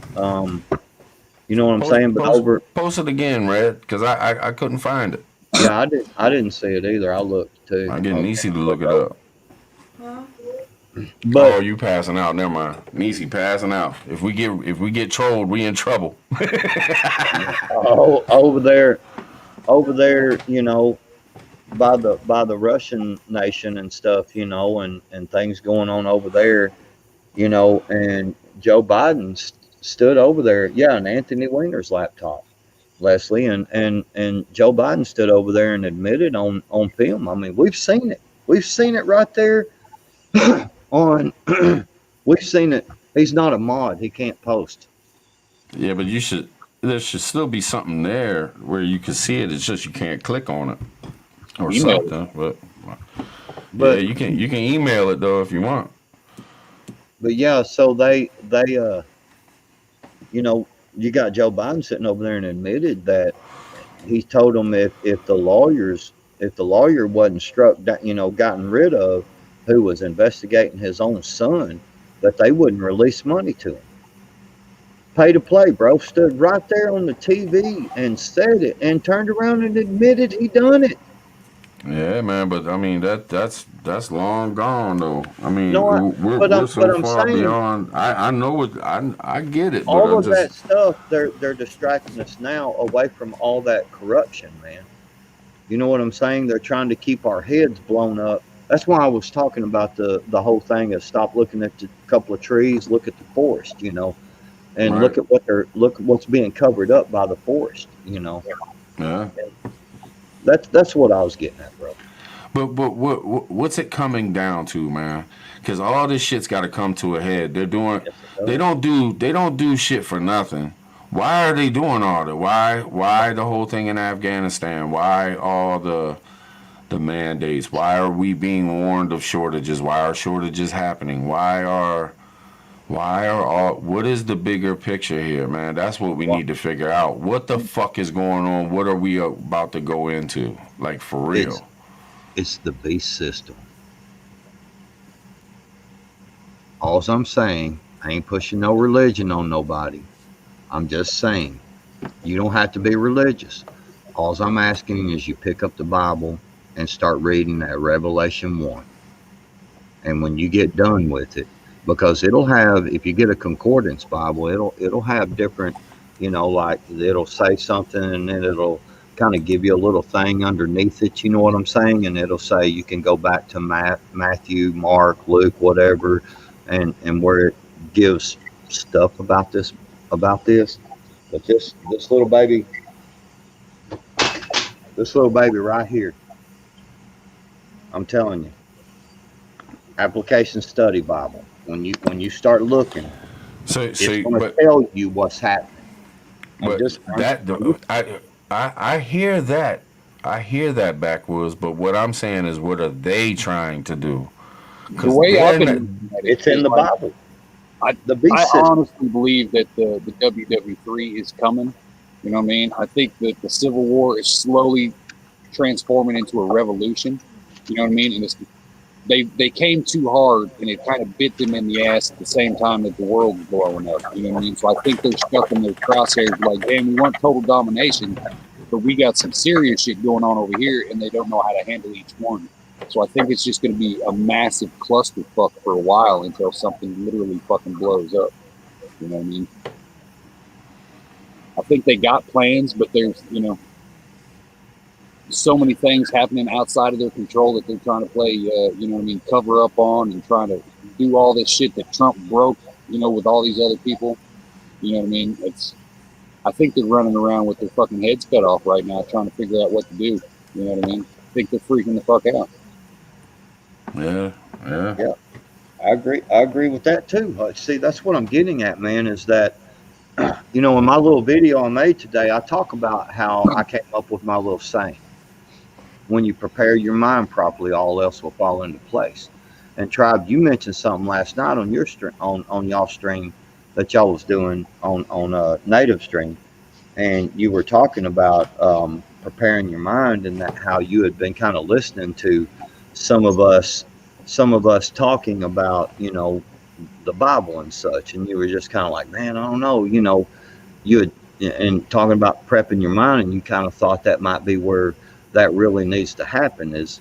You know what I'm saying? But Post it again, Red, because I couldn't find it. yeah, I didn't see it either. I looked too. I get Niecy to look it up. But Oh, you passing out? Never mind. Niecy passing out. If we get trolled, we in trouble. over there, by the Russian nation and stuff, and things going on over there, and Joe Biden stood over there, yeah, and Anthony Weiner's laptop, Leslie, and Joe Biden stood over there and admitted on film. I mean, we've seen it right there on. We've seen it. He's not a mod. He can't post. Yeah, but there should still be something there where you can see it. It's just you can't click on it or Email something. But yeah, you can email it though if you want. But yeah, so they you got Joe Biden sitting over there and admitted that he told them if the lawyer wasn't struck, gotten rid of, who was investigating his own son, that they wouldn't release money to him. Pay to play, bro. Stood right there on the TV and said it, and turned around and admitted he done it. Yeah, man, but I mean that's long gone though. I mean, No, we're so I'm far saying, beyond. I know it. I get it. But all I'm of just, that stuff, they're distracting us now away from all that corruption, man. You know what I'm saying? They're trying to keep our heads blown up. That's why I was talking about the whole thing of stop looking at the couple of trees, look at the forest, and Right. look at what's being covered up by the forest. Yeah. That's what I was getting at, bro. But what's it coming down to, man? Because all this shit's got to come to a head. Yes, it They does. don't do shit for nothing. Why are they doing all that? Why the whole thing in Afghanistan? Why all the mandates? Why are we being warned of shortages? Why are shortages happening? Why are all? What is the bigger picture here, man? That's what we Well, need to figure out. What the fuck is going on? What are we about to go into? Like for it's real? it's the beast system. All I'm saying, I ain't pushing no religion on nobody. I'm just saying, you don't have to be religious. All I'm asking is you pick up the Bible and start reading at Revelation 1. And when you get done with it, because it'll have, if you get a concordance Bible, it'll have different, like it'll say something and then it'll kind of give you a little thing underneath it. You know what I'm saying? And it'll say you can go back to Matthew, Mark, Luke, whatever, and where it gives stuff about this. But this little baby right here, I'm telling you, application study Bible. When you start looking, it's So, going to tell you what's happening. I'm but just, that I'm just I hear that. I hear that backwards, but what I'm saying is, what are they trying to do? The Because way I've they're been not. looking at it it's in is the like Bible. I The I beast system. honestly believe that the WW3 is coming. You know what I mean? I think that the Civil War is slowly transforming into a revolution. You know what I mean? And they came too hard and it kind of bit them in the ass at the same time that the world was blowing up. You know what I mean? So I think they're stuck in their crosshairs like, damn, we want total domination, but we got some serious shit going on over here and they don't know how to handle each one. So I think it's just going to be a massive clusterfuck for a while until something literally fucking blows up. You know what I mean? I think they got plans, but there's, so many things happening outside of their control that they're trying to play, cover up on and trying to do all this shit that Trump broke, with all these other people. You know what I mean? I think they're running around with their fucking heads cut off right now, trying to figure out what to do. You know what I mean? I think they're freaking the fuck out. Yeah, yeah. Yeah, I agree with that too. See, that's what I'm getting at, man, is that, in my little video I made today, I talk about how I came up with my little saying. When you prepare your mind properly, all else will fall into place. And Tribe, you mentioned something last night on your stream, on y'all stream that y'all was doing on native stream, and you were talking about preparing your mind and that how you had been kind of listening to some of us some of us talking about the Bible and such, and you were just kind of like, man, I don't know, you had and talking about prepping your mind, and you kind of thought that might be where that really needs to happen is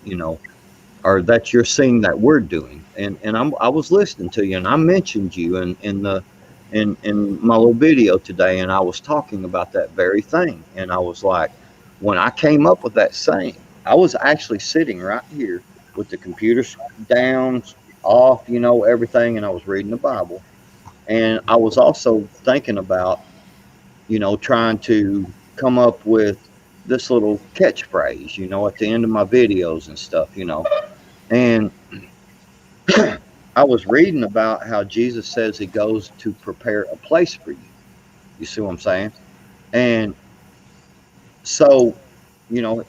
or that you're seeing that we're doing, and I was listening to you, and I mentioned you in my little video today, and I was talking about that very thing, and I was like, when I came up with that saying, I was actually sitting right here with the computer down, off, everything, and I was reading the Bible, and I was also thinking about trying to come up with this little catchphrase, at the end of my videos and stuff, and I was reading about how Jesus says he goes to prepare a place for you. You see what I'm saying? And so, you know,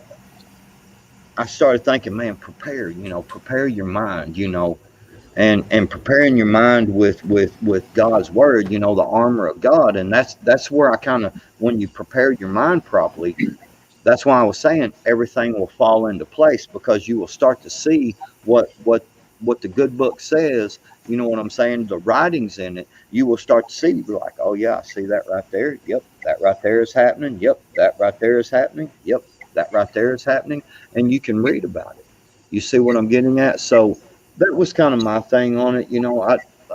I started thinking, man, prepare your mind, and preparing your mind with God's word, the armor of God. And that's where I kind of, when you prepare your mind properly, that's why I was saying everything will fall into place, because you will start to see what the good book says. You know what I'm saying? The writings in it, you will start to see. You'll be like, oh yeah, I see that right there. Yep, that right there is happening. Yep, that right there is happening. Yep, that right there is happening. And you can read about it. You see what I'm getting at? So that was kind of my thing on it.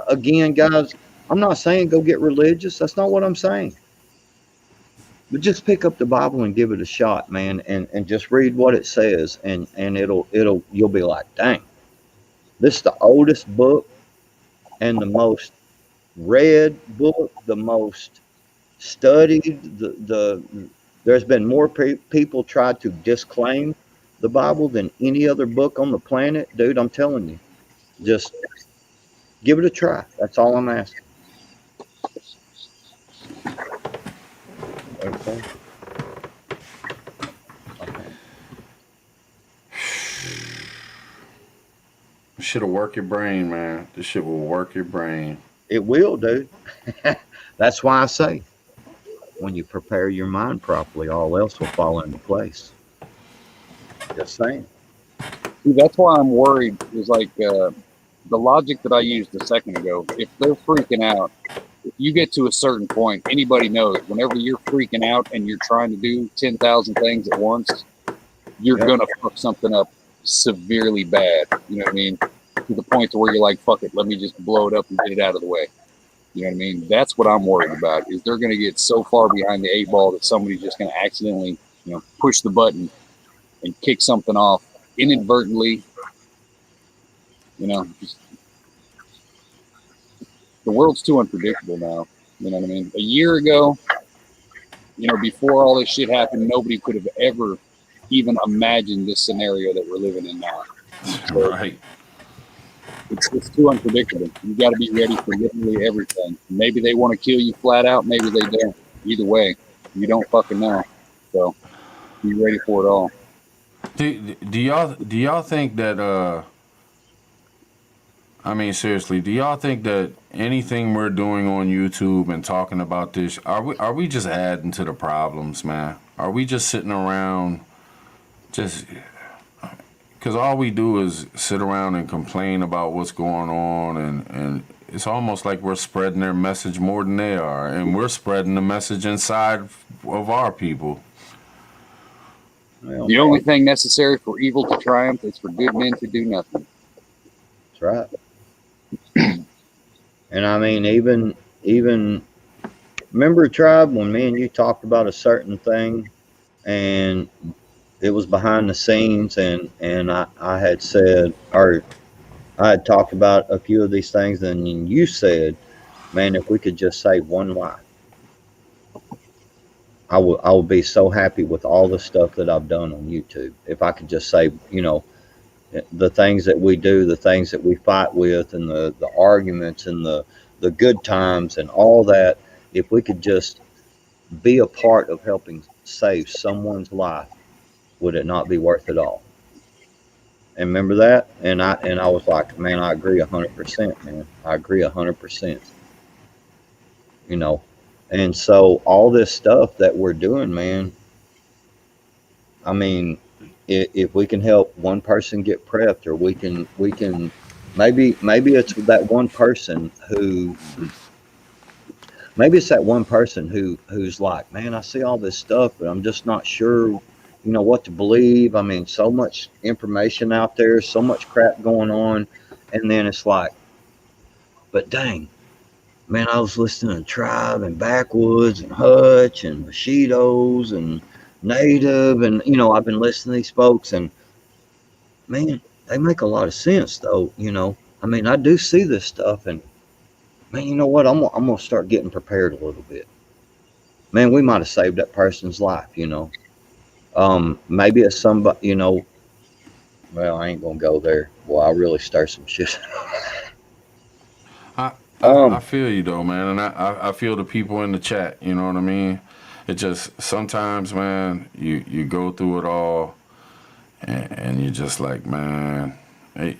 Again, guys, I'm not saying go get religious. That's not what I'm saying. But just pick up the Bible and give it a shot, man, and just read what it says, and you'll be like, dang, this is the oldest book and the most read book, the most studied. There's been more people tried to disclaim the Bible than any other book on the planet, dude, I'm telling you, just give it a try. That's all I'm asking. Okay. Okay. This shit'll work your brain, man. This shit will work your brain. It will, dude. That's why I say, when you prepare your mind properly, all else will fall into place. Just saying. See, that's why I'm worried. Is like the logic that I used a second ago. If they're freaking out, if you get to a certain point, anybody knows. Whenever you're freaking out and you're trying to do 10,000 things at once, you're Yep. gonna fuck something up severely bad. You know what I mean? To the point to where you're like, "Fuck it, let me just blow it up and get it out of the way." You know what I mean? That's what I'm worried about. Is they're gonna get so far behind the 8 ball that somebody's just gonna accidentally, push the button and kick something off inadvertently. Just, the world's too unpredictable now. You know what I mean? A year ago, before all this shit happened, nobody could have ever even imagined this scenario that we're living in now. So Right. it's too unpredictable. You got to be ready for literally everything. Maybe they want to kill you flat out. Maybe they don't. Either way, you don't fucking know. So be ready for it all. Do y'all think that I mean, seriously, do y'all think that anything we're doing on YouTube and talking about this, are we just adding to the problems, man? Are we just sitting around just because all we do is sit around and complain about what's going on, and it's almost like we're spreading their message more than they are, and we're spreading the message inside of our people. Well, The only thing necessary for evil to triumph is for good men to do nothing. that's right. And I mean, even remember, Tribe, when me and you talked about a certain thing, and it was behind the scenes, and I had said, or I had talked about a few of these things, and you said, man, if we could just save one life, I would be so happy with all the stuff that I've done on YouTube. If I could just save, the things that we do, the things that we fight with, and the arguments and the good times and all that, if we could just be a part of helping save someone's life, would it not be worth it all? And remember that? And I was like, man, I agree 100%, man. I agree 100%. And so all this stuff that we're doing, man, I mean, if we can help one person get prepped, or we can maybe it's that one person who who's like, man, I see all this stuff, but I'm just not sure, what to believe. I mean, so much information out there, so much crap going on, and then it's like, but dang, man, I was listening to Tribe and Backwoods and Hutch and Bushido's and Native, and I've been listening to these folks, and man, they make a lot of sense, though. I mean, I do see this stuff, and man, you know what? I'm gonna start getting prepared a little bit. Man, we might have saved that person's life. Maybe it's somebody. Well, I ain't gonna go there. Well, I really start some shit. I feel you though, man, and I feel the people in the chat. You know what I mean? It just sometimes, man, you go through it all, and you're just like, man, hey,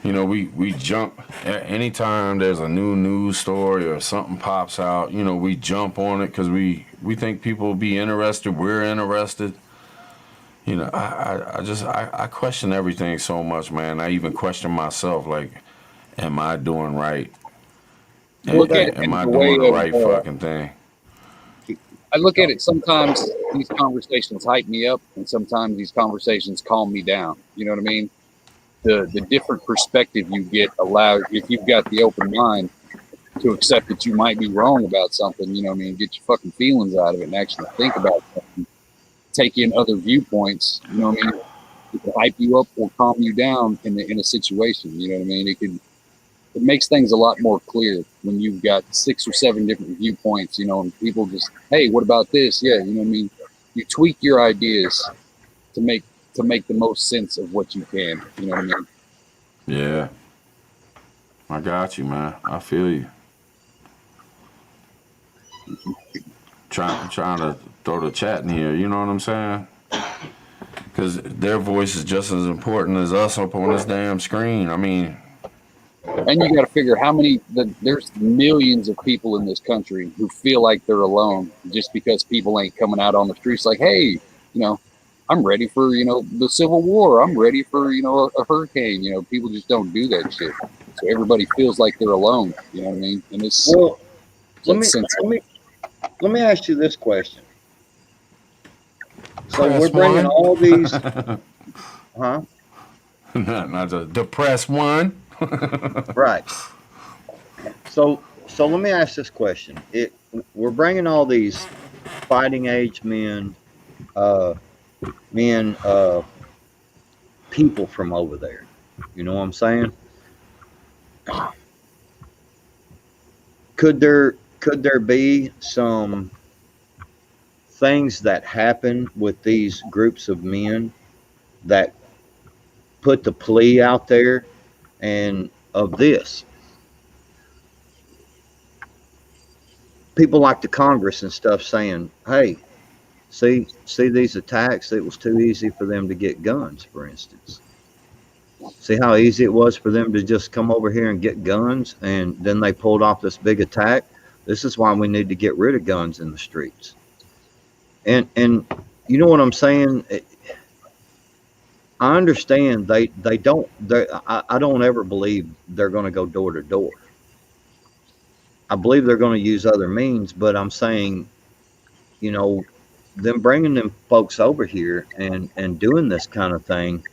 we jump anytime there's a new news story or something pops out. We jump on it because we think people will be interested. We're interested. I question everything so much, man. I even question myself, like, am I doing right? Look at it Am I the doing way the right of, fucking thing? I look at it, sometimes these conversations hype me up, and sometimes these conversations calm me down. You know what I mean? The different perspective you get allows, if you've got the open mind to accept that you might be wrong about something, get your fucking feelings out of it and actually think about something, take in other viewpoints, it can hype you up or calm you down in a situation. You know what I mean? It makes things a lot more clear when you've got 6 or 7 different viewpoints, and people just, hey, what about this? Yeah, you tweak your ideas to to make the most sense of what you can. You know what I mean? Yeah. I got you, man. I feel you. Trying to throw the chat in here, you know what I'm saying? Because their voice is just as important as us up on this damn screen. I mean, And you got to figure how many, there's millions of people in this country who feel like they're alone just because people ain't coming out on the streets like, hey, you know, I'm ready for, you know, the Civil War. I'm ready for, you know, a hurricane. You know, people just don't do that shit. So everybody feels like they're alone. You know what I mean? And it's Well, let that me ask you this question. So press we're bringing one. all these, huh? Not the press one. Right. So let me ask this question. We're bringing all these fighting age men, uh, men, people from over there. You know what I'm saying? Could there be some things that happen with these groups of men that put the plea out there and of this? People like the Congress and stuff saying, hey, see these attacks, it was too easy for them to get guns, for instance. See how easy it was for them to just come over here and get guns, and then they pulled off this big attack. This is why we need to get rid of guns in the streets. And you know what I'm saying? I understand I don't ever believe they're going to go door to door. I believe they're going to use other means, but I'm saying, you know, them bringing them folks over here and doing this kind of thing,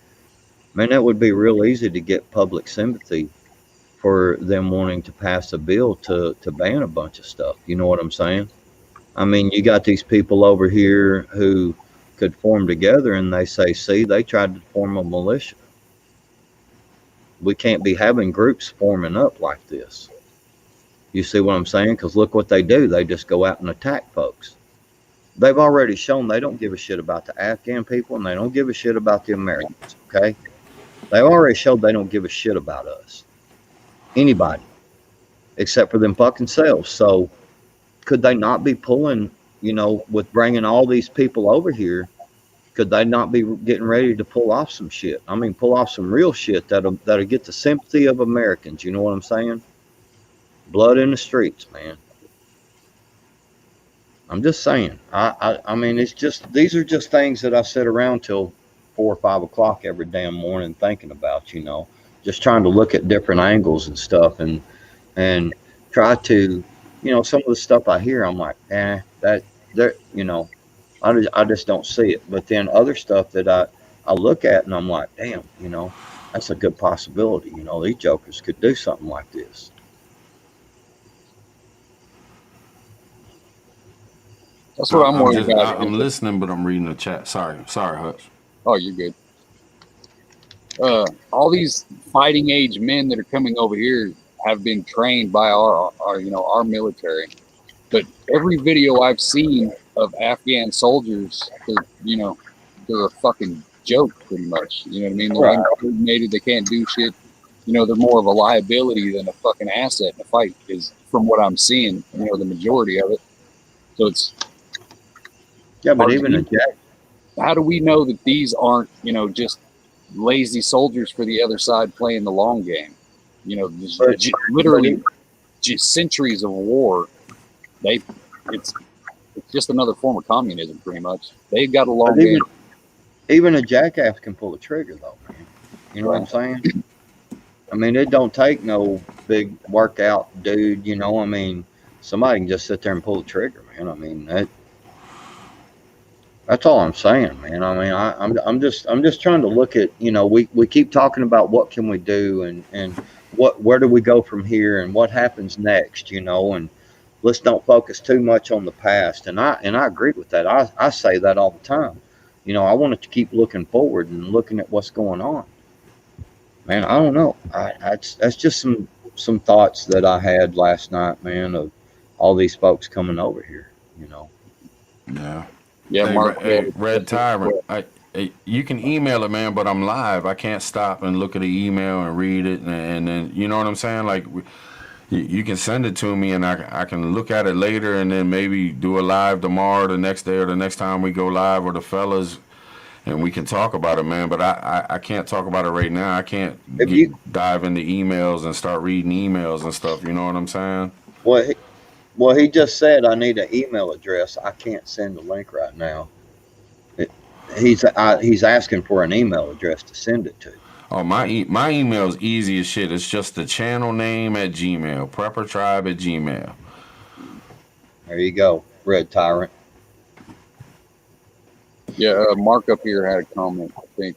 man, that would be real easy to get public sympathy for them wanting to pass a bill to ban a bunch of stuff. You know what I'm saying? I mean, you got these people over here who could form together and they say, see, they tried to form a militia. We can't be having groups forming up like this. You see what I'm saying? Because look what they do. They just go out and attack folks. They've already shown they don't give a shit about the Afghan people and they don't give a shit about the Americans, okay? They already showed they don't give a shit about us. Anybody. Except for them fucking selves. So could they not be pulling, you know, with bringing all these people over here, could they not be getting ready to pull off some shit? I mean, pull off some real shit that'll get the sympathy of Americans. You know what I'm saying? Blood in the streets, man. I'm just saying. I mean, it's just, these are just things that I sit around till 4 or 5 o'clock every damn morning thinking about, you know, just trying to look at different angles and stuff and try to, you know, some of the stuff I hear, I'm like, you know, I just don't see it. But then other stuff that I look at and I'm like, damn, you know, that's a good possibility. You know, these jokers could do something like this. That's what I'm worried about. I'm listening, but I'm reading the chat. Sorry, Hutch. Oh, you're good. All these fighting age men that are coming over here have been trained by our you know, our military. But every video I've seen of Afghan soldiers, you know, they're a fucking joke pretty much. You know what I mean? They're uncoordinated. They can't do shit. You know, they're more of a liability than a fucking asset in a fight, is from what I'm seeing, you know, the majority of it. So it's, yeah, but even a Jack. How do we know that these aren't, you know, just lazy soldiers for the other side playing the long game? You know, literally just centuries of war. It's just another form of communism, pretty much. They've got a long game. Even a jackass can pull a trigger, though, man. You know what I'm saying? I mean, it don't take no big workout dude. You know, I mean, somebody can just sit there and pull the trigger, man. I mean, that's all I'm saying, man. I mean, I'm just trying to look at, you know, we keep talking about what can we do and where do we go from here and what happens next, you know, and let's don't focus too much on the past. And I agree with that. I say that all the time. You know, I want it to keep looking forward and looking at what's going on. Man, I don't know. That's just some thoughts that I had last night, man, of all these folks coming over here, you know. Yeah. Yeah, hey, Mark. Hey, Red Tyrant. you can email it, man, but I'm live. I can't stop and look at the email and read it, and then you know what I'm saying. Like you can send it to me, and I can look at it later, and then maybe do a live tomorrow, the next day, or the next time we go live with the fellas, and we can talk about it, man. But I can't talk about it right now. I can't If you dive into emails and start reading emails and stuff. You know what I'm saying? well, he just said I need an email address. I can't send the link right now. It, he's asking for an email address to send it to. Oh, my email is easy as shit. It's just the channel name at Gmail, preppertribe at Gmail. There you go, Red Tyrant. Yeah, Mark up here had a comment, I think,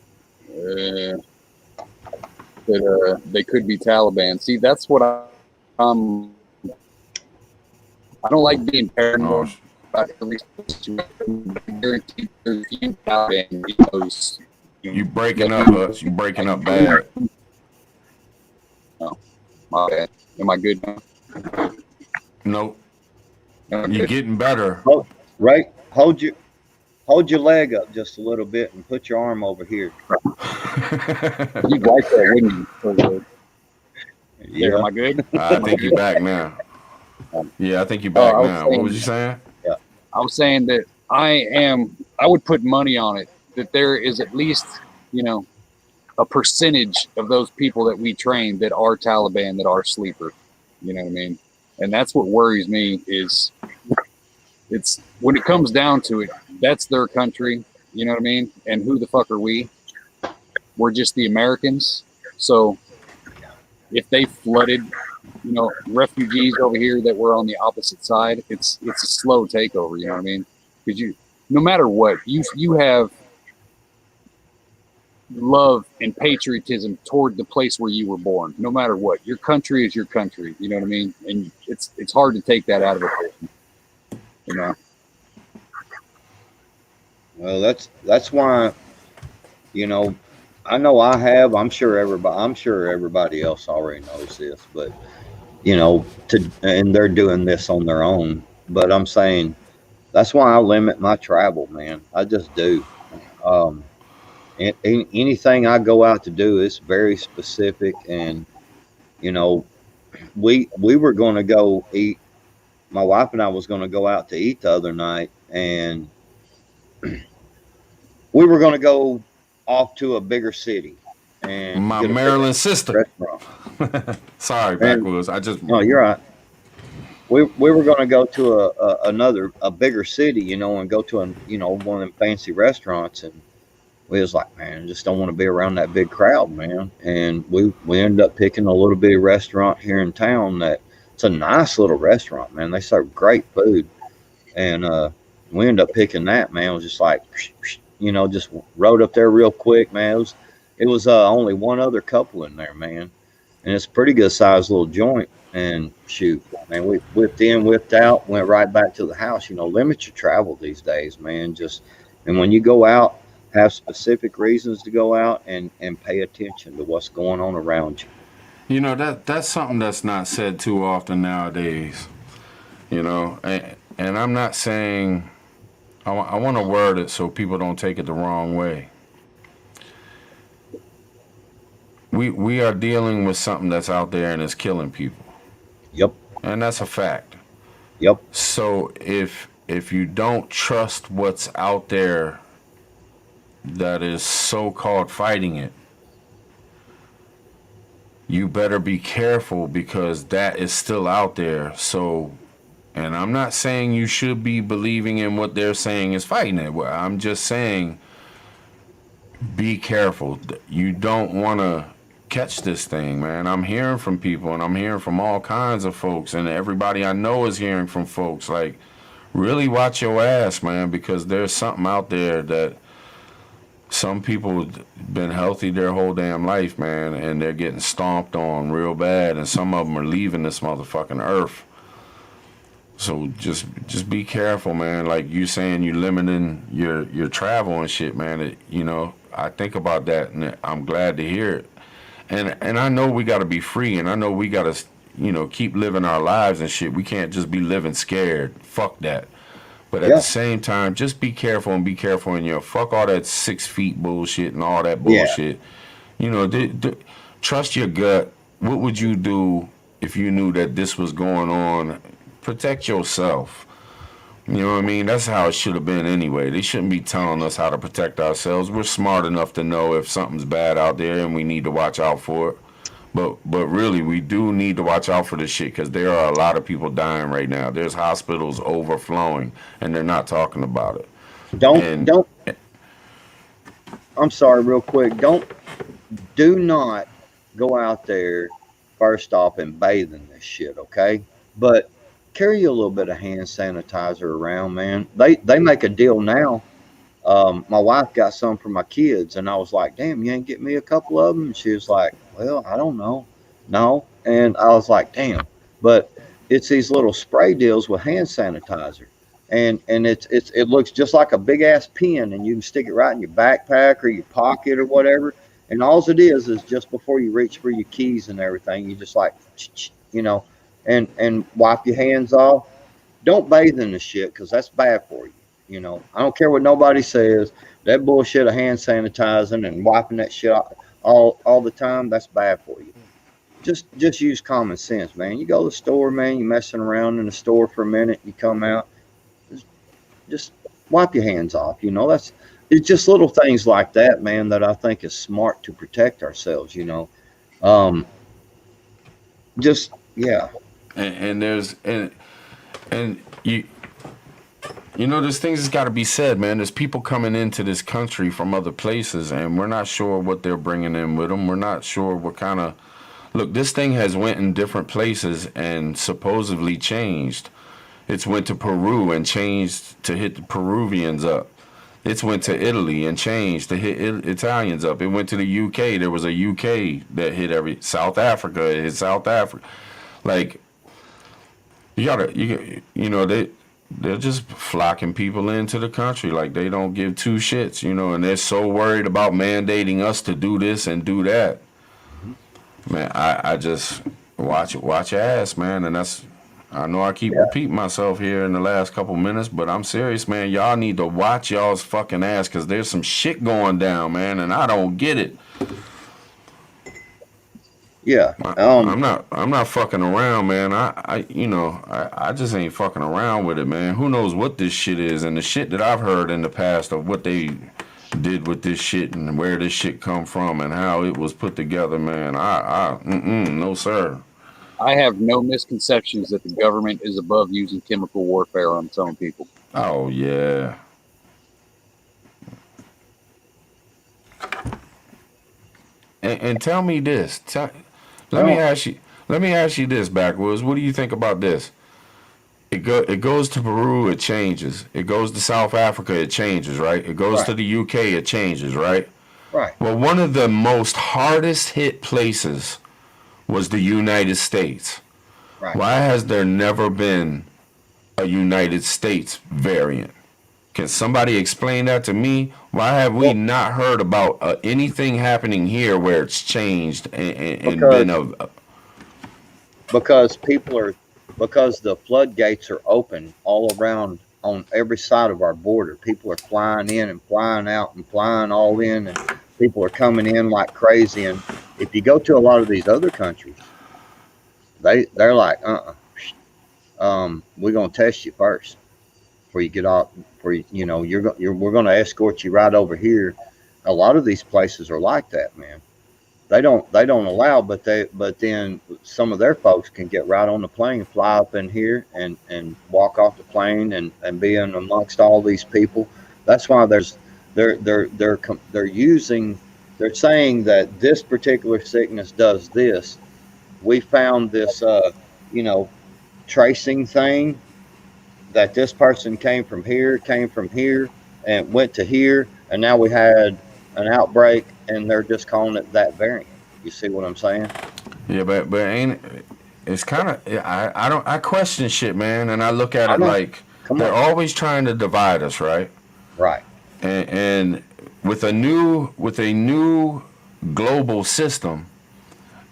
that they could be Taliban. See, that's what I'm. I don't like being paranoid about every situation. I guarantee there's a few Taliban videos. You breaking up, Hutch. You breaking up bad. Oh, my bad. Am I good now? Nope. Am I You're good? getting better. Oh, right. Hold your leg up just a little bit and put your arm over here. You'd like that, wouldn't you? There, Yeah. am I good? I think you're back now. Yeah, I think you're back now. What was you saying? Yeah. I was saying that I would put money on it that there is at least, a percentage of those people that we train that are Taliban, that are sleeper. You know what I mean? And that's what worries me is it's when it comes down to it, that's their country. You know what I mean? And who the fuck are we? We're just the Americans. So if they flooded, refugees over here that were on the opposite side, it's a slow takeover. You know what I mean? Because no matter what, you have love and patriotism toward the place where you were born. No matter what, your country is your country. You know what I mean? And it's hard to take that out of a person. You know. Well, that's why, I know I have. I'm sure everybody else already knows this, but and they're doing this on their own. But I'm saying that's why I limit my travel, man. I just do. And anything I go out to do is very specific, and we were going to go eat. My wife and I was going to go out to eat the other night, and we were going to go off to a bigger city and My get a Maryland bigger sister. restaurant. Sorry, Backwoods. No, you're right. We were going to go to a bigger city, and go to one of them fancy restaurants, and we was like, man, I just don't want to be around that big crowd, man. And we ended up picking a little bitty restaurant here in town that it's a nice little restaurant, man. They serve great food, and we ended up picking that, man. It was just like, just rode up there real quick, man. It was only one other couple in there, man, and it's a pretty good sized little joint. And shoot, man, we whipped in, whipped out, went right back to the house. Limit your travel these days, man. And when you go out, have specific reasons to go out and pay attention to what's going on around you. That's something that's not said too often nowadays. And I'm not saying I want to word it so people don't take it the wrong way. We are dealing with something that's out there and it's killing people. Yep. And that's a fact. Yep. So if you don't trust what's out there that is so-called fighting it, you better be careful, because that is still out there. So, and I'm not saying you should be believing in what they're saying is fighting it. Well, I'm just saying be careful. You don't want to catch this thing, man. I'm hearing from people, and I'm hearing from all kinds of folks, and everybody I know is hearing from folks. Like, really watch your ass, man, because there's something out there that some people have been healthy their whole damn life, man, and they're getting stomped on real bad, and some of them are leaving this motherfucking earth. So just be careful, man. Like you saying, you limiting your travel and shit, man. I think about that, and I'm glad to hear it. And I know we got to be free, and I know we got to, keep living our lives and shit. We can't just be living scared. Fuck that. But at Yeah. the same time, just be careful and be careful in your fuck all that 6 feet bullshit and all that Yeah. bullshit. You know, trust your gut. What would you do if you knew that this was going on? Protect yourself. You know what I mean? That's how it should have been anyway. They shouldn't be telling us how to protect ourselves. We're smart enough to know if something's bad out there and we need to watch out for it. But really, we do need to watch out for this shit because there are a lot of people dying right now. There's hospitals overflowing, and they're not talking about it. Don't And don't. I'm sorry, real quick. Do not go out there first off and bathe in this shit, okay? But carry a little bit of hand sanitizer around, man. They make a deal now. My wife got some for my kids, and I was like, "Damn, you ain't get me a couple of them?" And she was like, "Well, I don't know, no." And I was like, "Damn," but it's these little spray deals with hand sanitizer, and it looks just like a big ass pen, and you can stick it right in your backpack or your pocket or whatever. And all it is just before you reach for your keys and everything, you just like, you know, and wipe your hands off. Don't bathe in the shit because that's bad for you. You know, I don't care what nobody says. That bullshit of hand sanitizing and wiping that shit all the time, that's bad for you. Just use common sense, man. You go to the store, man. You messing around in the store for a minute. You come out, just wipe your hands off. You know, it's just little things like that, man, that I think is smart to protect ourselves. You know, um, just yeah, and there's and you know, there's things that's got to be said, man. There's people coming into this country from other places, and we're not sure what they're bringing in with them. We're not sure what kind of look. This thing has went in different places and supposedly changed. It's went to Peru and changed to hit the Peruvians up. It's went to Italy and changed to hit Italians up. It went to the UK. There was a UK that hit South Africa. It hit South Africa. Like you know they're just flocking people into the country like they don't give two shits, you know, and they're so worried about mandating us to do this and do that. Man, I just watch your ass, man, and that's I know I keep yeah, repeating myself here in the last couple minutes, but I'm serious, man. Y'all need to watch y'all's fucking ass because there's some shit going down, man, and I don't get it. yeah. I'm not fucking around, man. I just ain't fucking around with it, man. Who knows what this shit is, and the shit that I've heard in the past of what they did with this shit and where this shit come from and how it was put together, man. No sir. I have no misconceptions that the government is above using chemical warfare on some people. Oh yeah. And tell me this. Let me Well, ask you. Let me ask you this, Backwoods. What do you think about this? It goes to Peru, it changes. It goes to South Africa, it changes, right? It goes right, to the UK, it changes, right? right. Well, one of the most hardest hit places was the United States. Right. Why has there never been a United States variant? Can somebody explain that to me? Why have we Well, not heard about anything happening here where it's changed and because been a because people are because the floodgates are open all around on every side of our border. People are flying in and flying out and flying all in, and people are coming in like crazy. And if you go to a lot of these other countries, they're like, we're gonna test you first before you get off. For you know, we're gonna escort you right over here. A lot of these places are like that, man. They don't allow, but then some of their folks can get right on the plane, fly up in here, and walk off the plane and be in amongst all these people. That's why they're using they're saying that this particular sickness does this. We found this you know tracing thing that this person came from here, and went to here, and now we had an outbreak, and they're just calling it that variant. You see what I'm saying? yeah, but ain't it's kind of I question shit, man, and I look at I it know. like Come they're on. always trying to divide us, right? Right. And with a new global system,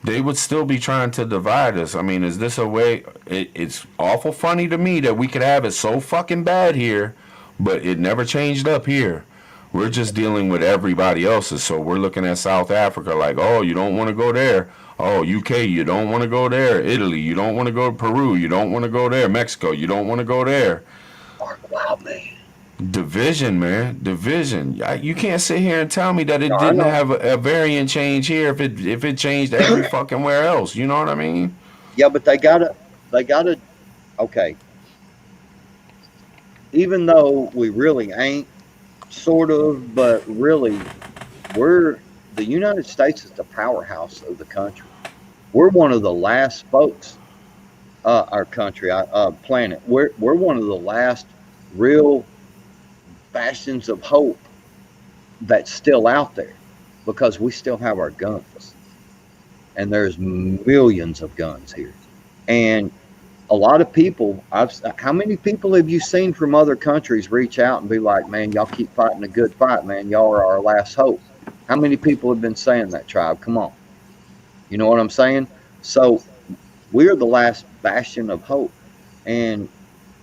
they would still be trying to divide us. I mean, is this a way? It's awful funny to me that we could have it so fucking bad here, but it never changed up here. We're just dealing with everybody else's. So we're looking at South Africa like, oh, you don't want to go there. Oh, UK, you don't want to go there. Italy, you don't want to go to Peru. You don't want to go there. Mexico, you don't want to go there. Wow, man. Division, man, division. You can't sit here and tell me that it No, I didn't know. have a variant change here if it changed every fucking where else. You know what I mean? Yeah, but they gotta. Okay. Even though we really ain't, sort of, but really, the United States is the powerhouse of the country. We're one of the last folks, our country, planet. We're one of the last real bastions of hope that's still out there because we still have our guns, and there's millions of guns here, and a lot of people. How many people have you seen from other countries reach out and be like, "Man, y'all keep fighting a good fight, man. Y'all are our last hope." How many people have been saying that, Tribe? Come on, you know what I'm saying? So we are the last bastion of hope, and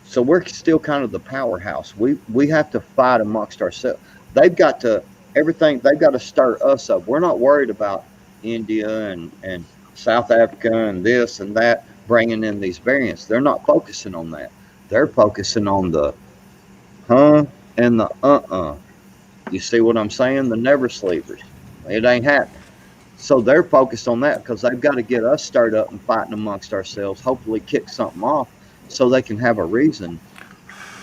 so we're still kind of the powerhouse. We have to fight amongst ourselves. They've got to everything. They've got to stir us up. We're not worried about India and South Africa and this and that bringing in these variants. They're not focusing on that. They're focusing on the and the. You see what I'm saying? The never sleepers. It ain't happening. So they're focused on that because they've got to get us stirred up and fighting amongst ourselves, hopefully kick something off so they can have a reason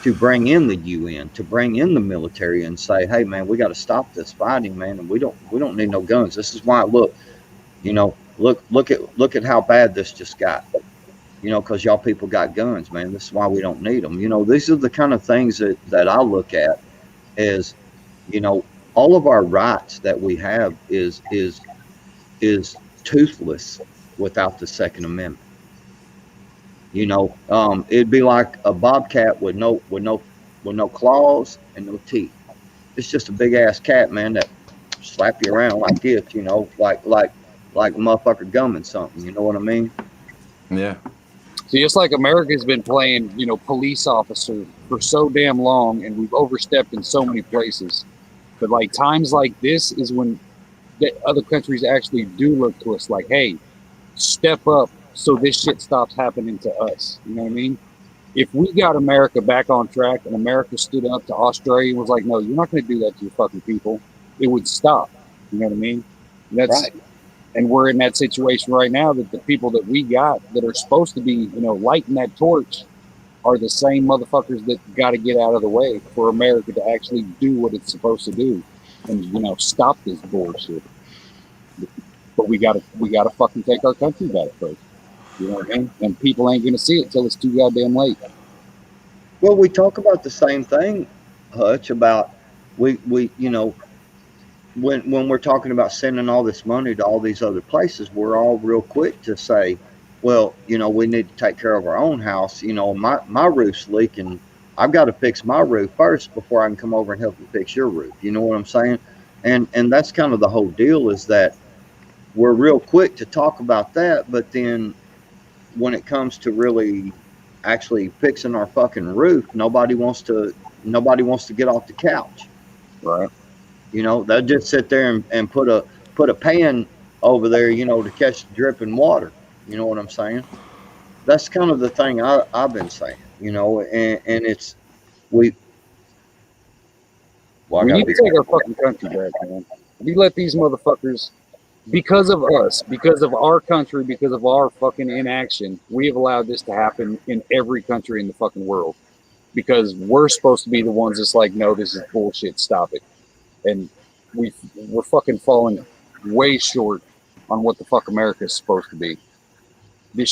to bring in the UN, to bring in the military and say, hey man, we got to stop this fighting, man, and we don't need no guns. This is why look at how bad this just got. Because y'all people got guns, man. This is why we don't need them. These are the kind of things that I look at as, all of our rights that we have is toothless without the Second Amendment. It'd be like a bobcat with no claws and no teeth. It's just a big ass cat, man, that slap you around like this, like a motherfucker gumming something. You know what I mean? Yeah. See, it's like America's been playing, police officer for so damn long, and we've overstepped in so many places. But like times like this is when the other countries actually do look to us like, hey, step up so this shit stops happening to us. You know what I mean? If we got America back on track and America stood up to Australia and was like, no, you're not going to do that to your fucking people, it would stop. You know what I mean? That's right. And we're in that situation right now that the people that we got that are supposed to be, lighting that torch are the same motherfuckers that got to get out of the way for America to actually do what it's supposed to do and, stop this bullshit. But we gotta fucking take our country back first. You know what I mean? And people ain't gonna see it till it's too goddamn late. Well, we talk about the same thing, Hutch, about we when we're talking about sending all this money to all these other places, we're all real quick to say, well, we need to take care of our own house. My roof's leaking. I've got to fix my roof first before I can come over and help you fix your roof. You know what I'm saying? And that's kind of the whole deal, is that we're real quick to talk about that, but then when it comes to really actually fixing our fucking roof, nobody wants to get off the couch. Right. They'll just sit there and put a pan over there, to catch the dripping water. You know what I'm saying? That's kind of the thing I've been saying, and it's we need to take our fucking country back, man. We let these motherfuckers, because of us, because of our country, because of our fucking inaction, we have allowed this to happen in every country in the fucking world. Because we're supposed to be the ones that's like, no, this is bullshit, stop it. And we're fucking falling way short on what the fuck America is supposed to be. The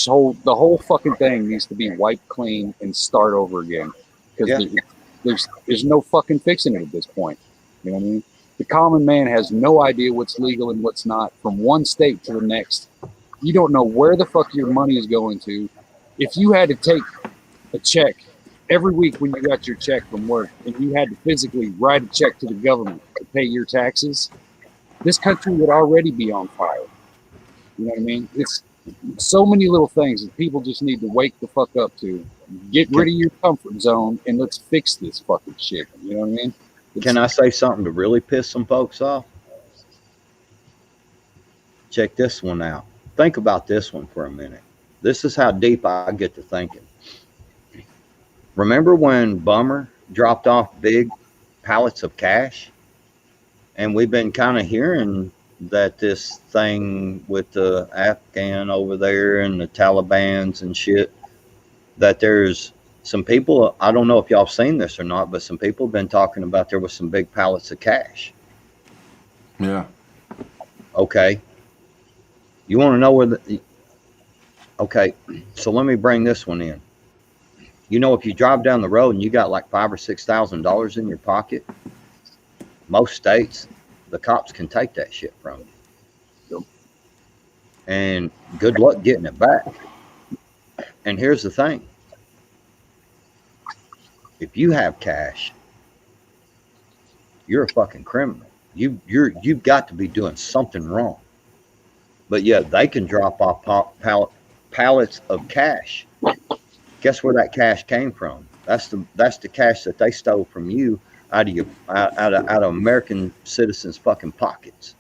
whole fucking thing needs to be wiped clean and start over again. Because there's no fucking fixing it at this point. You know what I mean? The common man has no idea what's legal and what's not from one state to the next. You don't know where the fuck your money is going to. If you had to take a check every week when you got your check from work and you had to physically write a check to the government to pay your taxes, this country would already be on fire. You know what I mean? It's so many little things that people just need to wake the fuck up to. Get rid of your comfort zone and let's fix this fucking shit. You know what I mean? Can I say something to really piss some folks off? Check this one out. Think about this one for a minute. This is how deep I get to thinking. Remember when Bummer dropped off big pallets of cash? And we've been kind of hearing that this thing with the Afghan over there and the Talibans and shit, that there's some people, I don't know if y'all have seen this or not, but some people have been talking about there was some big pallets of cash. Yeah. Okay. You want to know where okay, so let me bring this one in. You know, if you drive down the road and you got like $5,000 or $6,000 in your pocket, most states, the cops can take that shit from you. And good luck getting it back. And here's the thing. If you have cash, you're a fucking criminal. You've got to be doing something wrong. But yeah, they can drop off pallets of cash. Guess where that cash came from? That's the cash that they stole from you out of American citizens' fucking pockets.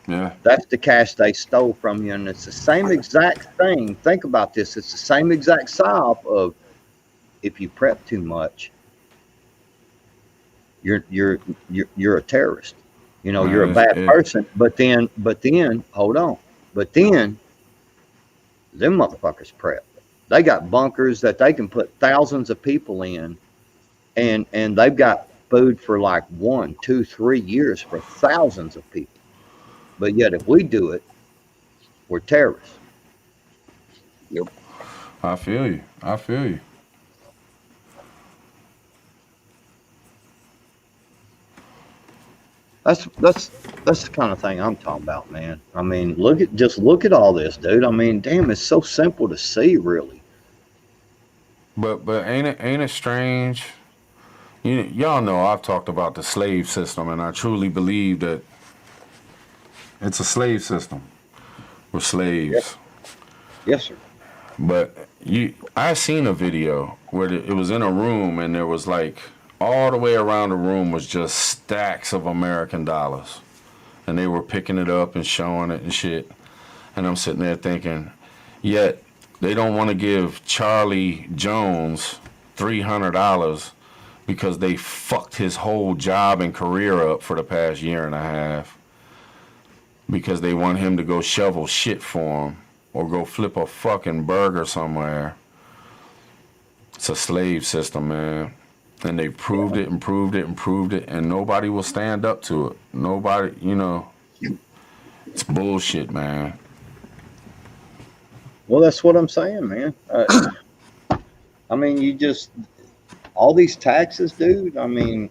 Yeah. That's the cash they stole from you, and it's the same exact thing. Think about this. It's the same exact psyop of if you prep too much, you're a terrorist. You know, you're a bad person. But then hold on. But then them motherfuckers prep. They got bunkers that they can put thousands of people in, and they've got food for like 1, 2, 3 years for thousands of people. But yet if we do it, we're terrorists. Yep. I feel you. That's the kind of thing I'm talking about, man. I mean, look at all this, dude. I mean, damn, it's so simple to see, really. But ain't it strange? Y'all know I've talked about the slave system, and I truly believe that it's a slave system. We're slaves. Yes, sir. But I seen a video where it was in a room, and there was like all the way around the room was just stacks of American dollars, and they were picking it up and showing it and shit. And I'm sitting there thinking, yet they don't want to give Charlie Jones $300 because they fucked his whole job and career up for the past year and a half because they want him to go shovel shit for them or go flip a fucking burger somewhere. It's a slave system, man. And they proved it and proved it and proved it, and nobody will stand up to it. Nobody, it's bullshit, man. Well, that's what I'm saying, man. I mean, all these taxes, dude. I mean,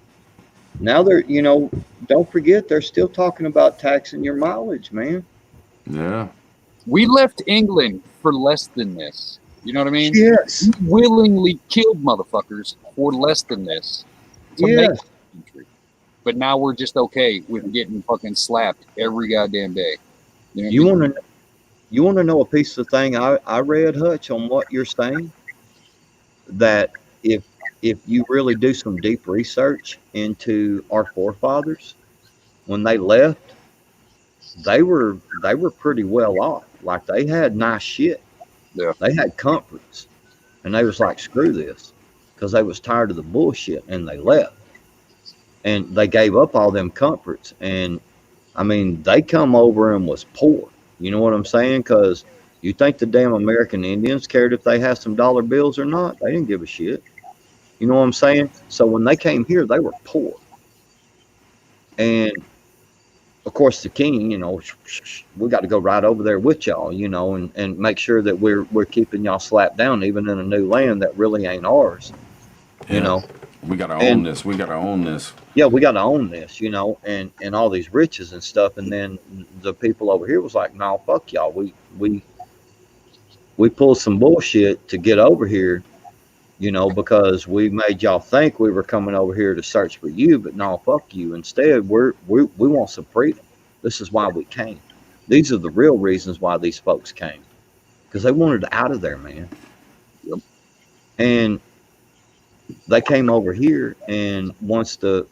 now don't forget they're still talking about taxing your mileage, man. Yeah. We left England for less than this. You know what I mean? Yes. We willingly killed motherfuckers for less than this. To make this country. But now we're just okay with getting fucking slapped every goddamn day. You want to know a piece of thing I read, Hutch, on what you're saying? That if you really do some deep research into our forefathers, when they left, they were pretty well off. Like they had nice shit. Yeah. They had comforts, and they was like, screw this, because they was tired of the bullshit, and they left. And they gave up all them comforts, and I mean, they come over and was poor. You know what I'm saying? Because you think the damn American Indians cared if they had some dollar bills or not? They didn't give a shit. You know what I'm saying? So when they came here, they were poor. And of course, the king, we got to go right over there with y'all, and make sure that we're keeping y'all slapped down, even in a new land that really ain't ours. Yeah. We got to own this. We got to own this. Yeah, we got to own this, and all these riches and stuff. And then the people over here was like, no, fuck y'all. We pulled some bullshit to get over here, because we made y'all think we were coming over here to search for you, but no, fuck you. Instead, we want some freedom. This is why we came. These are the real reasons why these folks came, because they wanted out of there, man. Yep. And they came over here, and once the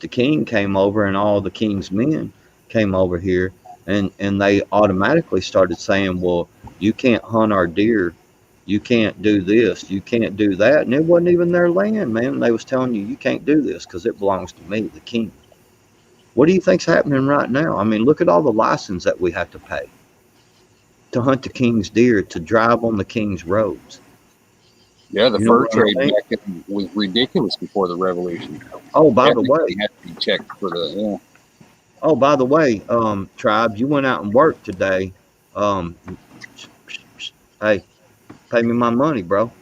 king came over and all the king's men came over here, and they automatically started saying, well, you can't hunt our deer, you can't do this, you can't do that, and it wasn't even their land, man. They was telling you can't do this because it belongs to me, the king. What do you think's happening right now? I mean, look at all the license that we have to pay to hunt the king's deer, to drive on the king's roads. Yeah, the You know fur what I trade mean? back was ridiculous before the revolution. Oh, by the way, Everything had to be checked for the. Yeah. Oh, by the way, Tribe, you went out and worked today. Um, hey, pay me my money, bro.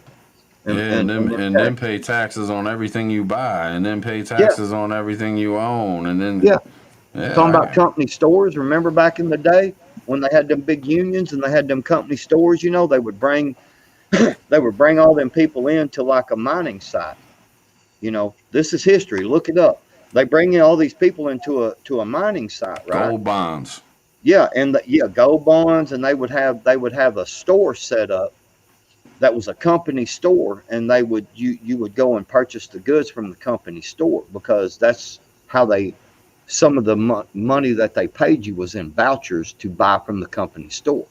Yeah, and then pay taxes on everything you buy, and then pay taxes on everything you own, and then Yeah, yeah, talking about company stores. Remember back in the day when they had them big unions and they had them company stores? You know, they would bring all them people in to like a mining site. You know, this is history. Look it up. They bring in all these people into a mining site, right? gold bonds. Yeah, and gold bonds, and they would have a store set up that was a company store, and you would go and purchase the goods from the company store, because that's how some of the money that they paid you was in vouchers to buy from the company store.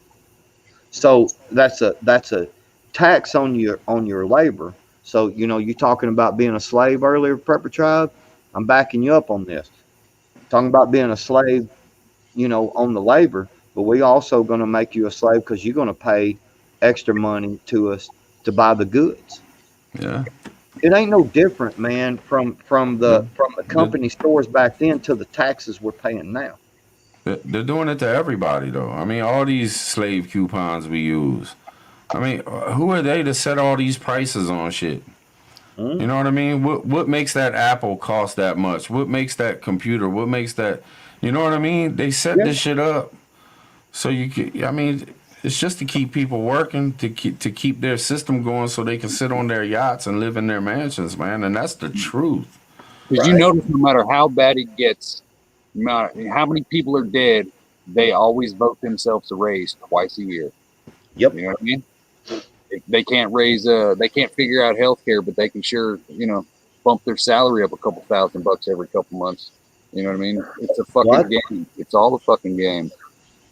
So that's a tax on your labor. So you talking about being a slave earlier, Prepper Tribe. I'm backing you up on this. Talking about being a slave, on the labor, but we also going to make you a slave because you're going to pay extra money to us to buy the goods. Yeah. It ain't no different, man, from the company stores back then to the taxes we're paying now. They're doing it to everybody, though. I mean, all these slave coupons we use. I mean, who are they to set all these prices on shit? You know what I mean? What makes that Apple cost that much? What makes that computer? What makes that? You know what I mean? They set this shit up so you can. I mean, it's just to keep people working, to keep their system going, so they can sit on their yachts and live in their mansions, man. And that's the truth. Because you notice, no matter how bad it gets, no matter how many people are dead, they always vote themselves a raise twice a year. Yep. You know what I mean? They can't raise, they can't figure out healthcare, but they can sure, bump their salary up a couple $1,000 every couple months. You know what I mean? It's a fucking game. It's all a fucking game.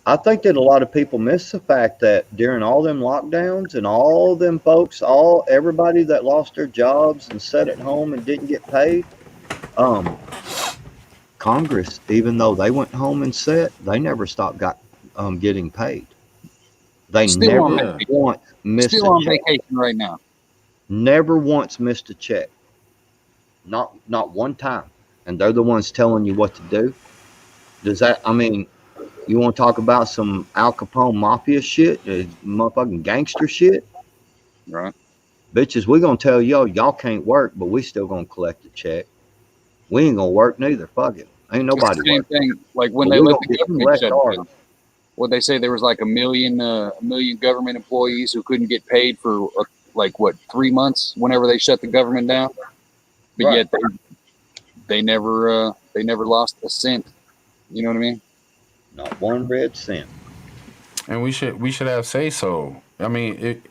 I think that a lot of people miss the fact that during all them lockdowns and all them folks, everybody that lost their jobs and sat at home and didn't get paid, Congress, even though they went home and sat, they never stopped getting paid. They Still never once missed Still on a check. vacation right now. Never once missed a check. Not one time. And they're the ones telling you what to do. Does that, I mean, you want to talk about some Al Capone mafia shit, motherfucking gangster shit? Right. Bitches, we gonna tell y'all can't work, but we still gonna collect the check. We ain't gonna work neither. Fuck it. Ain't nobody Same working. thing. Like when But they we let gonna the government collect shut ours. down. What they say, there was like a million government employees who couldn't get paid for 3 months whenever they shut the government down, but Right. yet they never lost a cent. You know what I mean? Not one red cent. And we should have say so. I mean,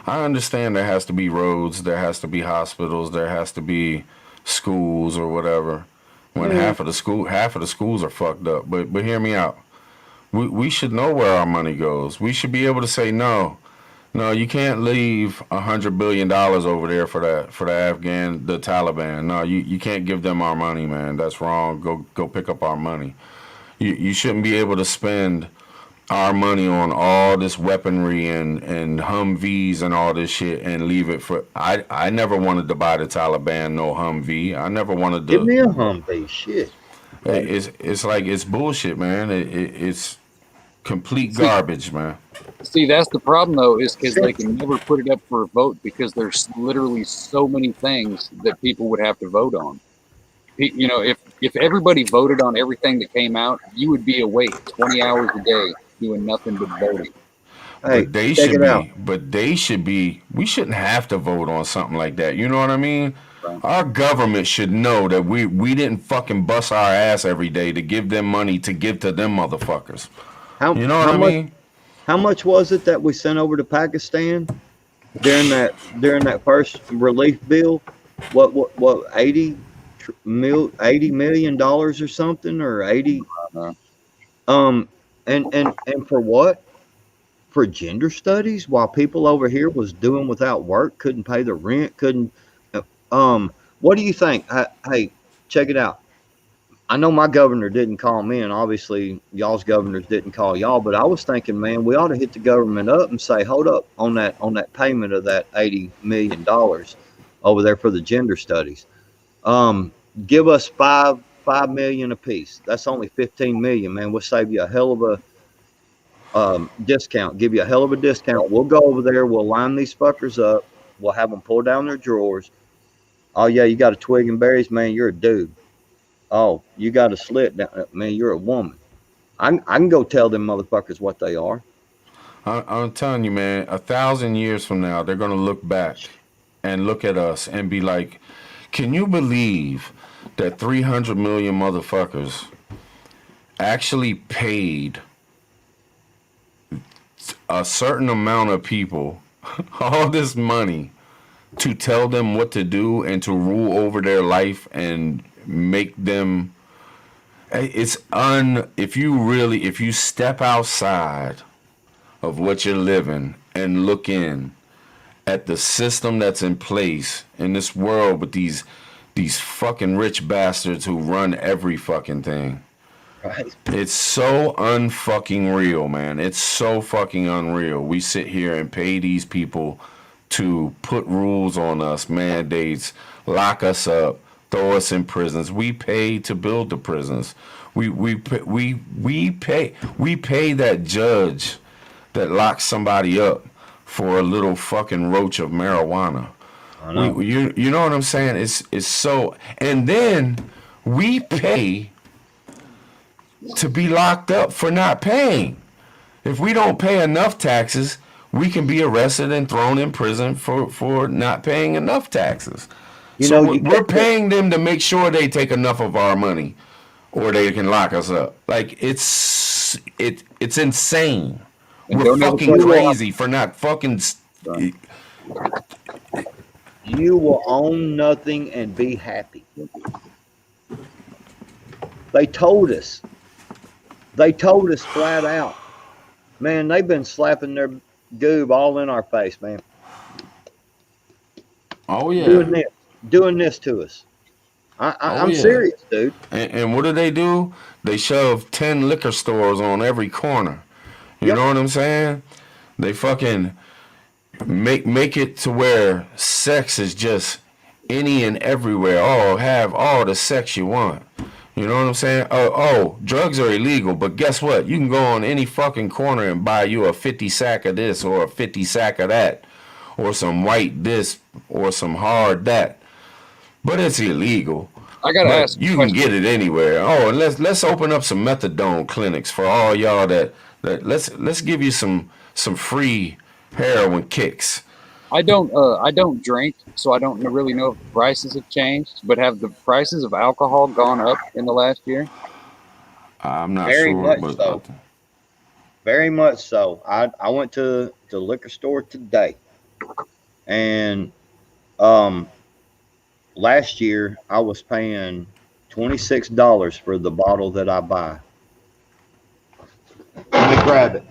I understand there has to be roads, there has to be hospitals, there has to be schools or whatever. When half of the schools are fucked up. But hear me out. We should know where our money goes. We should be able to say no. No, you can't leave $100 billion over there for the Taliban. No, you can't give them our money, man. That's wrong. Go pick up our money. You shouldn't be able to spend our money on all this weaponry and Humvees and all this shit and leave it for. I never wanted to buy the Taliban no Humvee. I never wanted to. Give me a Humvee. Shit. It's like it's bullshit, man. It's complete garbage, man. See, that's the problem though, is because they can never put it up for a vote because there's literally so many things that people would have to vote on. You know, if everybody voted on everything that came out, you would be awake 20 hours a day doing nothing but voting. Hey, But they check should it out. be. But they should be. We shouldn't have to vote on something like that. You know what I mean? Our government should know that we didn't fucking bust our ass every day to give them money to give to them motherfuckers. How You know how what I much mean? how much was it that we sent over to Pakistan during that first relief bill? What 80 million dollars or something, or 80 Uh, um and for what? For gender studies, while people over here was doing without work, couldn't pay the rent, couldn't uh, what do you think? Hey, check it out. I know my governor didn't call me, and obviously y'all's governors didn't call y'all, but I was thinking, man, we ought to hit the government up and say, hold up on that payment of that $80 million over there for the gender studies. Um, Give us five million apiece. That's only 15 million, man. We'll save you a hell of a discount. Give you a hell of a discount. We'll go over there. We'll line these fuckers up. We'll have them pull down their drawers. Oh yeah, you got a twig and berries, man. You're a dude. Oh, you got a slit down, man. You're a woman. I can go tell them motherfuckers what they are. I'm telling you, man, 1,000 years from now, they're gonna look back and look at us and be like, can you believe that 300 million motherfuckers actually paid a certain amount of people all this money to tell them what to do and to rule over their life and make them if you step outside of what you're living and look in at the system that's in place in this world with these fucking rich bastards who run every fucking thing. Right. It's so unfucking real, man. It's so fucking unreal. We sit here and pay these people to put rules on us, mandates, lock us up, throw us in prisons. We pay to build the prisons. We pay that judge that locks somebody up for a little fucking roach of marijuana. I know. You know what I'm saying? It's so, and then we pay to be locked up for not paying. If we don't pay enough taxes, we can be arrested and thrown in prison for not paying enough taxes. You So know, you we're got to- paying them to make sure they take enough of our money, or they can lock us up. Like it's insane. And We're don't ever fucking play along. crazy for not fucking. You will own nothing and be happy. They told us. They told us flat out. Man, they've been slapping their goob all in our face, man. Oh yeah. Doing this to us. I'm yeah. serious, dude. And what do? They shove 10 liquor stores on every corner. You Yep. know what I'm saying? They fucking make it to where sex is just any and everywhere. Oh, have all the sex you want. You know what I'm saying? Oh, drugs are illegal, but guess what? You can go on any fucking corner and buy you a 50 sack of this or a 50 sack of that, or some white this or some hard that. But it's illegal. I gotta But ask. you can get it anywhere. Oh, and let's open up some methadone clinics for all y'all that let's give you some free heroin kicks. I don't drink, so I don't really know if the prices have changed. But have the prices of alcohol gone up in the last year? I'm not Very sure, much but so. Very much so. I went to the liquor store today, and last year I was paying $26 for the bottle that I buy. Let me grab it.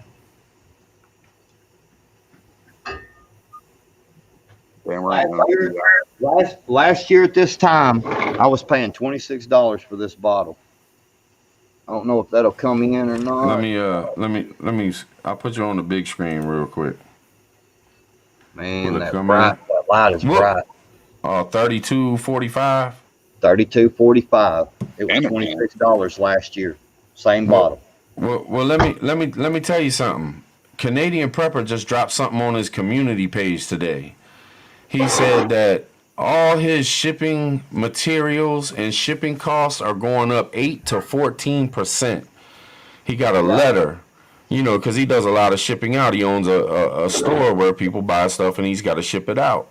Damn right. Last year at this time, I was paying $26 for this bottle. I don't know if that'll come in or not. let me. I'll put you on the big screen real quick. Man, Will it that come bright, that light is Look. bright. 32.45. $32.45. It was Damn it, $26 last year. Same bottle. Well, let me tell you something. Canadian Prepper just dropped something on his community page today. He said that all his shipping materials and shipping costs are going up 8 to 14%. He got a letter, because he does a lot of shipping out. He owns a store where people buy stuff and he's got to ship it out.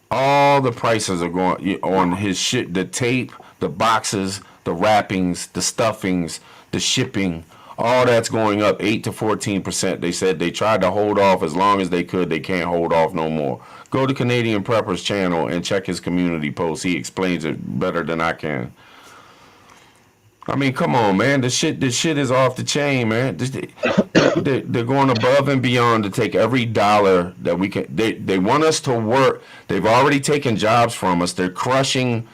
all the prices are going on his shit. The tape, the boxes, the wrappings, the stuffings, the shipping. All that's going up 8 to 14%. They said they tried to hold off as long as they could. They can't hold off no more. Go to Canadian Prepper's channel and check his community post. He explains it better than I can. I mean, come on, man. This shit is off the chain, man. They're going above and beyond to take every dollar that we can. They want us to work. They've already taken jobs from us. They're crushing.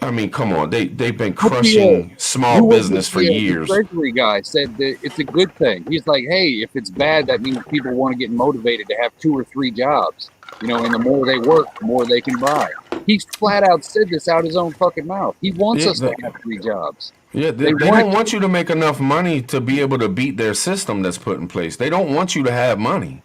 I mean, come on. They've been crushing small business for years. The Treasury guy said that it's a good thing. He's like, hey, if it's bad, that means people want to get motivated to have 2 or 3 jobs. You know, and the more they work, the more they can buy. He flat out said this out his own fucking mouth. He wants us to have 3 jobs. Yeah, they don't want you to make enough money to be able to beat their system that's put in place. They don't want you to have money.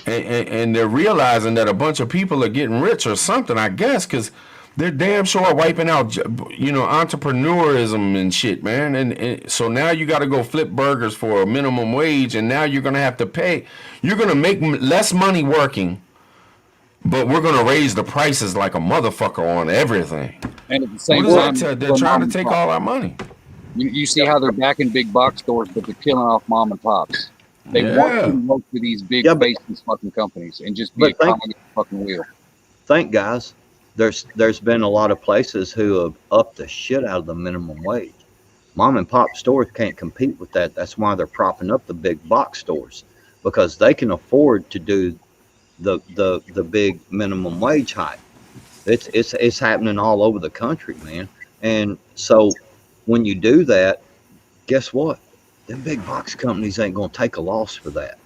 And they're realizing that a bunch of people are getting rich or something, I guess, because they're damn sure wiping out, you know, entrepreneurism and shit, man. And so now you got to go flip burgers for a minimum wage, and now you're going to have to pay. You're going to make less money working, but we're going to raise the prices like a motherfucker on everything. And at the same time, time, they're trying to take all our money. You see how they're back in big box stores, but they're killing off mom and pops. They want you to work for these big faceless fucking companies and just be a cog in the fucking wheel. Think, guys, there's been a lot of places who have upped the shit out of the minimum wage. Mom and pop stores can't compete with that. That's why they're propping up the big box stores, because they can afford to do the big minimum wage hike. It's happening all over the country, man. And so when you do that, guess what? Them big box companies ain't gonna take a loss for that.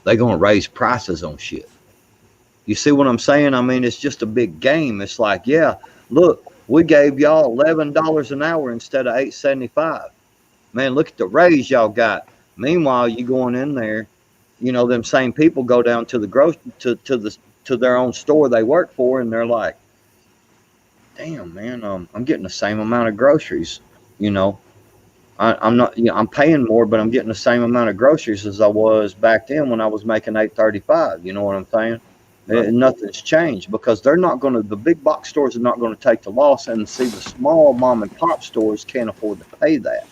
They're gonna raise prices on shit. You see what I'm saying? I mean, it's just a big game. It's like, yeah, look, we gave y'all $11 an hour instead of $8.75. Man, look at the raise y'all got. Meanwhile, you going in there, you know, them same people go down to the to their own store they work for, and they're like, damn, man, I'm getting the same amount of groceries. You know, I'm not, you know, I'm paying more, but I'm getting the same amount of groceries as I was back then when I was making $8.35. You know what I'm saying? Right. Nothing's changed, because they're not going to, the big box stores are not going to take the loss, and see, the small mom and pop stores can't afford to pay that.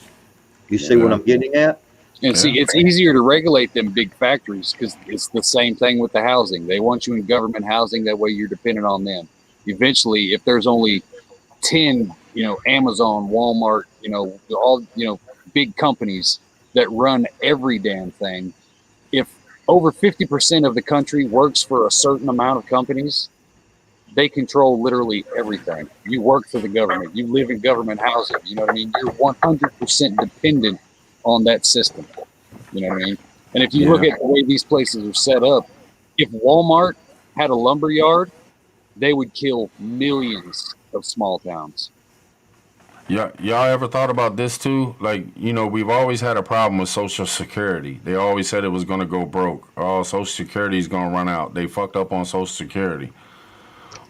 You see what I'm getting at? And see, it's easier to regulate them big factories because it's the same thing with the housing. They want you in government housing. That way you're dependent on them. Eventually, if there's only 10, you know, Amazon, Walmart, you know, all, you know, big companies that run every damn thing, if over 50% of the country works for a certain amount of companies, they control literally everything. You work for the government. You live in government housing. You know what I mean? You're 100% dependent on that system. You know what I mean? And if you look at the way these places are set up, if Walmart had a lumber yard, they would kill millions of small towns. Yeah, y'all ever thought about this too? Like, you know, we've always had a problem with Social Security. They always said it was going to go broke. Oh, Social Security is going to run out. They fucked up on Social Security.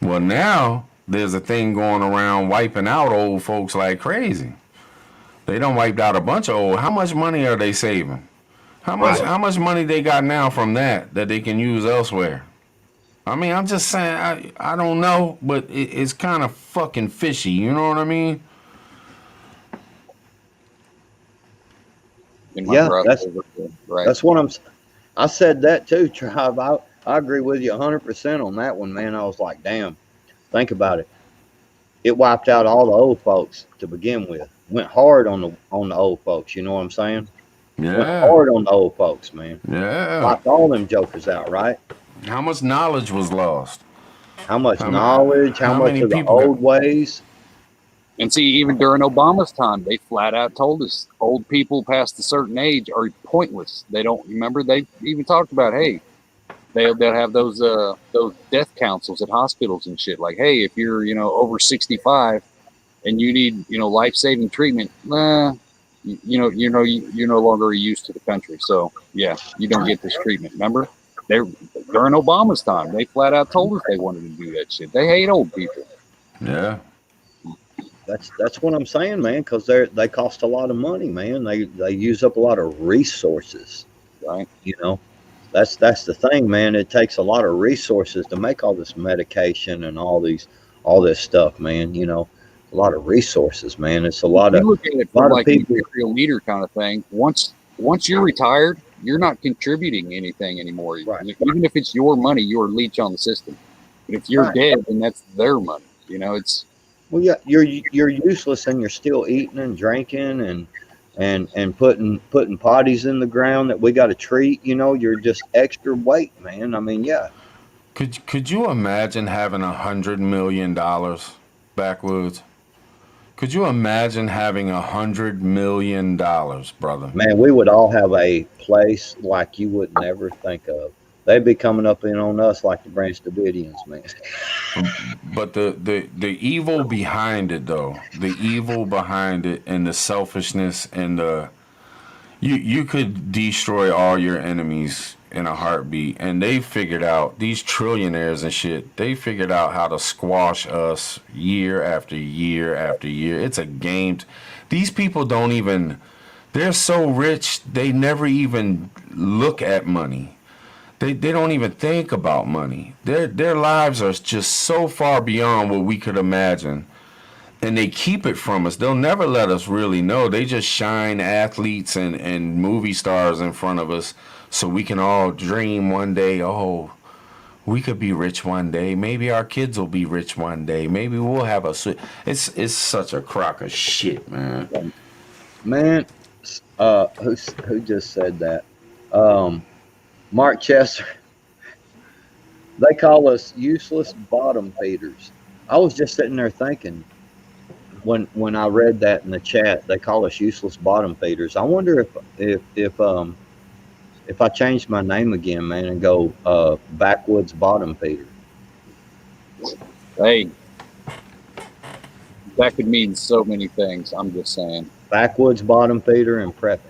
Well, now there's a thing going around wiping out old folks like crazy. They done wiped out a bunch of old. How much money are they saving? How much money they got now from that they can use elsewhere? I mean, I'm just saying, I don't know, but it's kind of fucking fishy. You know what I mean? Yeah, that's what I said that too, Tribe. I agree with you 100% on that one, man. I was like, damn, think about it. It wiped out all the old folks to begin with. Went hard on the old folks. You know what I'm saying? Yeah. Went hard on the old folks, man. Yeah. Wiped all them jokers out, right? How much knowledge was lost? How much knowledge? How much of the old ways? And see, even during Obama's time, they flat out told us old people past a certain age are pointless. They don't remember. They even talked about, hey, they'll have those death councils at hospitals and shit. Like, hey, if you're, you know, over 65 and you need, you know, life-saving treatment, you're no longer a use to the country. So yeah, you don't get this treatment. Remember, during Obama's time, they flat out told us they wanted to do that shit. They hate old people. Yeah. That's what I'm saying, man, because they cost a lot of money, man. They use up a lot of resources, right? You know, that's the thing, man. It takes a lot of resources to make all this medication and all this stuff, man. A lot of resources, man. It's a lot You of look at it a from lot of like an people. imperial leader kind of thing. Once you're retired, you're not contributing anything anymore. Right. Even if it's your money, you're a leach on the system. But if you're Right. dead, then that's their money. It's Well, yeah, you're useless, and you're still eating and drinking and putting potties in the ground that we got to treat. You're just extra weight, man. I mean, yeah. Could you imagine having $100 million backwoods? Could you imagine having $100 million, brother? Man, we would all have a place like you would never think of. They'd be coming up in on us like the Branch Davidians, man. But the evil behind it, though, the evil behind it, and the selfishness, and you could destroy all your enemies in a heartbeat, and they figured out, these trillionaires and shit, they figured out how to squash us year after year after year. It's a game. These people don't even, they're so rich, they never even look at money. They don't even think about money. Their lives are just so far beyond what we could imagine. And they keep it from us. They'll never let us really know. They just shine athletes and movie stars in front of us so we can all dream one day, oh, we could be rich one day. Maybe our kids will be rich one day. Maybe we'll have a... It's such a crock of shit, man. Man, who just said that? Mark Chester. They call us useless bottom feeders. I was just sitting there thinking when I read that in the chat, they call us useless bottom feeders. I wonder if I change my name again, man, and go backwoods bottom feeder. hey, that could mean so many things. I'm just saying. Backwoods bottom feeder and prepping.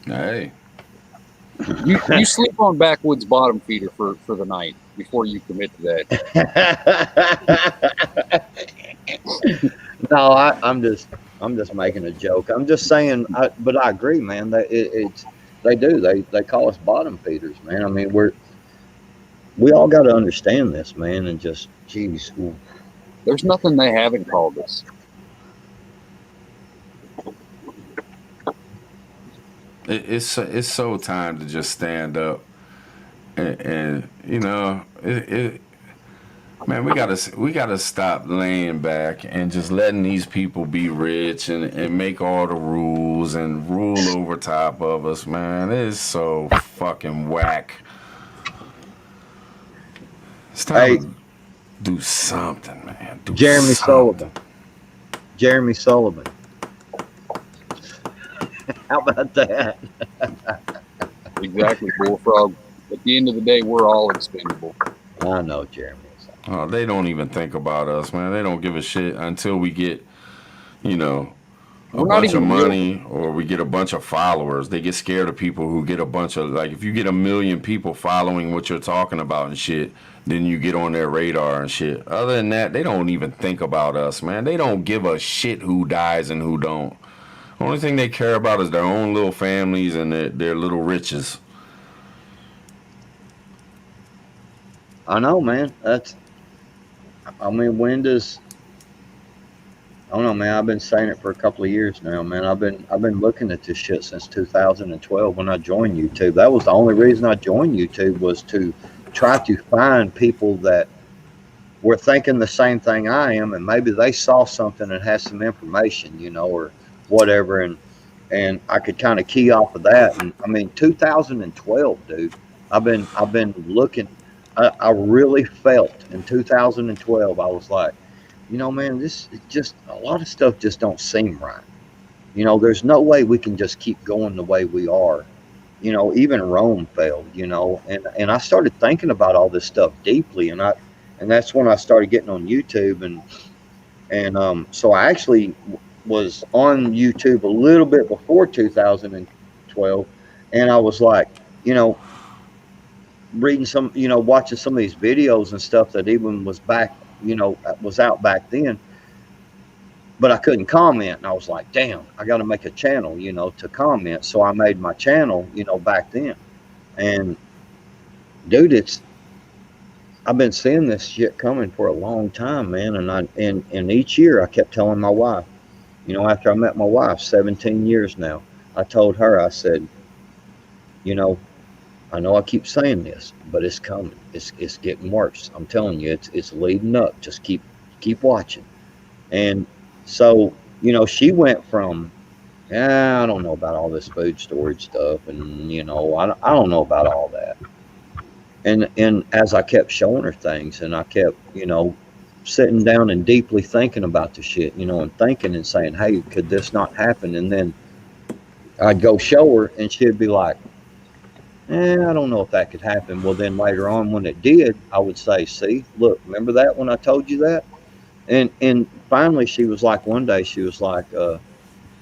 Hey. You sleep on backwoods bottom feeder for the night before you commit to that. No, I'm just making a joke. I'm just saying, but I agree, man. They call us bottom feeders, man. I mean, we all got to understand this, man, and just, geez. There's nothing they haven't called us. It's so time to just stand up and man, we gotta stop laying back and just letting these people be rich and make all the rules and rule over top of us, man. It is so fucking whack. It's time to do something, man. Jeremy Sullivan. How about that? Exactly, Bullfrog. At the end of the day, we're all expendable. I know, Jeremy. Oh, they don't even think about us, man. They don't give a shit until we get, a bunch of money or we get a bunch of followers. They get scared of people who get a bunch of, like, if you get 1 million people following what you're talking about and shit, then you get on their radar and shit. Other than that, they don't even think about us, man. They don't give a shit who dies and who don't. The only thing they care about is their own little families and their little riches. I know, man. I don't know, man. I've been saying it for a couple of years now, man. I've been looking at this shit since 2012 when I joined YouTube. That was the only reason I joined YouTube, was to try to find people that were thinking the same thing I am, and maybe they saw something and had some information, or whatever, and I could kind of key off of that. And I mean, 2012, dude. I've been looking. I really felt in 2012, I was like, man, this is just, a lot of stuff just don't seem right. There's no way we can just keep going the way we are. Even Rome failed, and I started thinking about all this stuff deeply, and that's when I started getting on YouTube, and so I actually was on YouTube a little bit before 2012, and I was like, reading some, watching some of these videos and stuff that even was back, was out back then, but I couldn't comment. And I was like, damn, I got to make a channel, to comment. So I made my channel, back then. And dude, I've been seeing this shit coming for a long time, man. And each year I kept telling my wife, after I met my wife, 17 years now, I told her, I said, you know, I know I keep saying this, but it's coming. It's getting worse. I'm telling you, it's leading up. Just keep watching. And so, she went from, yeah, I don't know about all this food storage stuff, and I don't know about all that. And as I kept showing her things, and I kept, sitting down and deeply thinking about the shit, and thinking and saying, hey, could this not happen? And then I'd go show her, and she'd be like, I don't know if that could happen. Well, then later on, when it did, I would say, see, look, remember that when I told you that? And finally, she was like, one day, she was like,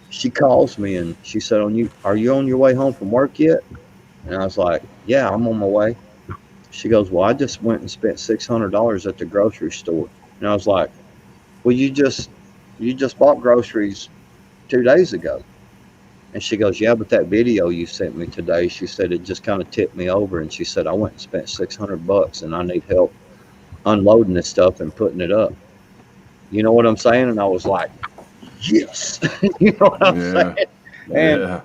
she calls me and she said, are you on your way home from work yet? And I was like, yeah, I'm on my way. She goes, well, I just went and spent $600 at the grocery store. And I was like, well, you just bought groceries 2 days ago. And she goes, yeah, but that video you sent me today, she said, it just kind of tipped me over. And she said, I went and spent $600 and I need help unloading this stuff and putting it up. You know what I'm saying? And I was like, yes. You know what I'm saying? And Yeah.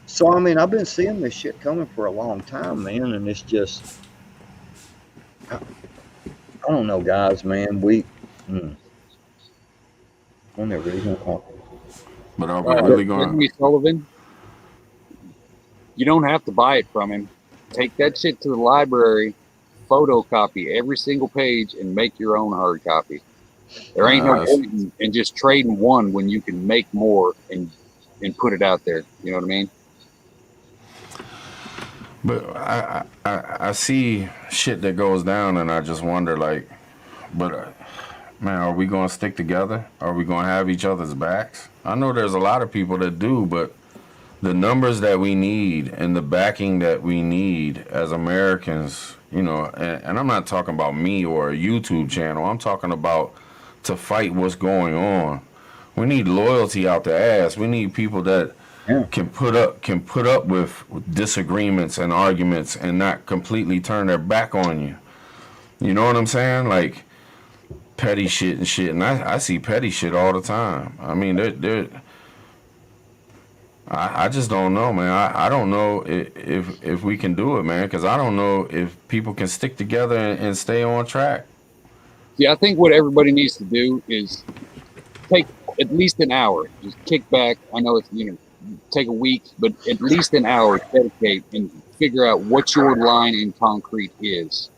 so, I mean, I've been seeing this shit coming for a long time, man. And it's just, I don't know, guys, man. When they're really going But are we really going? Jeremy Sullivan, you don't have to buy it from him. Take that shit to the library, photocopy every single page, and make your own hard copy. There ain't no point in just trading one when you can make more and put it out there. You know what I mean? But I see shit that goes down, and I just wonder, like, but man, are we gonna stick together? Are we gonna have each other's backs? I know there's a lot of people that do, but the numbers that we need and the backing that we need as Americans, and I'm not talking about me or a YouTube channel. I'm talking about to fight what's going on. We need loyalty out the ass. We need people that can put up with disagreements and arguments and not completely turn their back on you. You know what I'm saying? Like petty shit and shit. And I see petty shit all the time. I mean, I just don't know, man. I don't know if we can do it, man, because I don't know if people can stick together and stay on track. Yeah, I think what everybody needs to do is take at least an hour. Just kick back. I know it's, take a week, but at least an hour, dedicate and figure out what your line in concrete is.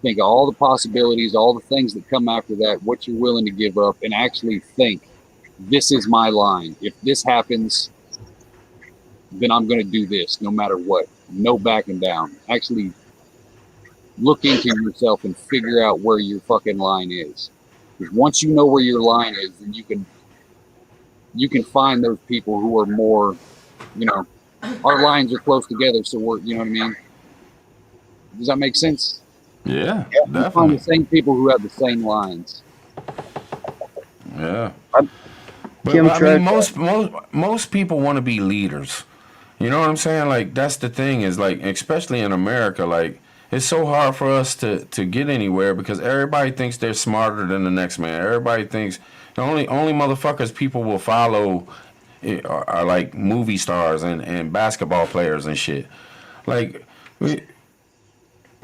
Think of all the possibilities, all the things that come after that, what you're willing to give up, and actually think, this is my line. If this happens, then I'm going to do this no matter what. No backing down. Actually look into yourself and figure out where your fucking line is. Because once you know where your line is, then you can find those people who are more, our lines are close together, so we're, you know what I mean? Does that make sense? Yeah, You definitely. find the same people who have the same lines. Yeah. But Kim I mean, Treadwell. most people want to be leaders. You know what I'm saying? Like, that's the thing is, like, especially in America, like, it's so hard for us to get anywhere because everybody thinks they're smarter than the next man. Everybody thinks the only motherfuckers people will follow are like movie stars and basketball players and shit. Like, we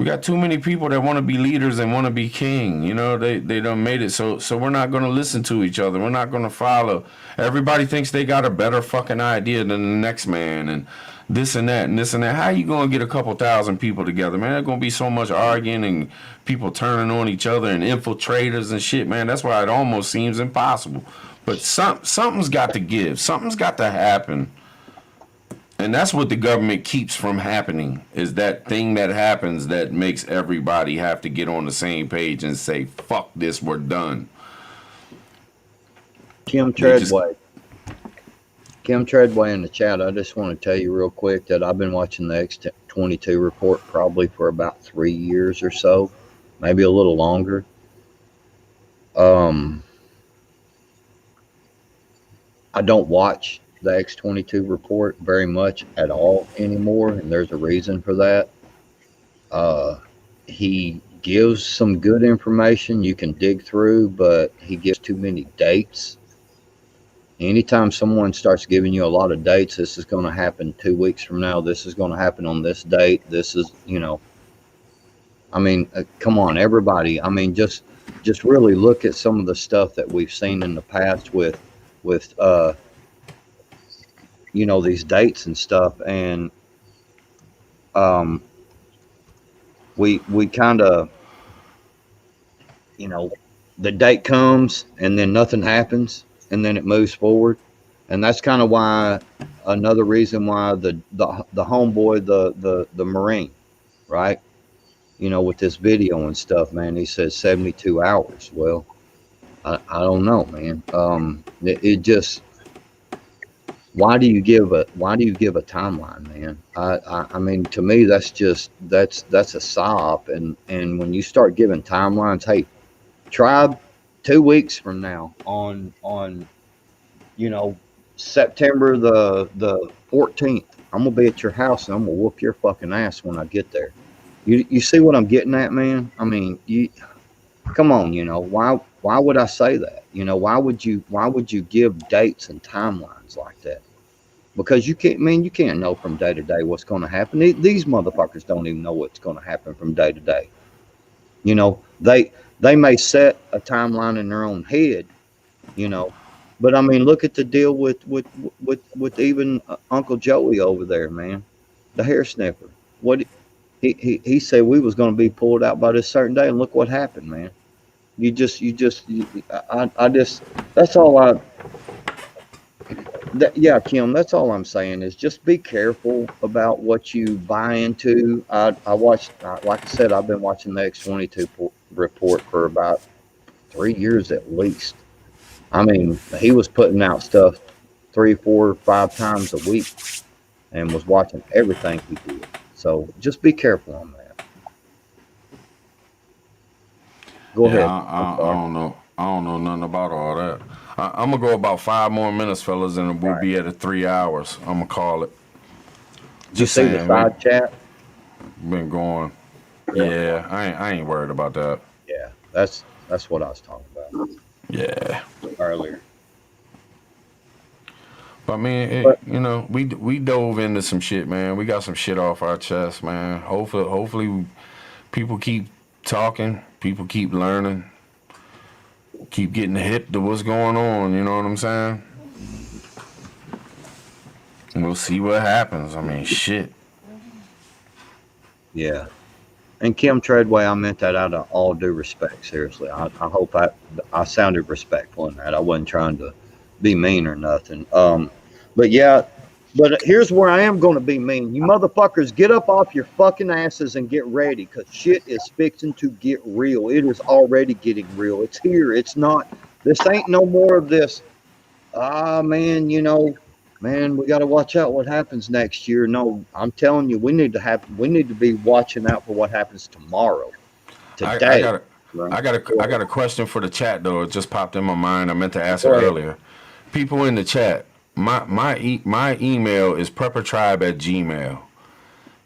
got too many people that want to be leaders and want to be king. They done made it so we're not going to listen to each other. We're not going to follow. Everybody thinks they got a better fucking idea than the next man and this and that and this and that. How you going to get a couple thousand people together, man? There's going to be so much arguing and people turning on each other and infiltrators and shit, man. That's why it almost seems impossible. But something's got to give. Something's got to happen. And that's what the government keeps from happening, is that thing that happens that makes everybody have to get on the same page and say, fuck this, we're done. Kim Treadway in the chat. I just want to tell you real quick that I've been watching the X-22 report probably for about 3 years or so, maybe a little longer. I don't watch the X-22 report very much at all anymore, and there's a reason for that. He gives some good information you can dig through, but he gives too many dates. Anytime someone starts giving you a lot of dates, this is going to happen 2 weeks from now. This is going to happen on this date. This is, I mean, come on, everybody. I mean, just really look at some of the stuff that we've seen in the past with these dates and stuff, and um, we kind of, the date comes and then nothing happens, and then it moves forward, and that's kind of why another reason why the homeboy, the Marine, right? With this video and stuff, man, he says 72 hours. Well, I don't know, man. It just, why do you give a timeline, man? I mean, to me, that's a sop, and when you start giving timelines, hey, tribe, 2 weeks from now on September the 14th, I'm gonna be at your house and I'm gonna whoop your fucking ass when I get there. You see what I'm getting at, man? I mean, come on, why would I say that? Why would you give dates and timelines like that? Because you can't know from day to day what's going to happen. These motherfuckers don't even know what's going to happen from day to day. They may set a timeline in their own head, but I mean, look at the deal with even Uncle Joey over there, man, the hair sniffer. What he said we was going to be pulled out by this certain day, and look what happened, man. I just, that's all yeah, Kim, that's all I'm saying is just be careful about what you buy into. I watched, like I said, I've been watching the X-22 report for about 3 years at least. I mean, he was putting out stuff 3, 4, 5 times a week and was watching everything he did. So just be careful on that. Go ahead. I don't know. I don't know nothing about all that. I'm gonna go about 5 more minutes, fellas, and we'll be at 3 hours. I'm gonna call it. Did you see the side chat? Been going. Yeah, I ain't worried about that. Yeah, that's what I was talking about. Yeah. Earlier. But I mean, we dove into some shit, man. We got some shit off our chest, man. Hopefully, people keep talking. People keep learning. Keep getting hip to what's going on. You know what I'm saying? And we'll see what happens. I mean, shit. Yeah. And Kim Treadway, I meant that out of all due respect. Seriously, I hope I sounded respectful in that. I wasn't trying to be mean or nothing. But yeah, but here's where I am going to be mean. You motherfuckers, get up off your fucking asses and get ready, because shit is fixing to get real. It is already getting real. It's here. It's not. This ain't no more of this. Man, man, we got to watch out what happens next year. No, I'm telling you, we need to be watching out for what happens tomorrow. Today. I got a question for the chat though. It just popped in my mind. I meant to ask it earlier. People in the chat, my email is preppertribe@gmail.com.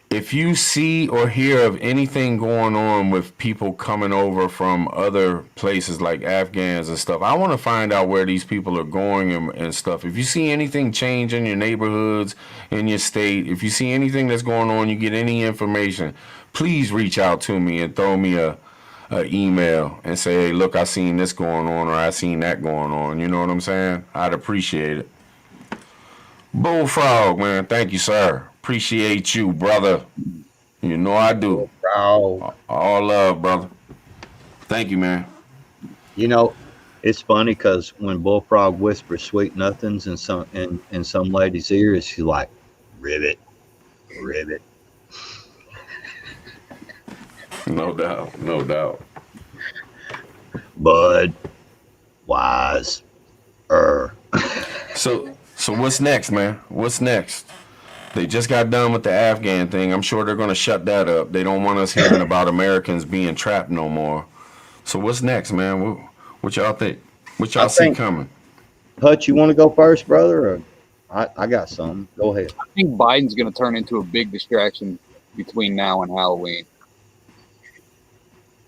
If you see or hear of anything going on with people coming over from other places like Afghans and stuff, I want to find out where these people are going and stuff. If you see anything change in your neighborhoods, in your state, if you see anything that's going on, you get any information, please reach out to me and throw me a email and say, hey, look, I seen this going on or I seen that going on. You know what I'm saying? I'd appreciate it. Bullfrog, man. Thank you, sir. Appreciate you, brother. You know I do. Bullfrog. All love, brother. Thank you, man. It's funny because when Bullfrog whispers sweet nothings in some lady's ears, she's like, ribbit, ribbit. No doubt, no doubt. Bud, wise, So what's next, man? What's next? They just got done with the Afghan thing. I'm sure they're going to shut that up. They don't want us hearing about Americans being trapped no more. So what's next, man? What y'all think? What y'all see coming? Hutch, you want to go first, brother? Or I got some. Go ahead. I think Biden's going to turn into a big distraction between now and Halloween.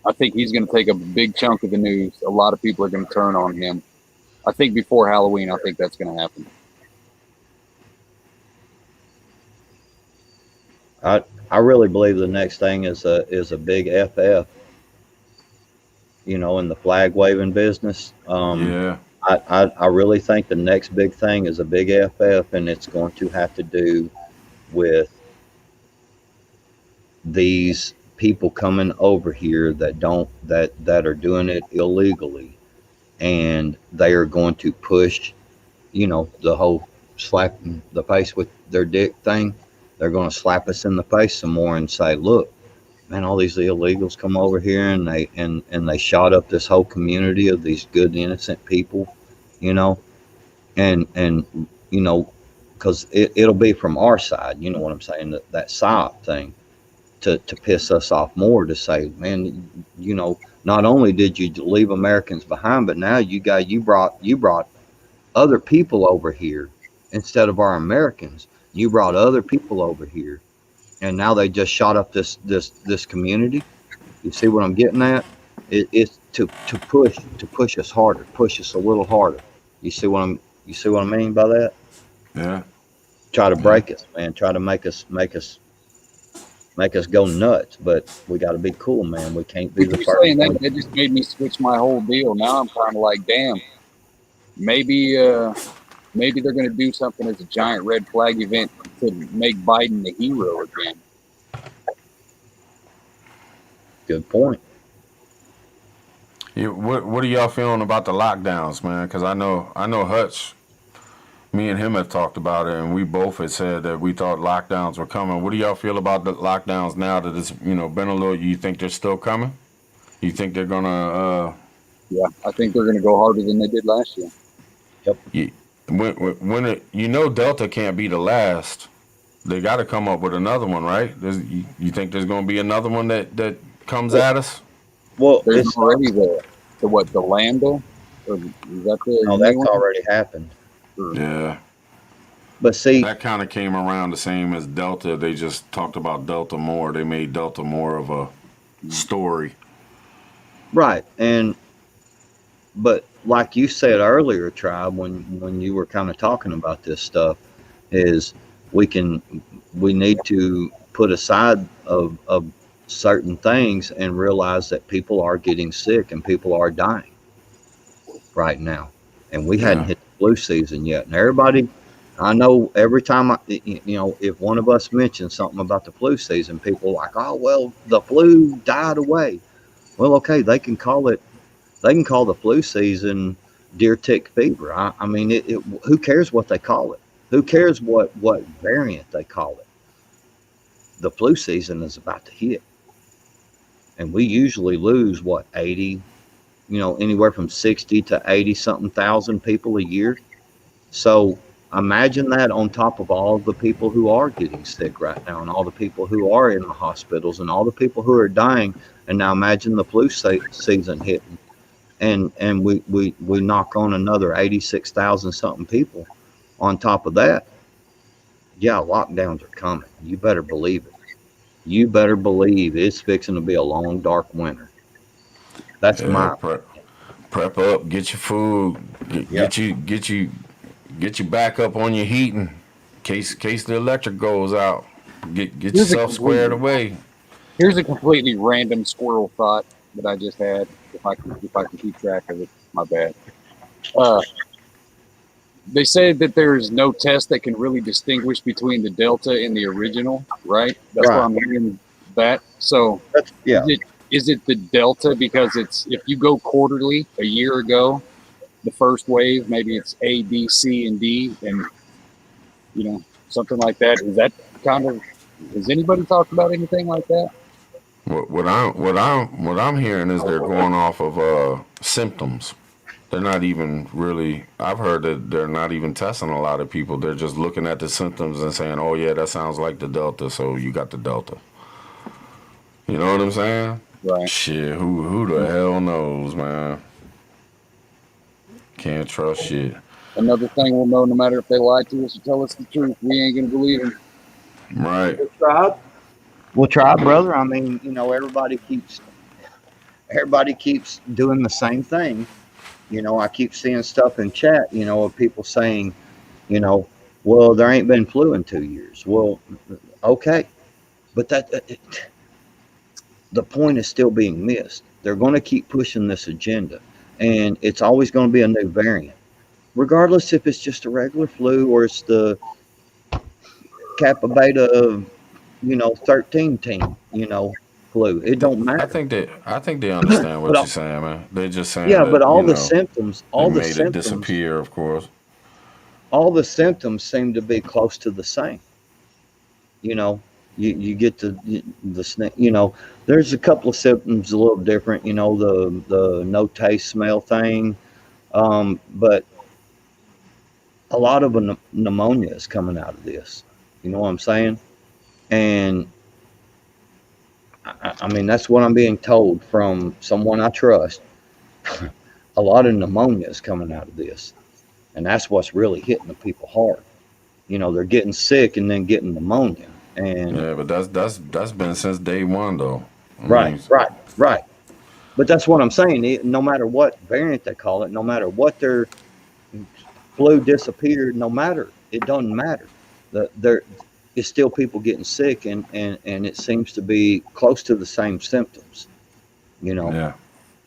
I think he's going to take a big chunk of the news. A lot of people are going to turn on him. I think before Halloween, I think that's going to happen. I really believe the next thing is a big FF. You know, in the flag waving business. Yeah. I really think the next big thing is a big FF, and it's going to have to do with these people coming over here that are doing it illegally, and they are going to push, you know, the whole slapping the face with their dick thing. They're going to slap us in the face some more and say, look, man, all these illegals come over here and they shot up this whole community of these good innocent people, you know, and you know, because it'll be from our side, you know what I'm saying, that psyop thing to piss us off more, to say, man, you know, not only did you leave Americans behind, but now you brought other people over here instead of our Americans. You brought other people over here, and now they just shot up this community. You see what I'm getting at? It's to push us harder, push us a little harder. You see what I mean by that? Yeah. Try to break us, man. Try to make us go nuts. But we got to be cool, man. We can't be With the you first saying that, one. that just made me switch my whole deal. Now I'm kind of like, damn, maybe they're going to do something as a giant red flag event to make Biden the hero again. Good point. What are y'all feeling about the lockdowns, man? Because I know Hutch, me and him have talked about it, and we both had said that we thought lockdowns were coming. What do y'all feel about the lockdowns now that it's, you know, been a little? You think they're still coming? You think they're gonna? Yeah, I think they're going to go harder than they did last year. When you know Delta can't be the last, they got to come up with another one, right? You think there's going to be another one that comes at us? Well, There's it's already the Lambda. Or is that the no, new that's one? already happened. Yeah. But see, That kind of came around the same as Delta. They just talked about Delta more. They made Delta more of a story. right, but like you said earlier, Tribe, when you were kind of talking about this stuff, is we need to put aside of certain things and realize that people are getting sick and people are dying right now, and we hadn't Yeah. hit the flu season yet. And everybody, I know, every time if one of us mentions something about the flu season, people are like, oh well, the flu died away. Well, okay, they can call the flu season deer tick fever. I mean, who cares what they call it? Who cares what variant they call it? The flu season is about to hit, and we usually lose 80, anywhere from 60 to 80 something thousand people a year. So imagine that on top of all of the people who are getting sick right now, and all the people who are in the hospitals, and all the people who are dying. And now imagine the flu season hitting, and we knock on another 86,000 something people on top of that. Yeah, lockdowns are coming. You better believe it. You better believe it's fixing to be a long, dark winter. That's Yeah, my prep up, get your food, yeah. get you back up on your heating, case the electric goes out. Get Here's a yourself squared completely away. Here's a completely random squirrel thought that I just had. If I can keep track of it, my bad. They say that there's no test that can really distinguish between the Delta and the original, right? That's why Right. I'm hearing that. So Yeah. is it the Delta because it's, if you go quarterly, a year ago, the first wave, maybe it's A, B, C, and D, and something like that. Is that kind of, has anybody talked about anything like that? What I'm hearing is they're going off of symptoms. They're not even really. I've heard that they're not even testing a lot of people. They're just looking at the symptoms and saying, "Oh yeah, that sounds like the Delta, so you got the Delta." You know what I'm saying? Right. Shit, who the hell knows, man? Can't trust shit. Another thing we'll know, no matter if they lie to us or tell us the truth, we ain't gonna believe them. Right. Well, try, brother. I mean, everybody keeps. everybody keeps doing the same thing. I keep seeing stuff in chat, of people saying, you know, well, there ain't been flu in 2 years. Well, okay, but the point is still being missed. They're going to keep pushing this agenda, and it's always going to be a new variant, regardless if it's just a regular flu or it's the Kappa Beta, 13 team, flu. It don't I matter. think they understand But what you're saying, man. They're just saying yeah, but that, all the symptoms, they made it disappear, of course. all the symptoms seem to be close to the same. You know, you get the snake. There's a couple of symptoms a little different. The no taste, smell thing. But a lot of pneumonia is coming out of this. You know what I'm saying? And I mean, that's what I'm being told from someone I trust. A lot of pneumonia is coming out of this, and that's what's really hitting the people hard. They're getting sick and then getting pneumonia. And Yeah, but that's been since day one, though. I right, mean, right. But that's what I'm saying. No matter what variant they call it, no matter what their flu disappeared, no matter, it doesn't matter. There is still people getting sick, and it seems to be close to the same symptoms. yeah,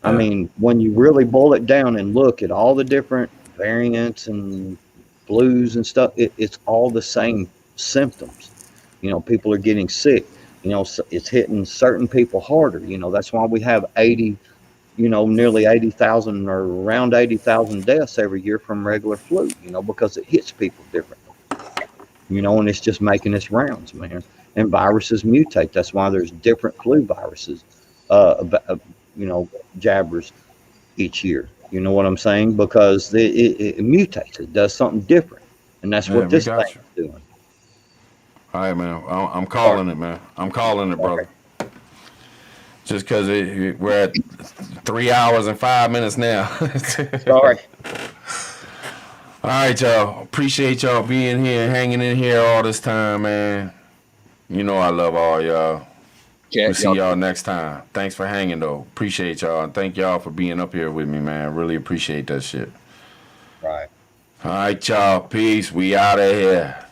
I yeah, mean, when you really boil it down and look at all the different variants and blues and stuff, it's all the same symptoms. People are getting sick. It's hitting certain people harder. That's why we have nearly 80,000 or around 80,000 deaths every year from regular flu, because it hits people differently, and it's just making its rounds, man. And viruses mutate. That's why there's different flu viruses, jabbers each year. You know what I'm saying? Because it mutates, it does something different. And that's yeah. what We this got thing you. is doing. All right, man. I'm Sorry. calling it, man. I'm calling it, Sorry. brother. Just because we're at 3 hours and 5 minutes now. Sorry. All right, y'all. Appreciate y'all being here, hanging in here all this time, man. I love all y'all. We'll Chat, see y'all. y'all next time. Thanks for hanging, though. Appreciate y'all. And thank y'all for being up here with me, man. Really appreciate that shit. Right. All right, y'all. Peace. We out of here.